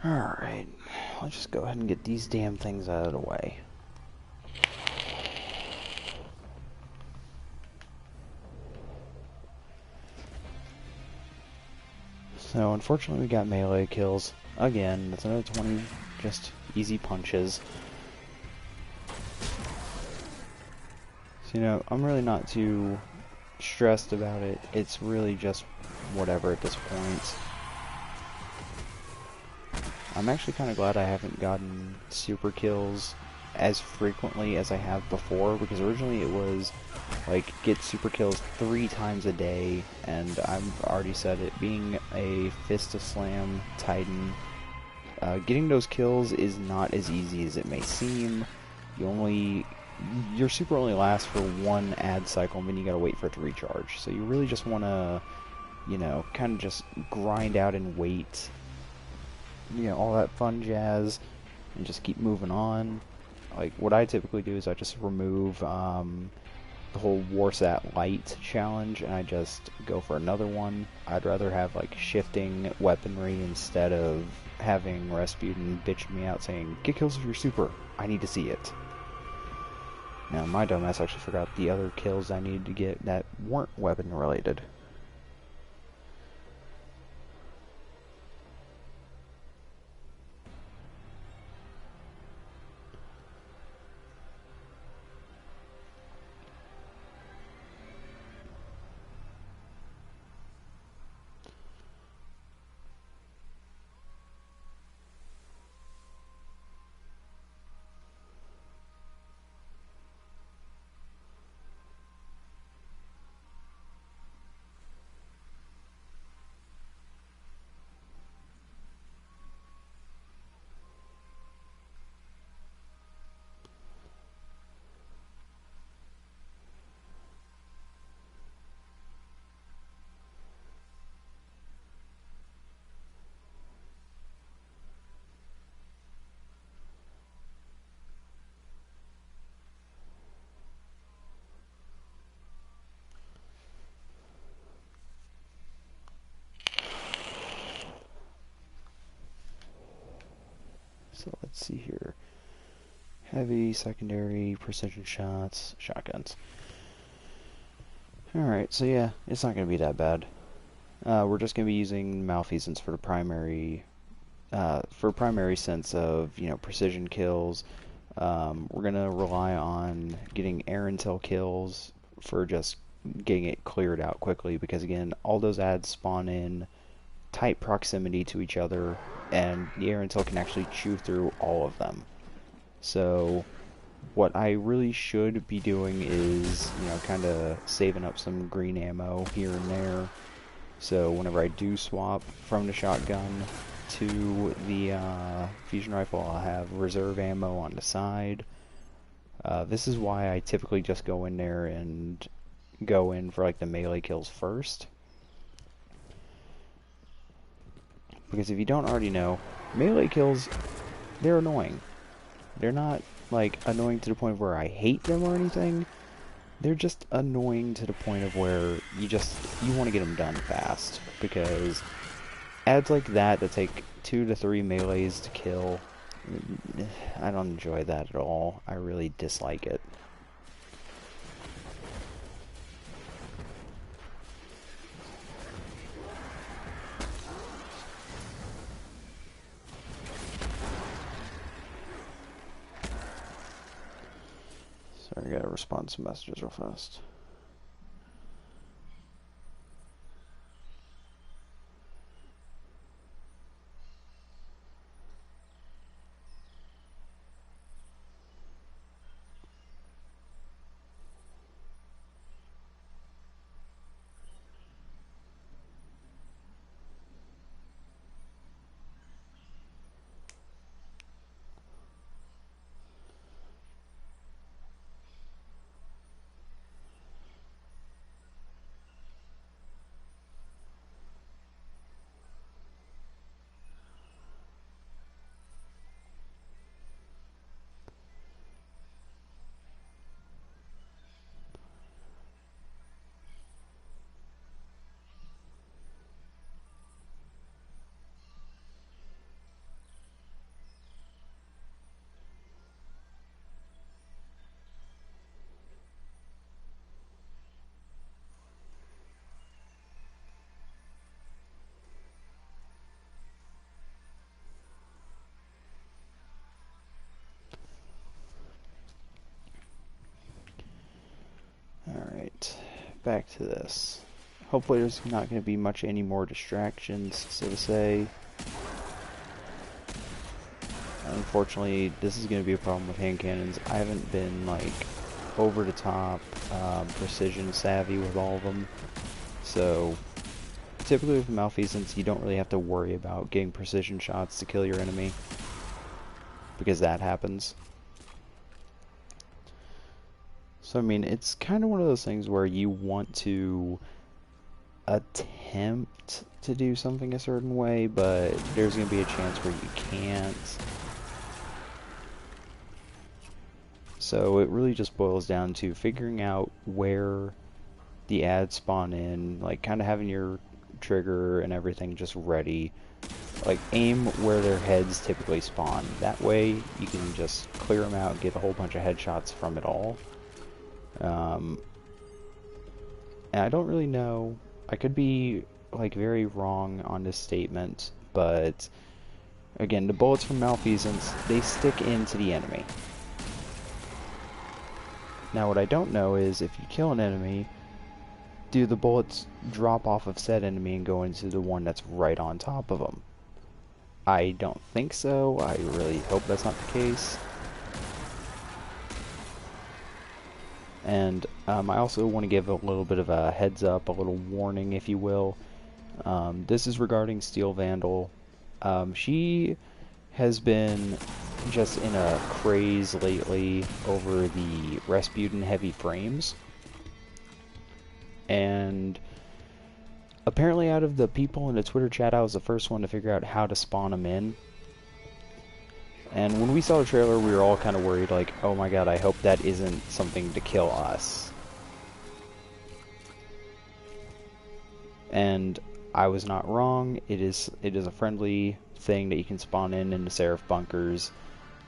Alright, let's just go ahead and get these damn things out of the way. So, unfortunately, we got melee kills. Again, that's another 20 just easy punches. So, you know, I'm really not too stressed about it. It's really just whatever at this point. I'm actually kind of glad I haven't gotten super kills as frequently as I have before, because originally it was like get super kills 3 times a day, and I've already said it, being a fist to slam titan, getting those kills is not as easy as it may seem. Your super only lasts for 1 ad cycle, and then you gotta wait for it to recharge. So you really just wanna, you know, kind of just grind out and wait, you know, all that fun jazz, and just keep moving on. Like, what I typically do is I just remove the whole Warsat Light challenge, and I just go for another one. I'd rather have, like, shifting weaponry instead of having Rasputin bitching me out saying, "Get kills with your super, I need to see it." Now, my dumbass actually forgot the other kills I needed to get that weren't weapon related. So let's see here. Heavy, secondary, precision shots, shotguns. Alright, so yeah, it's not going to be that bad. We're just going to be using malfeasance for the primary sense of, you know, precision kills. We're going to rely on getting air intel kills for just getting it cleared out quickly, because again, all those ads spawn in tight proximity to each other, and the air intel can actually chew through all of them. So what I really should be doing is, you know, kind of saving up some green ammo here and there, so whenever I do swap from the shotgun to the fusion rifle, I'll have reserve ammo on the side. This is why I typically just go in there and go in for like the melee kills first. Because if you don't already know, melee kills, they're annoying. They're not, like, annoying to the point where I hate them or anything. They're just annoying to the point of where you want to get them done fast. Because ads like that take 2 to 3 melees to kill, I don't enjoy that at all. I really dislike it. Sorry, I gotta respond to some messages real fast. back to this. Hopefully there's not going to be much any more distractions, so to say. Unfortunately, this is going to be a problem with hand cannons. I haven't been, like, over the top, precision savvy with all of them. So, typically with malfeasance, you don't really have to worry about getting precision shots to kill your enemy, because that happens. So, I mean, it's kind of one of those things where you want to attempt to do something a certain way, but there's going to be a chance where you can't. So it really just boils down to figuring out where the ads spawn in, like kind of having your trigger and everything just ready. Like aim where their heads typically spawn. That way you can just clear them out and get a whole bunch of headshots from it all. And I don't really know. I could be like very wrong on this statement, but again, the bullets from malfeasance, they stick into the enemy. Now what I don't know is, if you kill an enemy, do the bullets drop off of said enemy and go into the one that's right on top of them? I don't think so. I really hope that's not the case. And I also want to give a little bit of a heads up, a little warning, if you will. This is regarding Steel Vandal. She has been just in a craze lately over the Rasputin heavy frames. And apparently out of the people in the Twitter chat, I was the first one to figure out how to spawn them in. And when we saw the trailer, we were all kind of worried, like, oh my god, I hope that isn't something to kill us. And I was not wrong. It is a friendly thing that you can spawn in the Seraph bunkers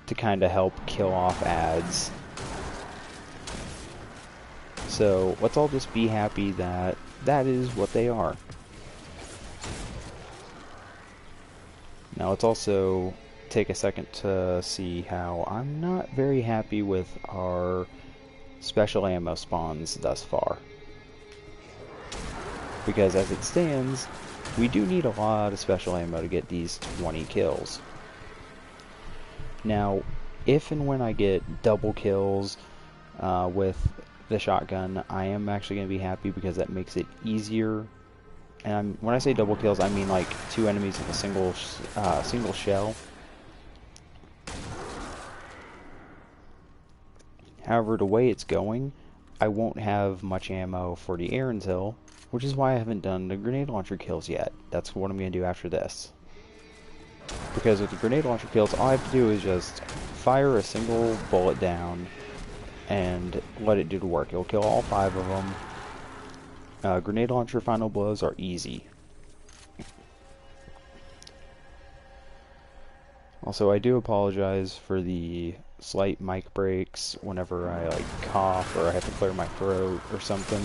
to kind of help kill off ads. So let's all just be happy that that is what they are. Now let's also take a second to see how I'm not very happy with our special ammo spawns thus far. Because as it stands, we do need a lot of special ammo to get these 20 kills. Now, if and when I get double kills with the shotgun, I am actually going to be happy, because that makes it easier. And when I say double kills, I mean like 2 enemies with a single shell. However, the way it's going, I won't have much ammo for the Aaron's Hill, which is why I haven't done the grenade launcher kills yet. That's what I'm going to do after this. Because with the grenade launcher kills, all I have to do is just fire a single bullet down and let it do the work. It'll kill all 5 of them. Grenade launcher final blows are easy. Also, I do apologize for the slight mic breaks whenever I like cough or I have to clear my throat or something.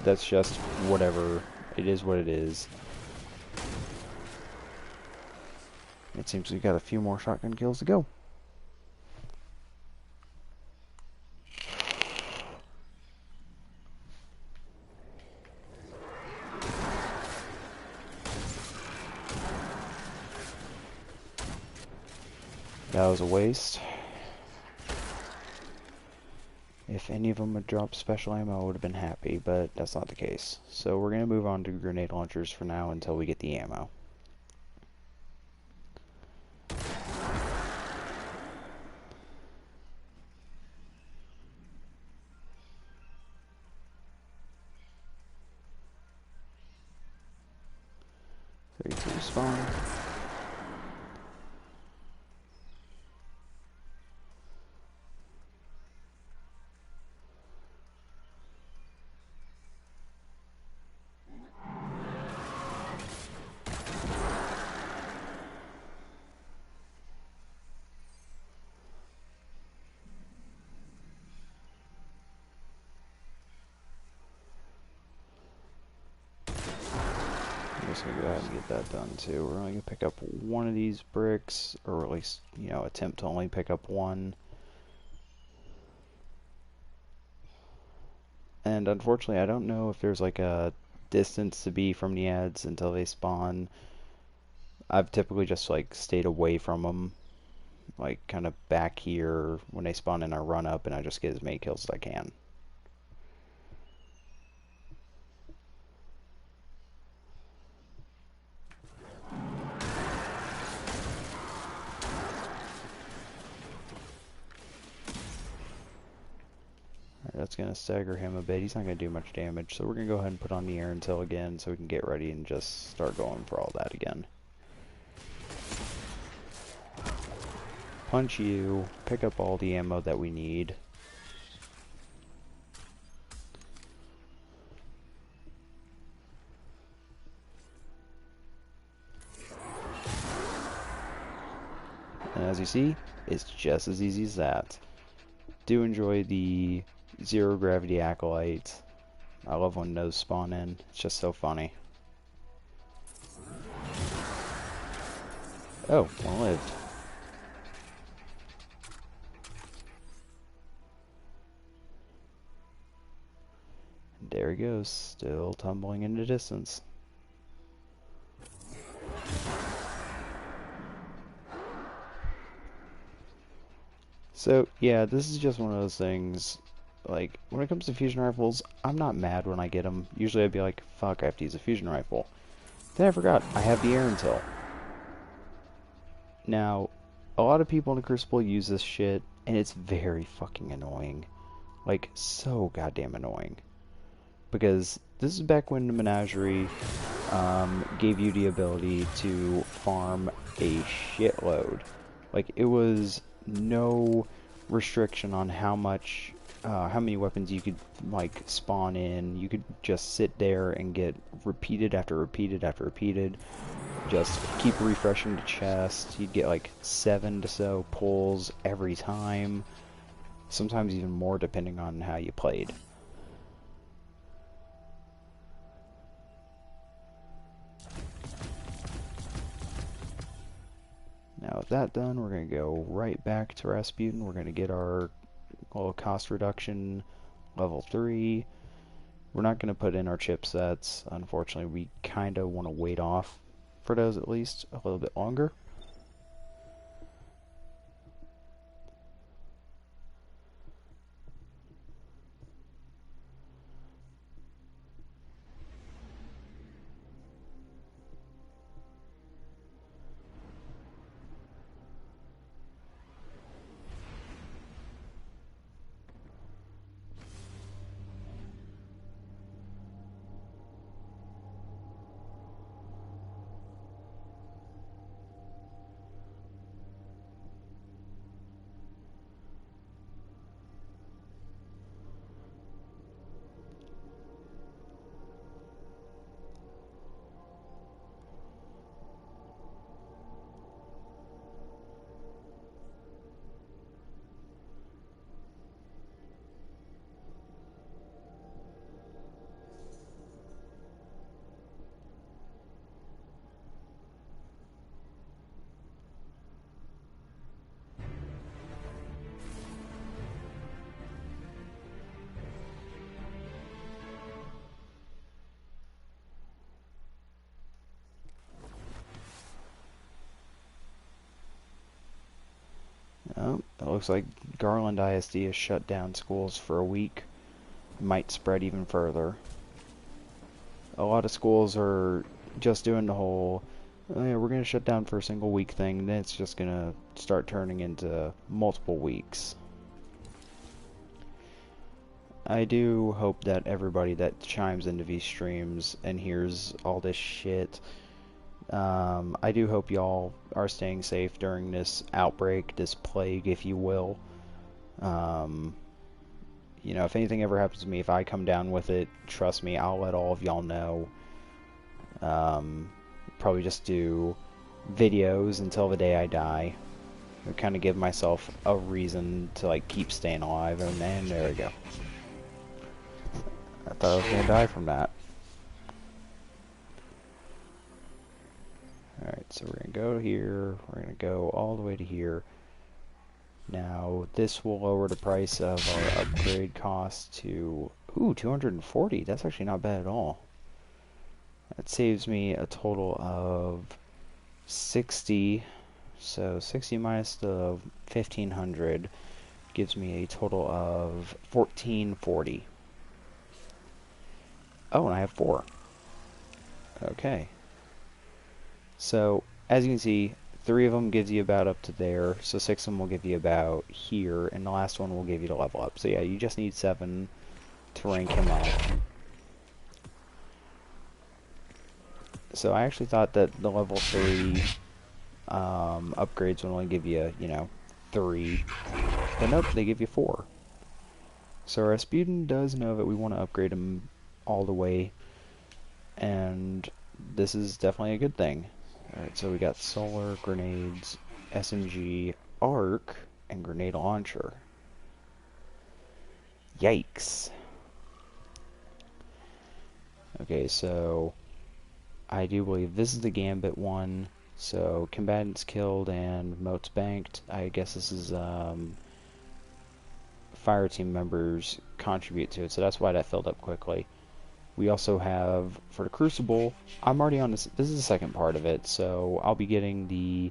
That's just whatever. It is what it is. It seems we've got a few more shotgun kills to go. That was a waste. If any of them had dropped special ammo, I would have been happy, but that's not the case. So we're going to move on to grenade launchers for now until we get the ammo. 32 spawn. I'm just gonna go ahead and get that done too. We're only gonna pick up one of these bricks, or at least, you know, attempt to only pick up one. And And unfortunately, I don't know if there's like a distance to be from the ads until they spawn. I've typically just like stayed away from them, like kind of back here when they spawn in. I run up and I just get as many kills as I can. That's going to stagger him a bit. He's not going to do much damage, so we're going to go ahead and put on the air until again so we can get ready and just start going for all that again. Punch you, pick up all the ammo that we need. And as you see, it's just as easy as that. Do enjoy the zero gravity acolyte. I love when those spawn in. It's just so funny. Oh, well lived. And there he goes, still tumbling in the distance. So, yeah, this is just one of those things, like, when it comes to fusion rifles, I'm not mad when I get them. Usually I'd be like, fuck, I have to use a fusion rifle. Then I forgot, I have the air intel. Now, a lot of people in the Crucible use this shit, and it's very fucking annoying. Like, so goddamn annoying. Because this is back when the Menagerie gave you the ability to farm a shitload. Like, it was no restriction on how many weapons you could like spawn in. You could just sit there and get repeated after repeated after repeated. Just keep refreshing the chest. You'd get like 7 to so pulls every time. Sometimes even more depending on how you played. Now with that done, we're going to go right back to Rasputin. We're going to get our little cost reduction level 3. We're not going to put in our chipsets. Unfortunately, we kind of want to wait off for those at least a little bit longer. Oh, it looks like Garland ISD has shut down schools for a week. Might spread even further. A lot of schools are just doing the whole, oh yeah, we're going to shut down for a single week thing, and then it's just going to start turning into multiple weeks. I do hope that everybody that chimes into these streams and hears all this shit, I do hope y'all are staying safe during this outbreak, this plague, if you will. You know, if anything ever happens to me, if I come down with it, trust me, I'll let all of y'all know. Probably just do videos until the day I die. Or kind of give myself a reason to, like, keep staying alive. And there we go. I thought I was going to die from that. Alright, so we're going to go here. We're going to go all the way to here. Now, this will lower the price of our upgrade cost to, ooh, 240. That's actually not bad at all. That saves me a total of 60. So 60 minus the 1500 gives me a total of 1440. Oh, and I have 4. Okay. So, as you can see, 3 of them gives you about up to there, so 6 of them will give you about here, and the last one will give you the level up. So yeah, you just need 7 to rank him up. So I actually thought that the level 3 upgrades would only give you, 3. But nope, they give you 4. So Rasputin does know that we want to upgrade him all the way, and this is definitely a good thing. Alright, so we got solar, grenades, SMG, arc, and grenade launcher. Yikes. Okay, so I do believe this is the Gambit one. So combatants killed and motes banked. I guess this is fire team members contribute to it, so that's why that filled up quickly. We also have, for the Crucible, I'm already on this is the second part of it, so I'll be getting the,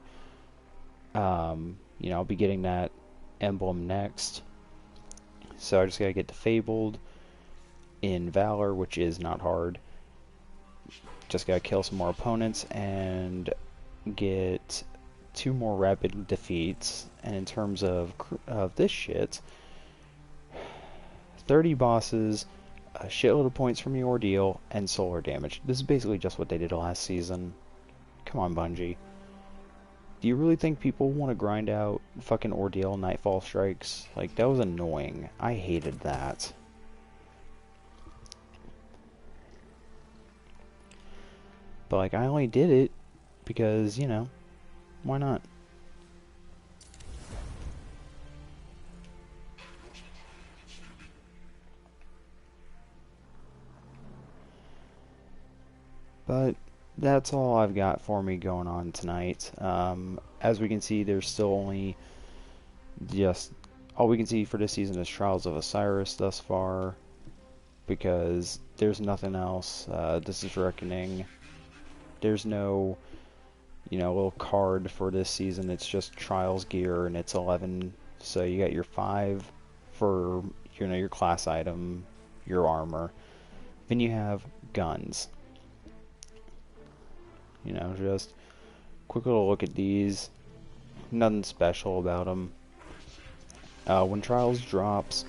I'll be getting that emblem next. So I just gotta get Defabled in Valor, which is not hard. Just gotta kill some more opponents and get 2 more rapid defeats. And in terms of this shit, 30 bosses, a shitload of points from the ordeal, and solar damage. This is basically just what they did last season. Come on, Bungie. Do you really think people want to grind out fucking ordeal Nightfall Strikes? Like, that was annoying. I hated that. But, like, I only did it because, why not? But that's all I've got for me going on tonight. As we can see, there's still only just all we can see for this season is Trials of Osiris thus far, because there's nothing else. This is Reckoning. There's no, little card for this season. It's just Trials gear, and it's 11. So you got your 5 for your class item, your armor. Then you have guns. Just quick little look at these. Nothing special about them. When Trials drops,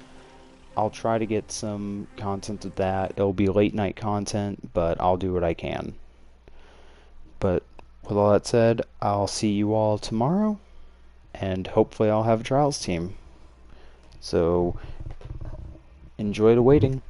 I'll try to get some content of that. It'll be late night content, but I'll do what I can. But with all that said, I'll see you all tomorrow, and hopefully I'll have a Trials team. So enjoy the waiting.